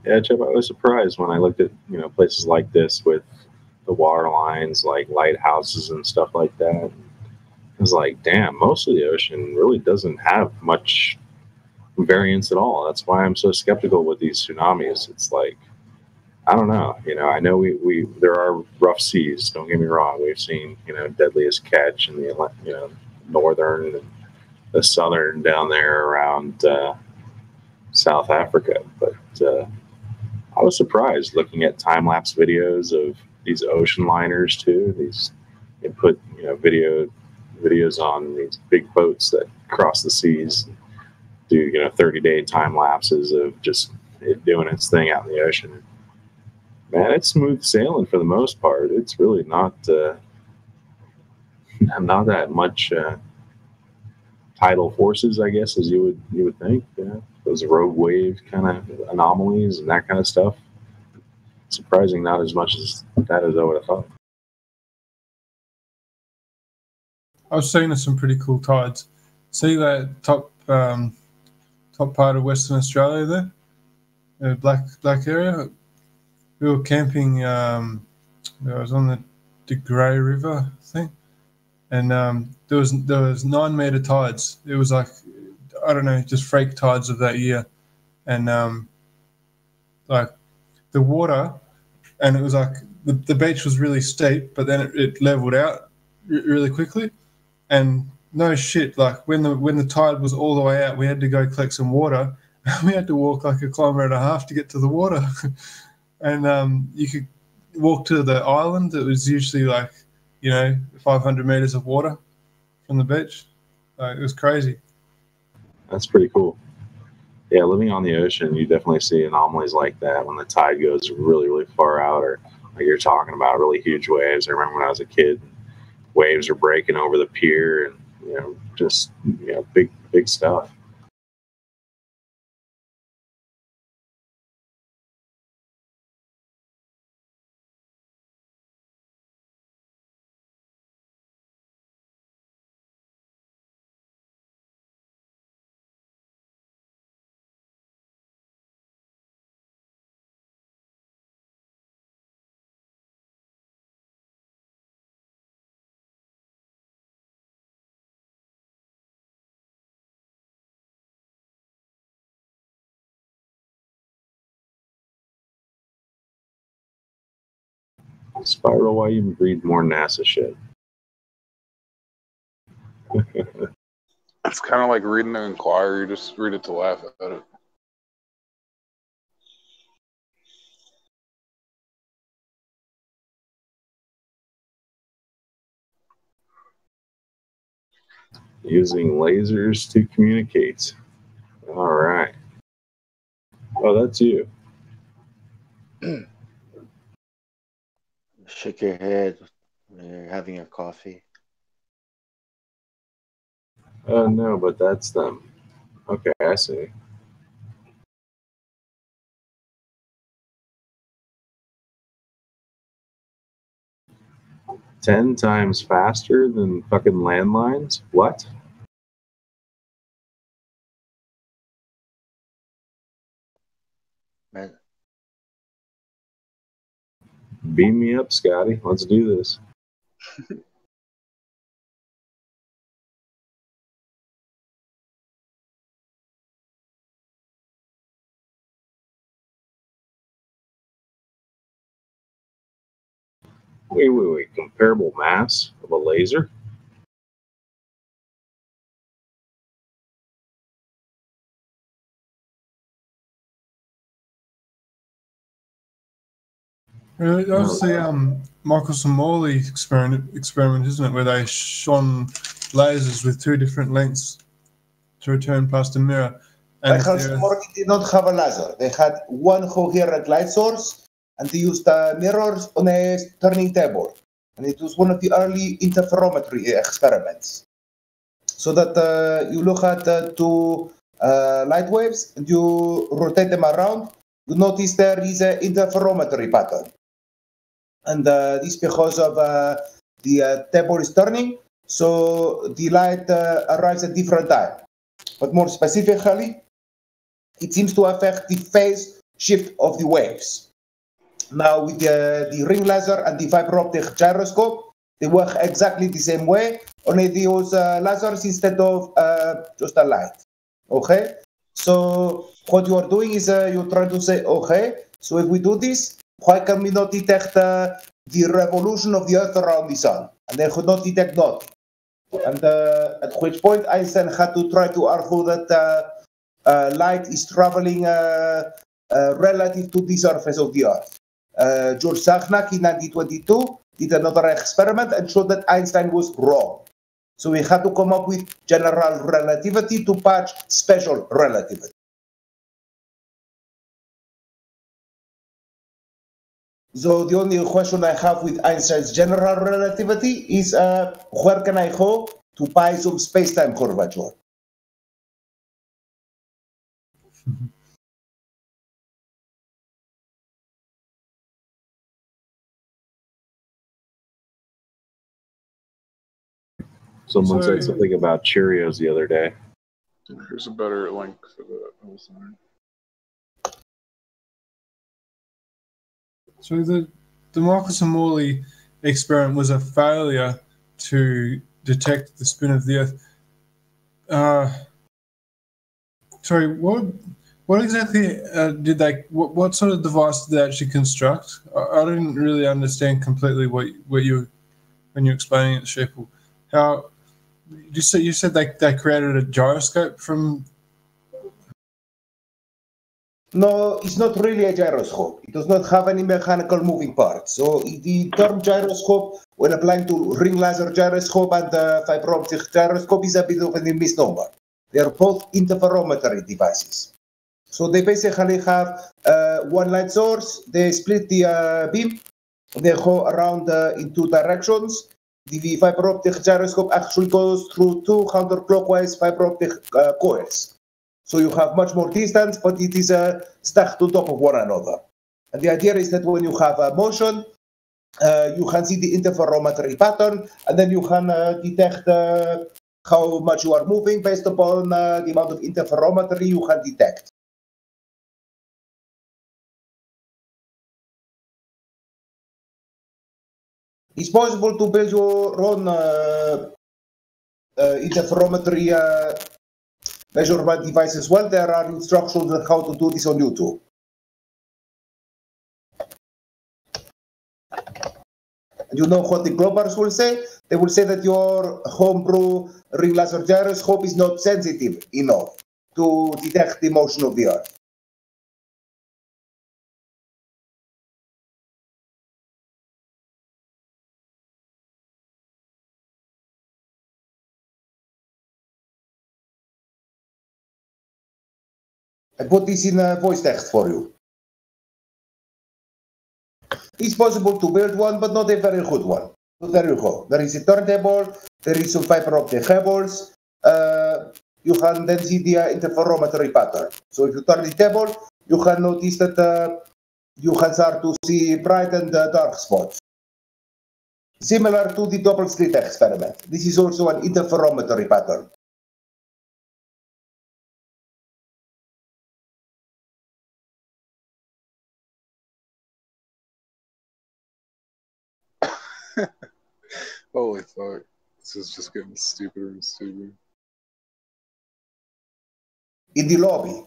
Yeah, Jeff, I was surprised when I looked at places like this with the water lines, like lighthouses and stuff like that. I was like, damn, most of the ocean really doesn't have much variance at all. That's why I'm so skeptical with these tsunamis. It's like, I don't know. I know we there are rough seas. Don't get me wrong. We've seen deadliest catch in the northern and the southern down there around South Africa, but I was surprised looking at time lapse videos of these ocean liners too. They put videos on these big boats that cross the seas, do 30-day time lapses of just it doing its thing out in the ocean. Man, it's smooth sailing for the most part. It's really not that much tidal forces, I guess, as you would think. Those rogue wave kind of anomalies and that kind of stuff. Surprising, not as much as that as I would have thought. I was seeing some pretty cool tides. See that top part of Western Australia there, the black area. We were camping. I was on the Grey River thing, and there was 9-meter tides. It was like, I don't know, just freak tides of that year, and like the water, and it was like the beach was really steep, but then it leveled out really quickly, and no shit, like when the tide was all the way out, we had to go collect some water. We had to walk like 1.5 kilometers to get to the water. And you could walk to the island. It was usually like 500 meters of water from the beach. It was crazy. That's pretty cool. Yeah, living on the ocean, you definitely see anomalies like that when the tide goes really, really far out, or like you're talking about, really huge waves. I remember when I was a kid, waves are breaking over the pier, and just big stuff. Spiral, why you read more NASA shit? It's kind of like reading an Inquirer. You just read it to laugh at it. Using lasers to communicate. All right. Oh, that's you. Shake your head when you're having your coffee. No, but that's them. Okay, I see. Ten times faster than fucking landlines? What? Right. Beam me up, Scotty. Let's do this. Wait. Comparable mass of a laser? Obviously, Michelson Morley experiment, isn't it, where they shone lasers with two different lengths to return past a mirror. And Michelson Morley did not have a laser. They had one coherent light source, and they used mirrors on a turning table. And it was one of the early interferometry experiments. So that you look at two light waves, and you rotate them around, you notice there is an interferometry pattern. And this because of the table is turning, so the light arrives at different time. But more specifically, it seems to affect the phase shift of the waves. Now, with the ring laser and the fiber optic gyroscope, they work exactly the same way, only they use lasers instead of just a light. Okay? So what you are doing is you're trying to say, okay, so if we do this, why can we not detect the revolution of the Earth around the Sun? And they could not detect nothing. And at which point Einstein had to try to argue that light is traveling relative to the surface of the Earth. George Sachnak in 1922 did another experiment and showed that Einstein was wrong. So we had to come up with general relativity to patch special relativity. So the only question I have with Einstein's general relativity is where can I go to buy some space-time curvature? Someone said something about Cheerios the other day. Here's a better link for the. So the Michelson Morley experiment was a failure to detect the spin of the Earth. Sorry, what exactly did they? What sort of device did they actually construct? I didn't really understand completely what you when you're explaining it to people. How you said they created a gyroscope from. No, it's not really a gyroscope. It does not have any mechanical moving parts. So the term gyroscope, when applying to ring laser gyroscope and fiber optic gyroscope, is a bit of a misnomer. They are both interferometry devices. So they basically have one light source. They split the beam. They go around in two directions. The fiber optic gyroscope actually goes through two counterclockwise fiber optic coils. So you have much more distance, but it is stacked on top of one another. And the idea is that when you have a motion, you can see the interferometry pattern, and then you can detect how much you are moving based upon the amount of interferometry you can detect. It's possible to build your own interferometry measurement device as well. There are instructions on how to do this on YouTube. You know what the Globers will say? They will say that your homebrew ring laser gyroscope is not sensitive enough to detect the motion of the Earth. I put this in a voice text for you. It's possible to build one, but not a very good one. So there you go. There is a turntable, there is some fiber optic cables. You can then see the interferometry pattern. So if you turn the table, you can notice that you can start to see bright and dark spots. Similar to the double slit experiment. This is also an interferometry pattern. Holy fuck. This is just getting stupider and stupider. In the lobby.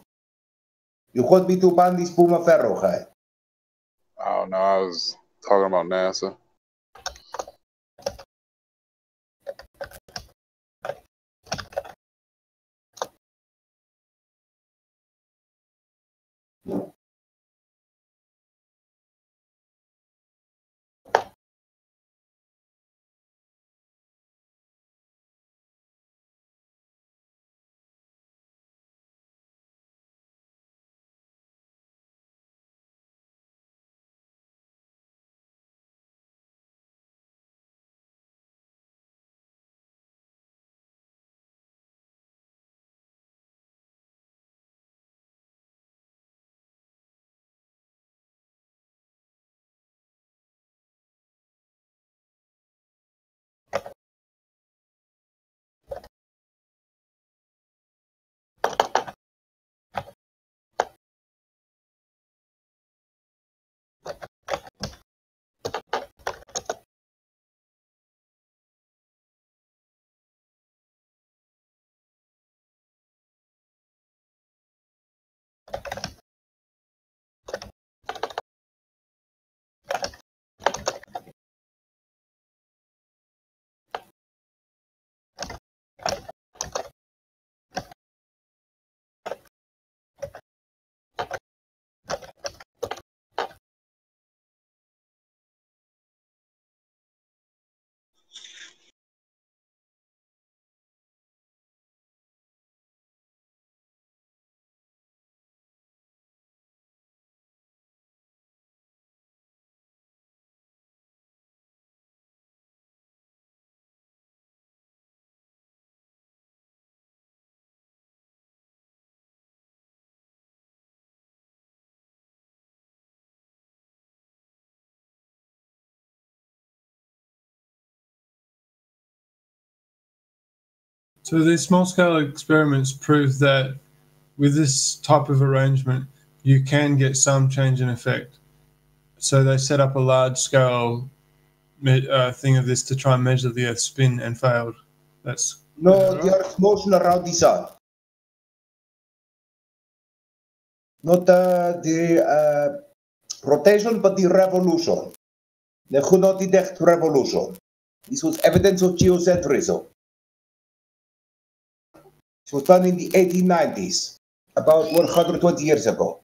You got me to ban this Puma Ferro guy. Oh no, I was talking about NASA. So these small-scale experiments prove that with this type of arrangement, you can get some change in effect. So they set up a large-scale thing of this to try and measure the Earth's spin and failed. That's No, the Earth's motion around the sun. Not the rotation, but the revolution. They could not detect revolution. This was evidence of geocentrism. It was done in the 1890s, about 120 years ago.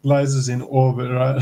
Lasers in orbit, right?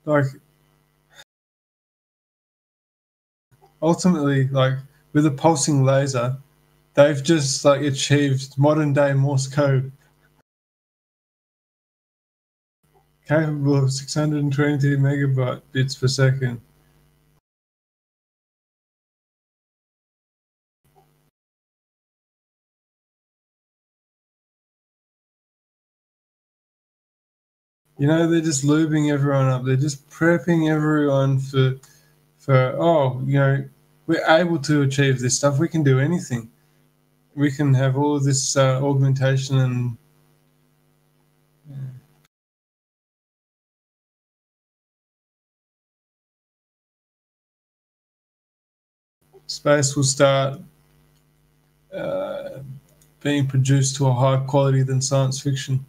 like ultimately, like with a pulsing laser, they've just like achieved modern day Morse code, capable of 620 megabyte bits per second. You know, they're just lubing everyone up. They're just prepping everyone for you know, we're able to achieve this stuff. We can do anything. We can have all of this augmentation and space will start being produced to a higher quality than science fiction.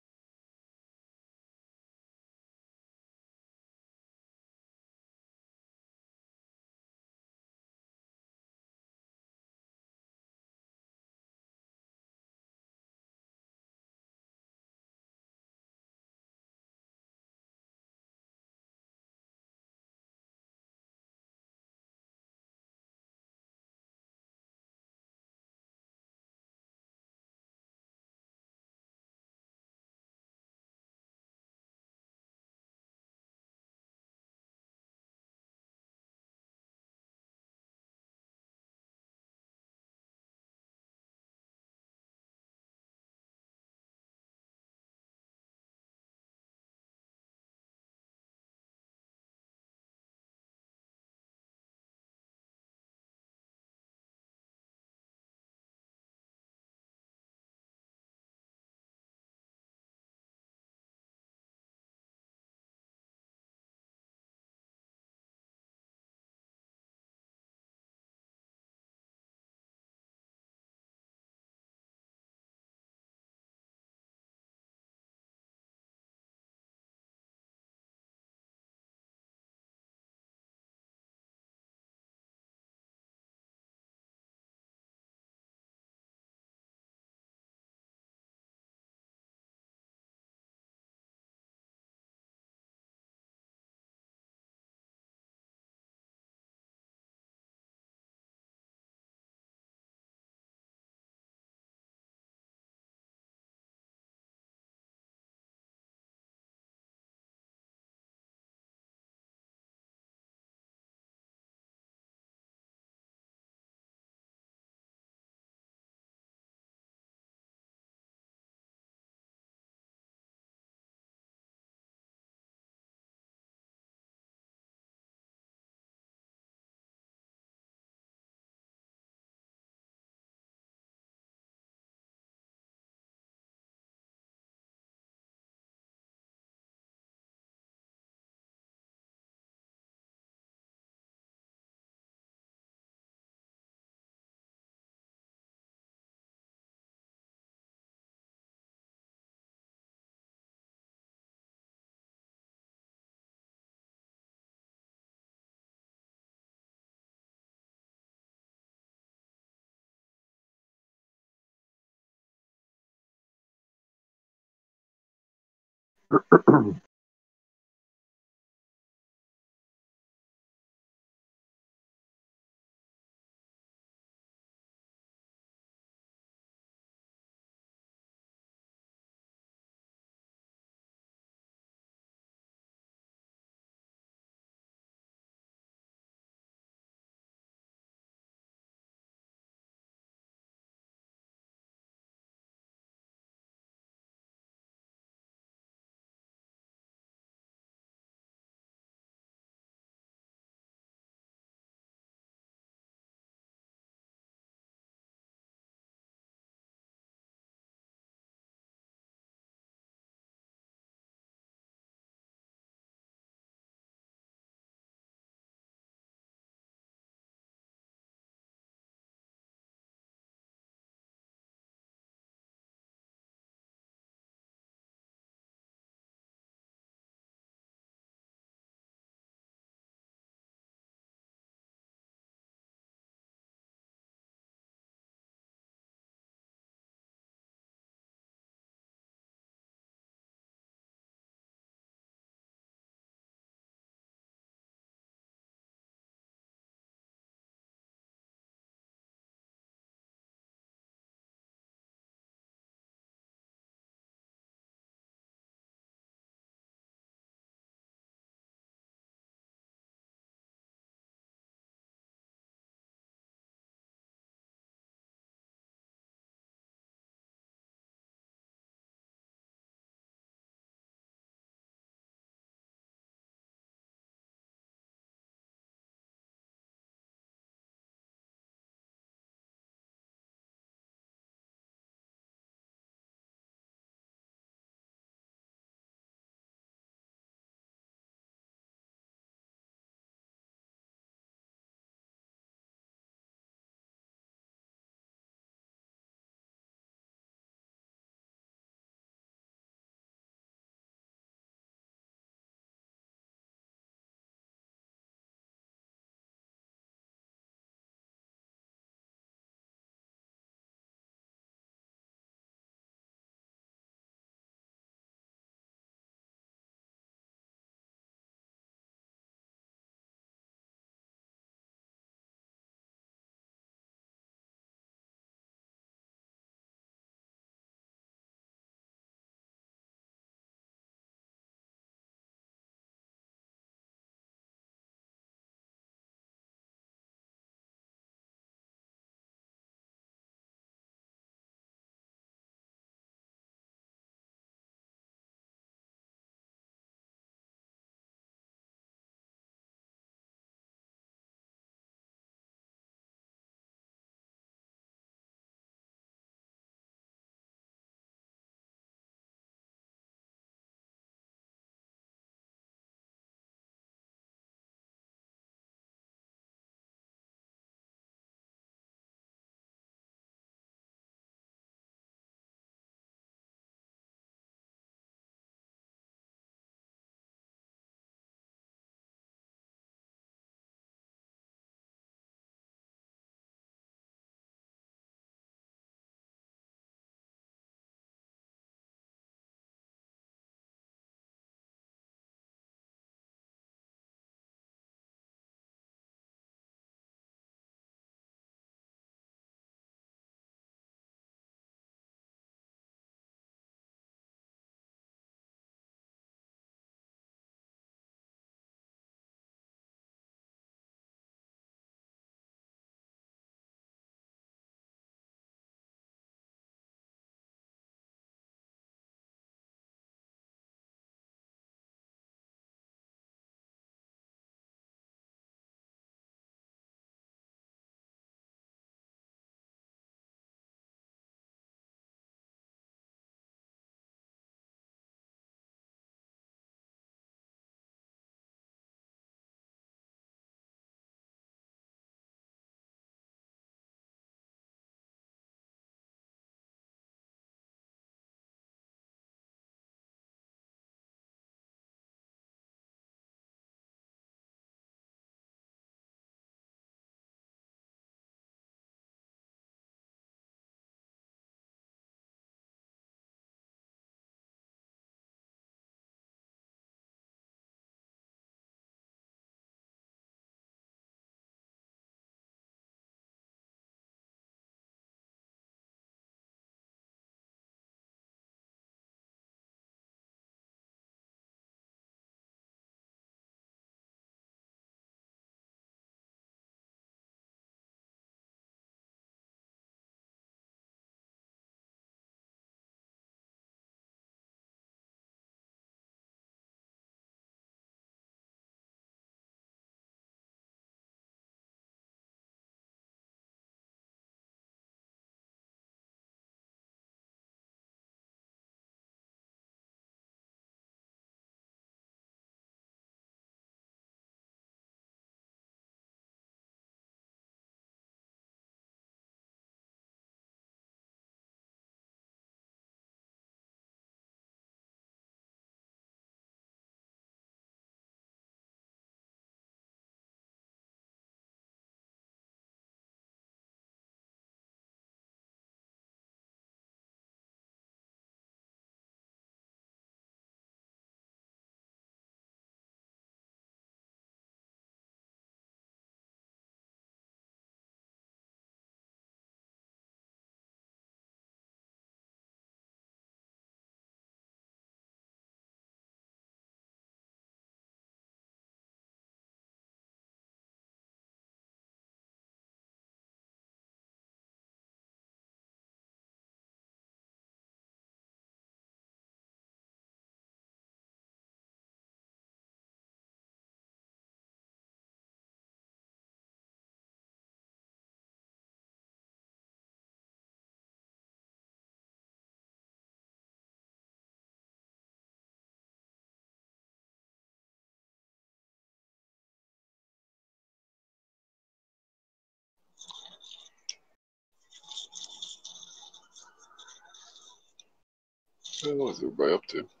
So what's everybody up to? I'm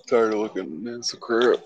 tired of looking at Nancy crap.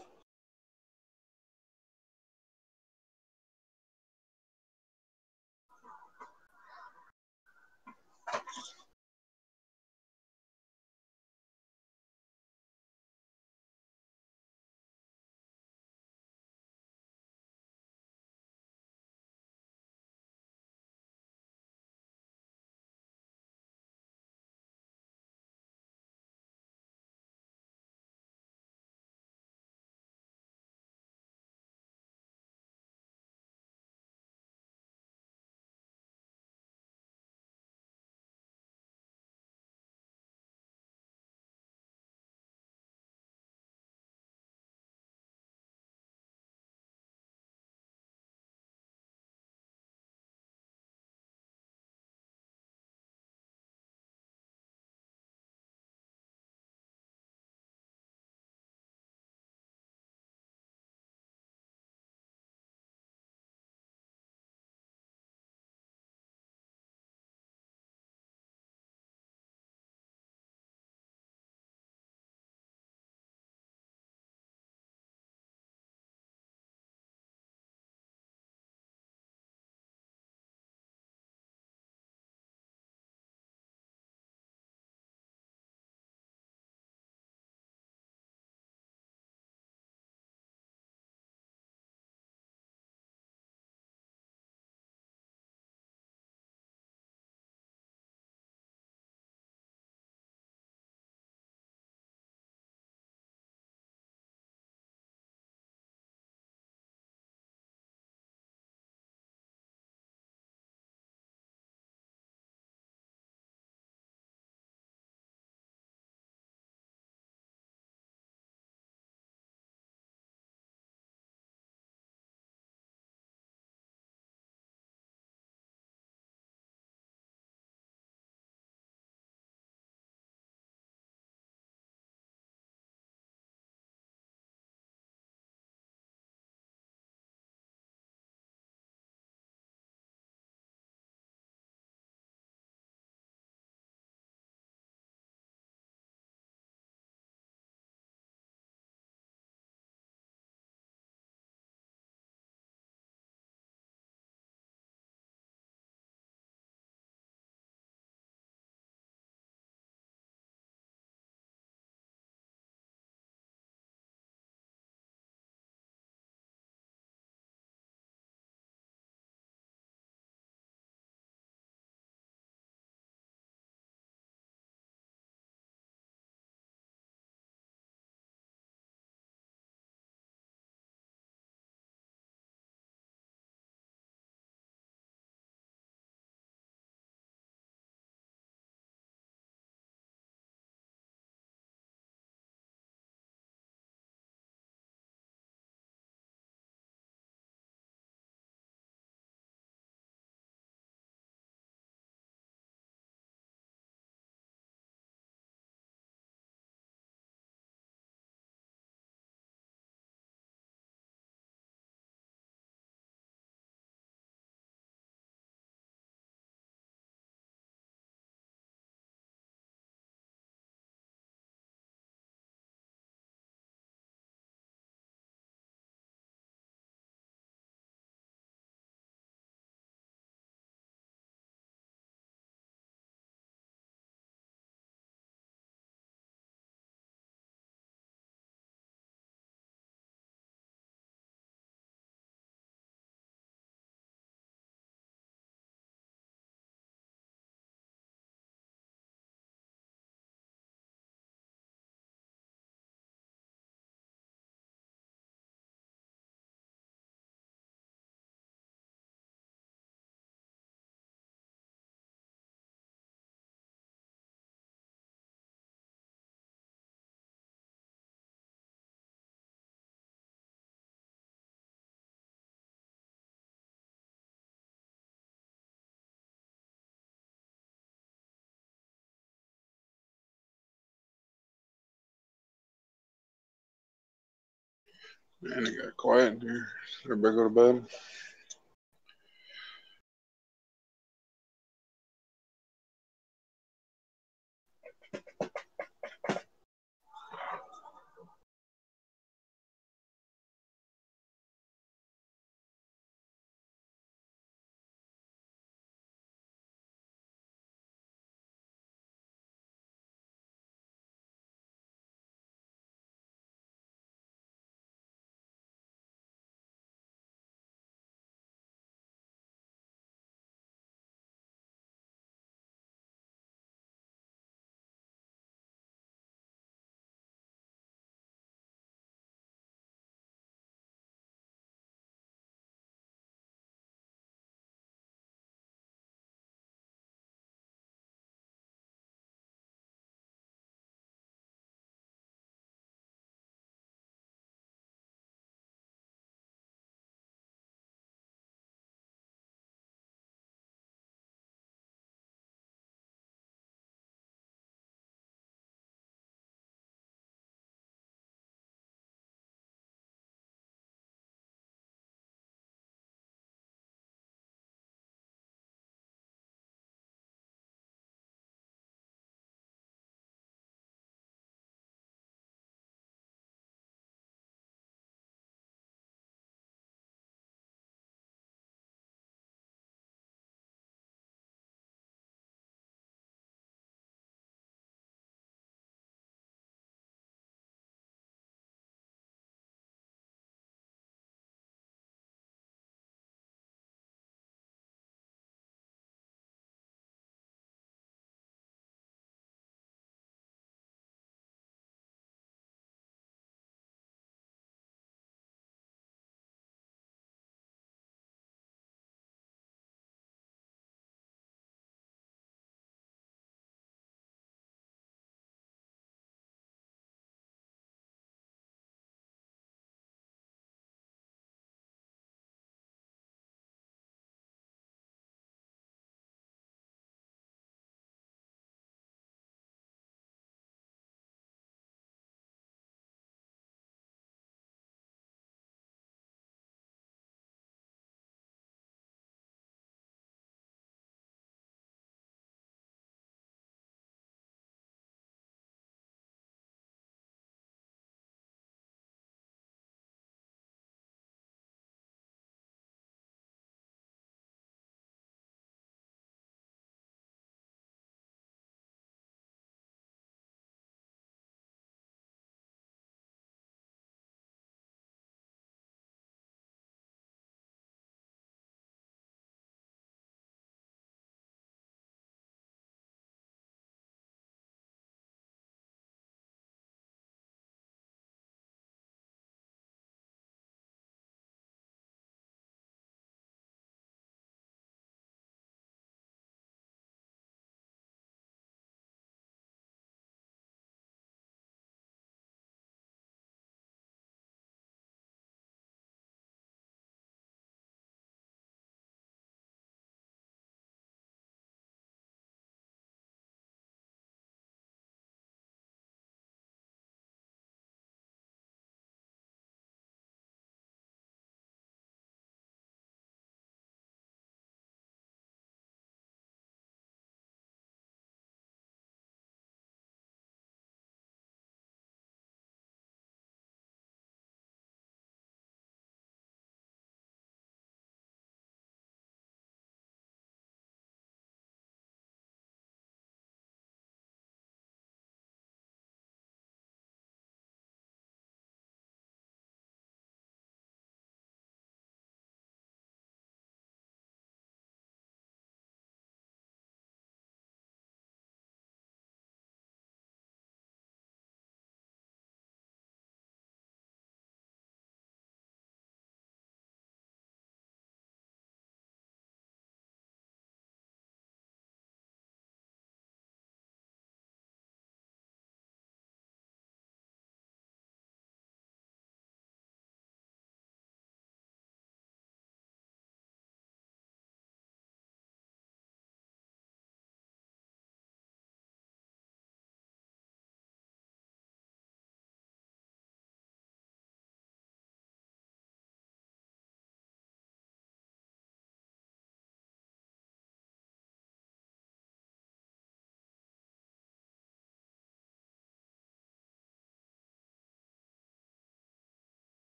Man, it got quiet in here. Everybody go to bed.